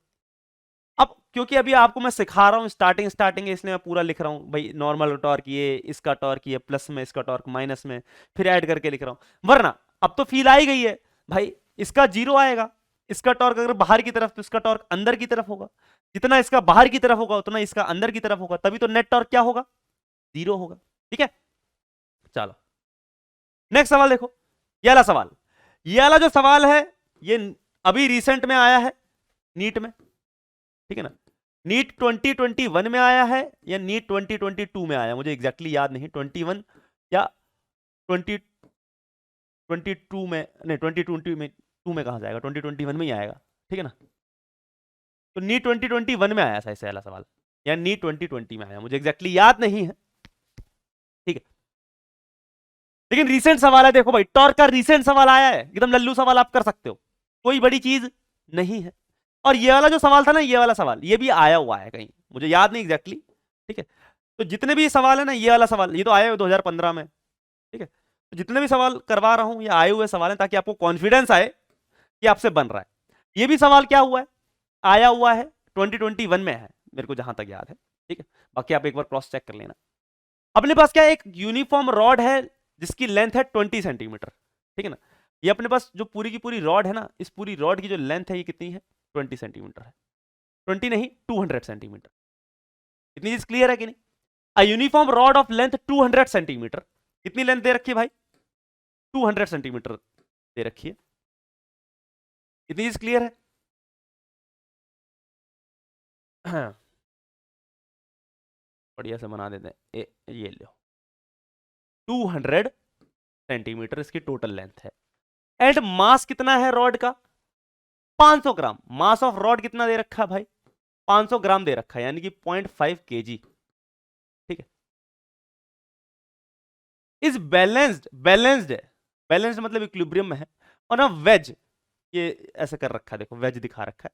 अब क्योंकि अभी आपको मैं सिखा रहा हूं, स्टार्टिंग है, इसलिए मैं पूरा लिख रहा हूं भाई, नॉर्मल टॉर्क ये, इसका टॉर्क ये, प्लस में इसका टॉर्क माइनस में, फिर ऐड करके लिख रहा हूं, वरना अब तो फील आई गई है भाई, इसका जीरो आएगा, इसका टॉर्क अगर बाहर की तरफ तो इसका टॉर्क अंदर की तरफ होगा, जितना इसका बाहर की तरफ होगा उतना इसका अंदर की तरफ होगा, तभी तो नेट टॉर्क क्या होगा, 0 होगा। ठीक है, चलो नेक्स्ट सवाल देखो, ये वाला सवाल, ये वाला जो सवाल है ये अभी रिसेंट में आया है नीट में, ठीक है ना, नीट 2021 में आया है या नीट 2022 में आया, मुझे एग्जैक्टली याद नहीं, 21 या 2022 में, नहीं 2020 में, 2 में कहां से आएगा, 2021 में ही आएगा, ठीक है ना। तो नीट 2021 में आया था ऐसे वाला सवाल, या नीट 2020 में आया, मुझे एग्जैक्टली याद नहीं है, ठीक है। लेकिन रीसेंट सवाल है, देखो भाई टॉर्क का रीसेंट सवाल आया है, एकदम लल्लू सवाल आप कर सकते हो, कोई बड़ी चीज नहीं है। और ये वाला जो सवाल था ना, ये वाला सवाल ये भी आया हुआ है कहीं, मुझे याद नहीं एग्जैक्टली, ठीक है। तो जितने भी सवाल है ना, ये वाला सवाल ये तो आया हुआ 2015 में, ठीक है। तो जितने भी सवाल करवा रहा हूं ये आए हुए सवाल हैं, ताकि आपको कॉन्फिडेंस आए कि आपसे बन रहा है। ये भी सवाल क्या हुआ है, आया हुआ है 2021 में है, मेरे को जहां तक याद है, ठीक है। बाकी आप एक बार क्रॉस चेक कर लेना। अपने पास क्या है, एक यूनिफॉर्म रॉड है जिसकी लेंथ है 20 सेंटीमीटर, ठीक है ना। ये अपने पास जो पूरी की पूरी रॉड है ना, इस पूरी रॉड की जो लेंथ है ये कितनी है, 20 सेंटीमीटर है, 20 नहीं 200 सेंटीमीटर। इतनी चीज क्लियर है कि नहीं। अ uniform rod of length 200 centimetre, कितनी लेंथ दे रखी है भाई, 200 सेंटीमीटर दे रखी है, इतनी चीज क्लियर है। बढ़िया से बना देते हैं, ये लो 200 सेंटीमीटर इसकी टोटल लेंथ है। एंड मास कितना है रॉड का, 500 ग्राम। मास ऑफ रॉड कितना दे रखा है भाई, 500 ग्राम दे रखा है, यानी कि 0.5 kg, ठीक है। इज बैलेंस्ड, बैलेंस्ड है, बैलेंस्ड मतलब इक्विलिब्रियम में है, और ना वेज, ये ऐसे कर रखा है, देखो वेज दिखा रखा है,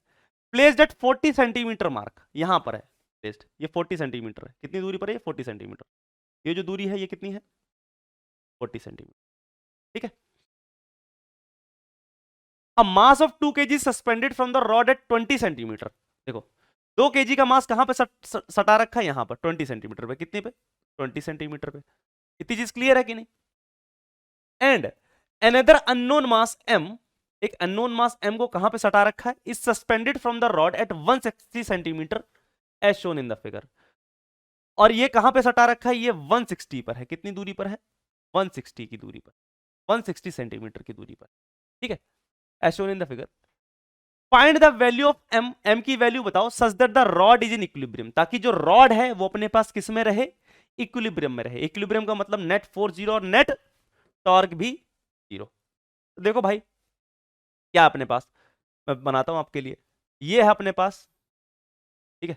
प्लेस्ड एट 40 सेंटीमीटर मार्क, यहां पर है प्लेस्ड, ये 40 सेंटीमीटर है, कितनी दूरी पर है ये, 40 सेंटीमीटर, ये जो दूरी है ये कितनी है, 40 सेंटीमीटर, ठीक है। A mass of 2 kg suspended from the rod at 20 centimetre, देखो 2 kg का मास कहां पे सटा रखा है, यहां पर 20 सेंटीमीटर पे, कितने पे, 20 सेंटीमीटर पे। इतनी चीज क्लियर है कि नहीं। And another unknown mass m, एक अननोन मास m को कहां पे सटा रखा है, is suspended from the rod at 160 centimetre as shown in the figure. और ये कहां पे सटा रखा है, ये 160 पर है, कितनी दूरी पर है, 160 की दूरी पर, 160 सेंटीमीटर की दूरी पर, ठीक है, as shown in the figure. Find the value of m, m की वैल्यू बताओ, such that the rod is in equilibrium, ताकि जो रॉड है वो अपने पास किस में रहे, इक्विलिब्रियम में रहे। इक्विलिब्रियम का मतलब नेट फोर्स 0 और नेट टॉर्क भी 0। तो देखो भाई क्या अपने पास, मैं बनाता हूं आपके लिए, ये है अपने पास, ठीक है।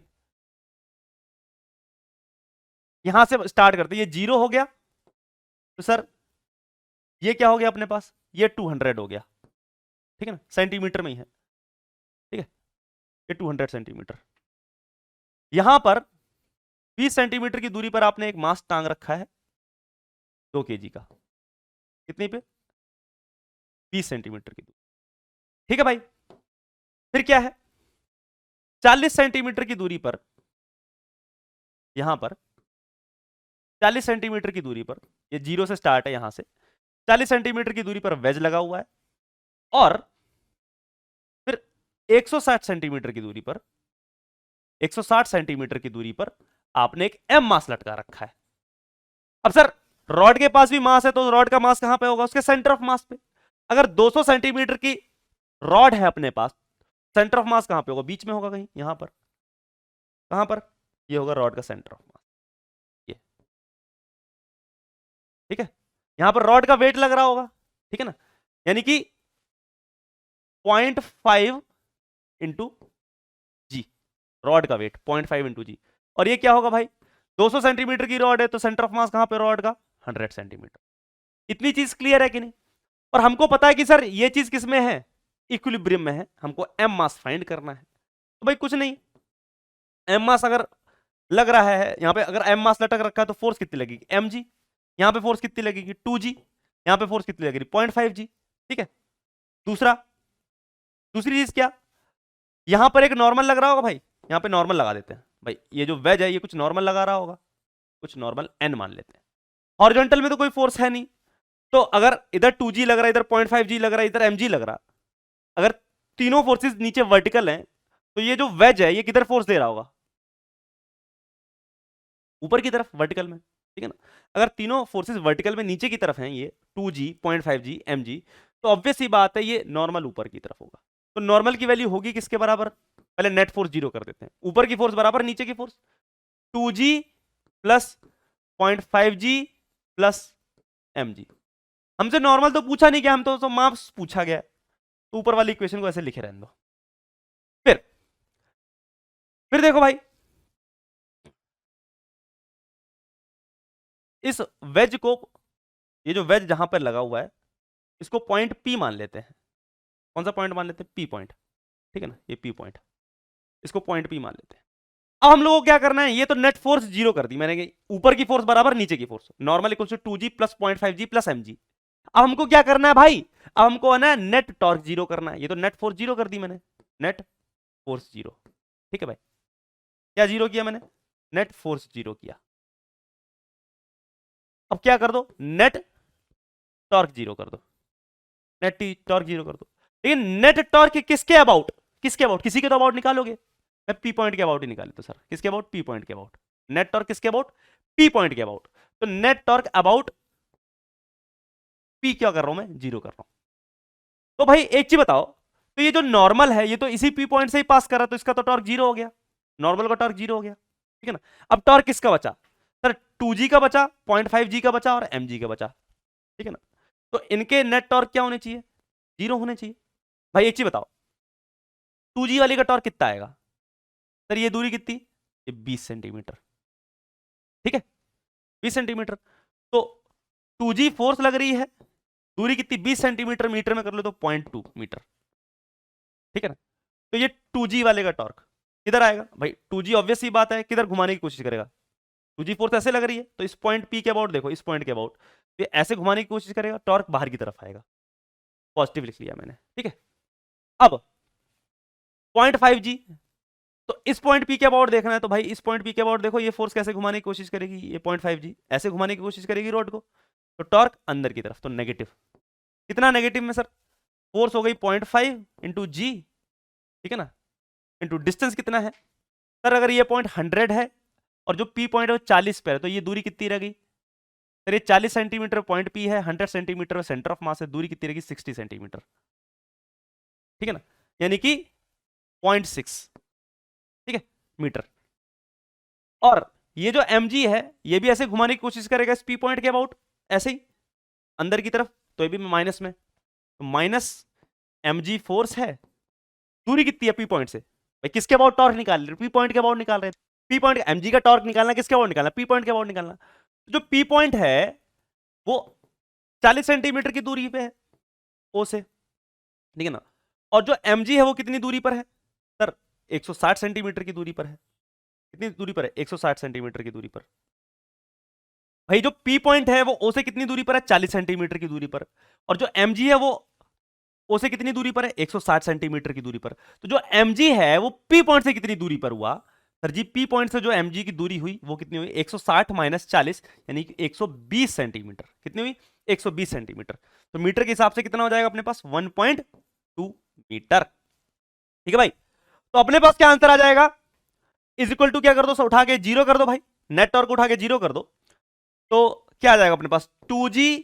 यहां से स्टार्ट करते, ये 0 हो गया, तो सर ये क्या हो गया अपने पास, ये 200 हो गया, ठीक है ना, सेंटीमीटर में ही है, ठीक है, ये 200 सेंटीमीटर। यहां पर 20 सेंटीमीटर की दूरी पर आपने एक मास टांग रखा है 2 kg का, कितनी पे, 20 सेंटीमीटर की दूरी, ठीक है भाई। फिर क्या है, 40 सेंटीमीटर की दूरी पर, यहां पर 40 सेंटीमीटर की दूरी पर, ये 0 से स्टार्ट है, यहां से 40 सेंटीमीटर की दूरी पर वेज लगा हुआ है, और फिर 160 सेंटीमीटर की दूरी पर, 160 सेंटीमीटर की दूरी पर आपने एक एम मास लटका रखा है। अब सर रॉड के पास भी मास है, तो रॉड का मास कहां पे होगा, उसके सेंटर ऑफ मास पे। अगर 200 सेंटीमीटर की रॉड है अपने पास, सेंटर ऑफ मास कहां पे होगा, बीच में होगा कहीं, यहां पर, कहां पर, ये होगा रॉड का सेंटर ऑफ मास, ये, ठीक है। यहां पर रॉड का वेट लग रहा होगा, ठीक है ना, यानी कि 0.5 इंटू जी, रॉड का वेट 0.5 इंटू जी। और ये क्या होगा भाई, 200 सेंटीमीटर की रॉड है, तो सेंटर ऑफ मास कहां पे रॉड का, 100 सेंटीमीटर। इतनी चीज क्लियर है कि नहीं। और हमको पता है कि सर ये चीज किसमें है, इक्विलिब्रियम में है, हमको एम मास फाइंड करना है। तो भाई कुछ नहीं, एम मास अगर लग रहा है यहां पे, अगर एम मास लटक रखा है तो फोर्स कितनी लगेगी, एम जी। यहां पे फोर्स कितनी लगेगी, 2g। यहां पे फोर्स कितनी लगेगी, 0.5g, ठीक है। दूसरी चीज क्या, यहां पर एक नॉर्मल लग रहा होगा भाई, यहां पे नॉर्मल लगा देते हैं भाई, ये जो वेज है ये कुछ नॉर्मल लगा रहा होगा, कुछ नॉर्मल n मान लेते हैं। हॉरिजॉन्टल में तो कोई फोर्स है नहीं, तो अगर इधर 2g लग रहा है, इधर 0.5g लग रहा है, इधर mg लग रहा, अगर तीनों फोर्सेस नीचे वर्टिकल हैं, तो ये जो वेज है ये किधर फोर्स दे रहा होगा? ऊपर की तरफ, वर्टिकल में, ठीक है ना। अगर तीनों फोर्सेस वर्टिकल में नीचे की तरफ हैं, ये 2G, 0.5G, mg, तो ऑब्वियस सी बात है ये नॉर्मल ऊपर की तरफ होगा। तो नॉर्मल की वैल्यू होगी किसके बराबर? पहले नेट फोर्स जीरो कर देते हैं। ऊपर की फोर्स बराबर नीचे की force, 2G plus 0.5G plus mg। हमसे नॉर्मल तो पूछा नहीं गया, हम तो मास पूछा गया, तो ऊपर वाली इक्वेशन को ऐसे लिखे रहने दो। फिर देखो भाई, इस वेज को, ये जो वेज जहां पर लगा हुआ है, इसको पॉइंट P मान लेते हैं। कौन सा पॉइंट मान लेते हैं? P पॉइंट, ठीक है ना, ये P पॉइंट, इसको पॉइंट P मान लेते हैं। अब हम लोगों को क्या करना है, ये तो नेट फोर्स जीरो कर दी मैंने, ऊपर की फोर्स बराबर नीचे की force, normal equal to 2G plus 0.5G plus mg। अब हमको क्या करना है भाई? अब हमको है ना नेट टॉर्क जीरो करना है। ये तो नेट फोर्स जीरो कर दी मैंने, नेट फोर्स जीरो, ठीक है भाई। क्या जीरो किया मैंने? नेट फोर्स जीरो किया। अब क्या कर दो, नेट टॉर्क जीरो कर दो, नेट टॉर्क जीरो कर दो। लेकिन नेट टॉर्क किसके अबाउट? किसके अबाउट? किसी के तो अबाउट निकालोगे। मैं P पॉइंट के अबाउट ही निकाले तो सर, किसके अबाउट? P पॉइंट के अबाउट। नेट टॉर्क किसके अबाउट? P पॉइंट के अबाउट। तो नेट टॉर्क अबाउट P क्या कर रहा हूं मैं? जीरो कर रहा हूं। तो भाई एक चीज बताओ, तो ये जो नॉर्मल है ये तो इसी P पॉइंट से ही पास कर रहा, तो इसका तो टॉर्क जीरो हो गया, नॉर्मल का टॉर्क जीरो हो गया, ठीक है ना। अब टॉर्क किसका बचा सर? 2G का बचा, 0.5G का बचा और mg का बचा, ठीक है ना। तो इनके नेट टॉर्क क्या होने चाहिए? जीरो होने चाहिए। भाई एक चीज बताओ, 2G वाली का टॉर्क कितना आएगा सर? ये दूरी कितनी? ये 20 सेंटीमीटर, ठीक है, 20 सेंटीमीटर। तो 2G फोर्स लग रही है, दूरी कितनी? 20 सेंटीमीटर, मीटर में कर लो तो 0.2 मीटर, ठीक है ना। तो ये 2G वाले का टॉर्क किधर आएगा भाई? 2G ऑब्वियस ही बात है किधर घुमाने की कोशिश करेगा? 2G फोर्स ऐसे लग रही है, तो इस पॉइंट P के अबाउट देखो, इस पॉइंट के अबाउट ये ऐसे घुमाने की कोशिश करेगा, टॉर्क बाहर की तरफ आएगा। पॉजिटिव लिख लिया मैंने, ठीक है। अब 0.5G, तो इस पॉइंट P के अबाउट देखना है, तो भाई इस पॉइंट P के अबाउट देखो, ये फोर्स कैसे घुमाने की कोशिश करेगी? ये 0.5G ऐसे घुमाने की कोशिश करेगी रॉड को, तो टॉर्क अंदर की तरफ, तो नेगेटिव। कितना नेगेटिव में सर? फोर्स हो गई 0.5 इंटू जी, ठीक है ना, इंटू डिस्टेंस कितना है सर? अगर ये पॉइंट 100 है और जो P पॉइंट है वो 40 पे है, तो ये दूरी कितनी रह गई सर? ये 40 सेंटीमीटर पॉइंट P है, 100 सेंटीमीटर सेंटर ऑफ मास है, दूरी कितनी रहेगी? 60 सेंटीमीटर, ठीक है ना, यानी कि 0.6, ठीक है, मीटर। और ये जो mg है ये भी ऐसे घुमाने की कोशिश करेगा इस P पॉइंट के अबाउट, ऐसे ही अंदर की तरफ, तो ये भी माइनस में, तो माइनस mg फोर्स है। दूरी कितनी है P पॉइंट से? भाई किसके अबाउट टॉर्क निकाल रहे? P पॉइंट के अबाउट निकाल रहे हैं। P पॉइंट mg का टॉर्क निकालना, किसके अबाउट निकालना? P पॉइंट के अबाउट निकालना। जो P पॉइंट है वो 40 सेंटीमीटर की दूरी पे है O से, ठीक है ना। और जो mg है वो कितनी दूरी पर है सर? 160 सेंटीमीटर की दूरी पर है। कितनी दूरी पर है? 160 सेंटीमीटर की दूरी पर। भाई जो P पॉइंट है वो O से कितनी दूरी पर है? 40 सेंटीमीटर की दूरी पर। और जो mg है वो O से कितनी दूरी पर है? 160 सेंटीमीटर की दूरी पर। तो जो mg है वो P पॉइंट से कितनी दूरी पर हुआ सर जी? P पॉइंट से जो mg की दूरी हुई वो कितनी हुई? 160 माइनस 40 यानी कि 120 सेंटीमीटर। कितनी हुई? 120 सेंटीमीटर। तो मीटर के हिसाब से कितना हो जाएगा अपने पास? 1.2 मीटर, ठीक है भाई। तो अपने पास क्या आंसर आ जाएगा? इज इक्वल टू क्या कर दो, उठा के जीरो कर दो भाई, नेट टॉर्क उठा के जीरो कर दो, तो क्या आ जाएगा अपने पास? 2G,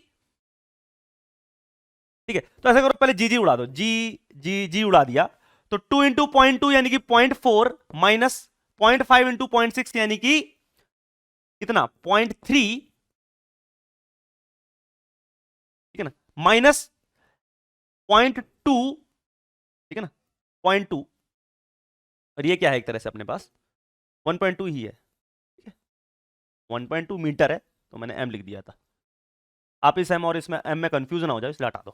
ठीक है। तो ऐसा करो, पहले जी उड़ा दो, जी उड़ा दिया, तो 2 इंटू 0.2 यानी कि 0.4 माइनस 0.5 इंटू 0.6 यानी कि कितना? 0.3, ठीक है ना, माइनस 0.2, ठीक है ना, 0.2, और ये क्या है? एक तरह से अपने पास 1.2 ही है, ठीक है, 1.2 मीटर है, तो मैंने m लिख दिया था। आप इस m और इसमें m में कंफ्यूज ना हो जाए, इसलिए हटा दो,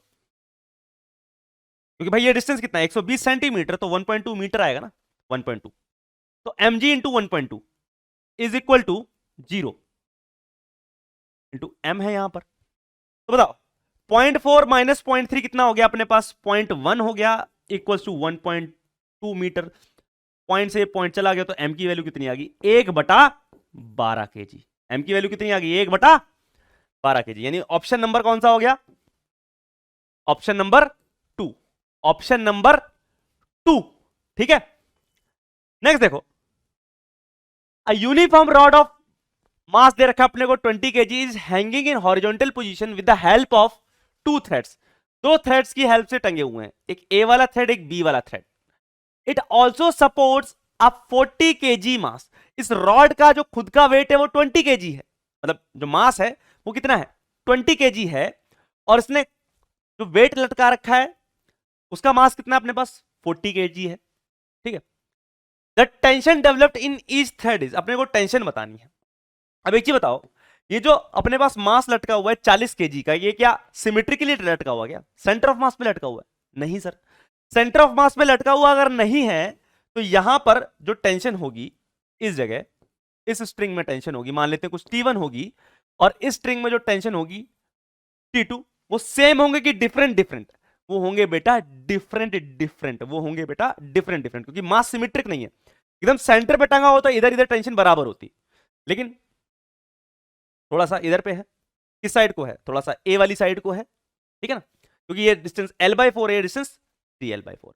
क्योंकि भाई ये डिस्टेंस कितना है? 120 सेंटीमीटर, तो 1.2 मीटर आएगा ना, 1.2, तो mg into 1.2 is equal to 0 into m है यहां पर। तो बताओ 0.4 माइनस 0.3 कितना हो गया अपने पास? 0.1 हो गया, इक्वल टू 1.2 मीटर। पॉइंट से पॉइंट चला गया, तो m की वैल्यू कितनी आ गई? 1/12 kg। m की वैल्यू कितनी आ गई? 1/12 kg। यानी ऑप्शन नंबर कौन सा हो गया? Option number 2। ऑप्शन नंबर 2, ठीक है। नेक्स्ट देखो, a uniform rod of mass दे रखा अपने को 20 kg is hanging in horizontal position with the help of 2 threads. 2 threads की हेल्प से टंगे हुए हैं, एक ए वाला थ्रेड, एक बी वाला thread. It also supports a 40 kg मास। इस रॉड का जो खुद का वेट है वो 20 kg है, मतलब जो मास है वो कितना है, 20 kg है। और इसने जो वेट लटका रखा है उसका मास कितना है अपने पास, 40 kg है, ठीक है। The tension developed in each thread is, अपने को टेंशन बतानी है। अब एक चीज बताओ, ये जो अपने पास मास लटका हुआ है 40 kg का, ये क्या सिमेट्रिकली लटका हुआ, क्या सेंटर ऑफ मास पे लटका हुआ है? नहीं सर, सेंटर ऑफ मास पे लटका हुआ अगर नहीं है तो यहां पर जो टेंशन होगी इस जगह, इस स्ट्रिंग में टेंशन होगी, मान लेते हैं कुछ T1 होगी, और इस स्ट्रिंग में जो टेंशन होगी T2, वो सेम होंगे कि डिफरेंट डिफरेंट? वो होंगे बेटा डिफरेंट डिफरेंट, वो होंगे बेटा डिफरेंट डिफरेंट, क्योंकि मास सिमेट्रिक नहीं है। एकदम सेंटर पे टंगा होता इधर इधर टेंशन बराबर होती, लेकिन थोड़ा सा इधर पे है, किस साइड को है, थोड़ा सा ए वाली साइड को है, ठीक है ना, क्योंकि ये डिस्टेंस L/4 है, डिस्टेंस 3L/4।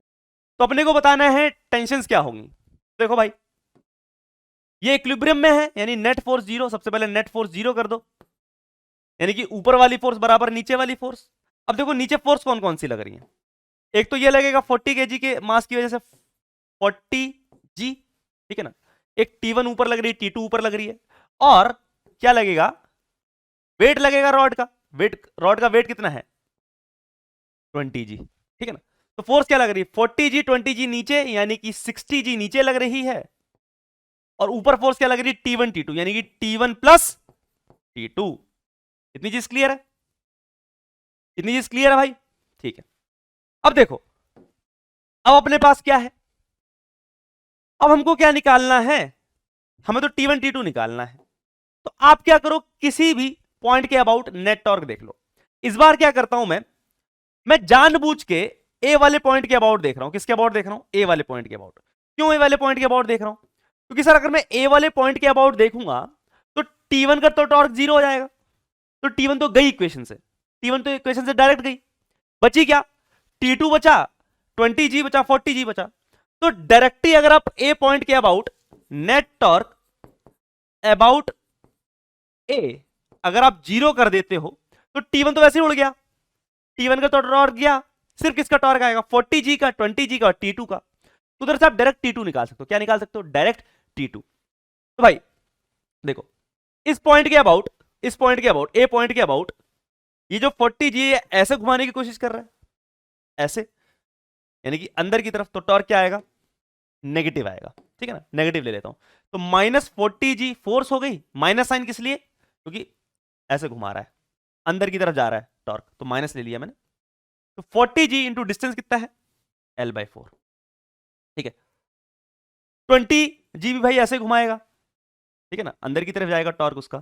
तो अपने को बताना है टेंशन क्या होंगी। देखो भाई, ये इक्विलिब्रियम में है, यानी नेट फोर्स 0। सबसे पहले नेट फोर्स 0 कर दो, यानी कि ऊपर वाली फोर्स बराबर नीचे वाली फोर्स। अब देखो नीचे फोर्स कौन कौन सी लग रही है, एक तो ये लगेगा 40 kg के मास की वजह से 40g, ठीक है ना, एक T1 ऊपर लग रही है, T2 ऊपर लग रही है, और क्या लगेगा, वेट लगेगा रॉड का। रॉड का वेट कितना है, 20g, ठीक है ना। तो फोर्स क्या लग रही है, 40g, 20g नीचे, यानी कि 60g नीचे लग रही है, और ऊपर फोर्स क्या लग रही है, T1 T2, यानी कि T1 प्लस T2। इतनी चीज क्लियर है, इतनी चीज क्लियर है भाई, ठीक है। अब देखो, अब अपने पास क्या है, अब हमको क्या निकालना है, हमें तो T1 T2 निकालना है। तो आप क्या करो, किसी भी पॉइंट के अबाउट नेट टॉर्क देख लो। इस बार क्या करता हूं मैं जानबूझ के ए वाले पॉइंट के अबाउट देख रहा हूं। किसके अबाउट देख रहा हूं, ए वाले पॉइंट के अबाउट। क्यों ए वाले पॉइंट के अबाउट देख रहा हूं, क्योंकि सर अगर मैं ए वाले पॉइंट के अबाउट देखूंगा तो T1 का तो टॉर्क 0 हो जाएगा, तो T1 तो गई इक्वेशन से, T1 तो इक्वेशन से डायरेक्ट गई, बची क्या, T2 बचा, 20g बचा, 40g बचा। तो डायरेक्टली अगर आप ए पॉइंट के अबाउट नेट टॉर्क अबाउट ए अगर आप 0 कर देते हो तो T1 तो वैसे ही उड़ गया, T1 का तो टॉर्क गया, सिर्फ किसका टॉर्क आएगा, 40g का, 20g का और T2 का। तो उधर से आप डायरेक्ट T2 निकाल सकते हो, क्या निकाल सकते हो, डायरेक्ट T2। तो भाई देखो, इस पॉइंट के अबाउट, इस पॉइंट के अबाउट, ए पॉइंट के अबाउट, ये जो 40g ऐसे घुमाने की कोशिश कर रहा है, ऐसे, यानी कि अंदर की तरफ, तो टॉर्क क्या आएगा, नेगेटिव आएगा, ठीक है ना, नेगेटिव ले लेता हूं। तो -40g फोर्स हो गई, माइनस साइन किस लिए, क्योंकि ऐसे घुमा रहा है, अंदर की तरफ जा रहा है टॉर्क, तो माइनस ले लिया मैंने। तो 40g इंटू डिस्टेंस कितना है, L/4, ठीक है। 20g भी भाई ऐसे घुमाएगा, ठीक है ना, अंदर की तरफ जाएगा टॉर्क उसका,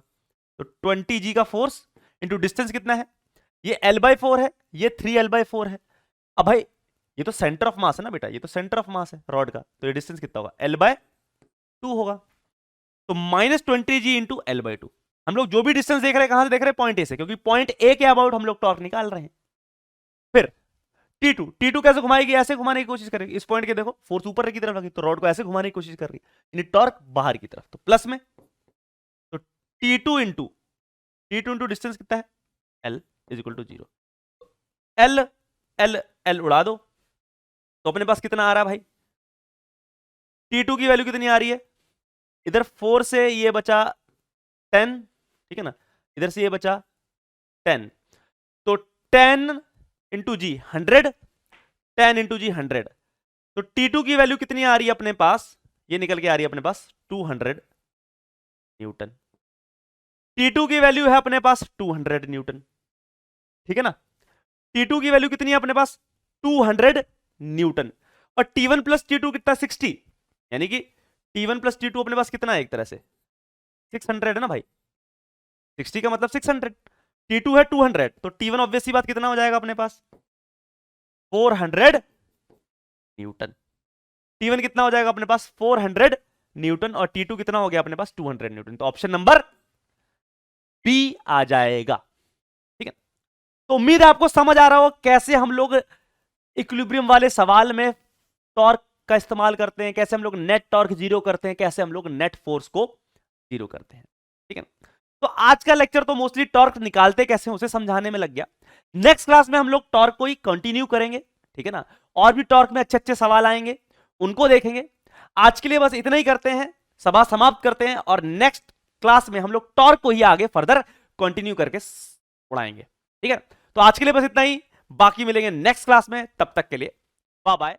तो 20g का फोर्स इंटू डिस्टेंस कितना है, ये L/4 है, ये 3L/4 है। अब भाई ये तो सेंटर ऑफ मास है ना बेटा, ये तो सेंटर ऑफ मास है रॉड का, तो ये डिस्टेंस कितना होगा, L/2 होगा। तो -20g इंटू L/2। हम लोग जो भी डिस्टेंस देख रहे हैं, कहां से देख रहे हैं, पॉइंट ए से, क्योंकि पॉइंट ए के अबाउट हम लोग टॉर्क निकाल रहे हैं। फिर T2 कैसे घुमाएगी, ऐसे घुमाने की कोशिश करेगी, इस पॉइंट के देखो फोर्स ऊपर की तरफ लगी, तो रॉड को ऐसे घुमाने की कोशिश कर रही है, यानी टॉर्क बाहर की तरफ, तो प्लस में। तो T2 इंटू डिस्टेंस कितना है, L is equal to 0। L L L उड़ा दो, तो अपने पास कितना आ रहा है भाई, T2 की वैल्यू कितनी आ रही है, इधर 4 से ये बचा 10, ठीक है ना, इधर से ये बचा 10, तो 10 इंटू जी 100, 10 इंटू जी 100, तो T2 की वैल्यू कितनी आ रही है अपने पास, ये निकल के आ रही है अपने पास 200 न्यूटन। T2 की वैल्यू है अपने पास 200 न्यूटन, ठीक है ना, T2 की वैल्यू कितनी है अपने पास, 200 न्यूटन, और T1 प्लस T2 कितना, 60, यानी कि T1 प्लस T2 अपने पास कितना है, एक तरह से 600 है ना भाई, 60 का मतलब 600, T2 है 200, तो T1 ऑब्वियस सी बात कितना हो जाएगा अपने पास, 400 न्यूटन। T1 कितना हो जाएगा अपने पास, 400 न्यूटन, और T2 कितना हो गया अपने पास, 200 न्यूटन। तो ऑप्शन नंबर बी आ जाएगा, ठीक है। तो उम्मीद है आपको समझ आ रहा हो कैसे हम लोग इक्विलिब्रियम वाले सवाल में टॉर्क का इस्तेमाल करते हैं, कैसे हम लोग नेट टॉर्क जीरो करते हैं, कैसे हम लोग नेट फोर्स को जीरो करते हैं। ठीक है, तो आज का लेक्चर तो मोस्टली टॉर्क निकालते कैसे उसे समझाने में लग गया। नेक्स्ट क्लास में हम लोग टॉर्क को ही कंटिन्यू करेंगे, ठीक है ना, और भी टॉर्क में अच्छे अच्छे सवाल आएंगे, उनको देखेंगे। आज के लिए बस इतना ही करते हैं, सभा समाप्त करते हैं, और नेक्स्ट क्लास में हम लोग टॉर्क को ही आगे फर्दर कंटिन्यू करके उड़ाएंगे। ठीक है, तो आज के लिए बस इतना ही, बाकी मिलेंगे नेक्स्ट क्लास में, तब तक के लिए बाय बाय।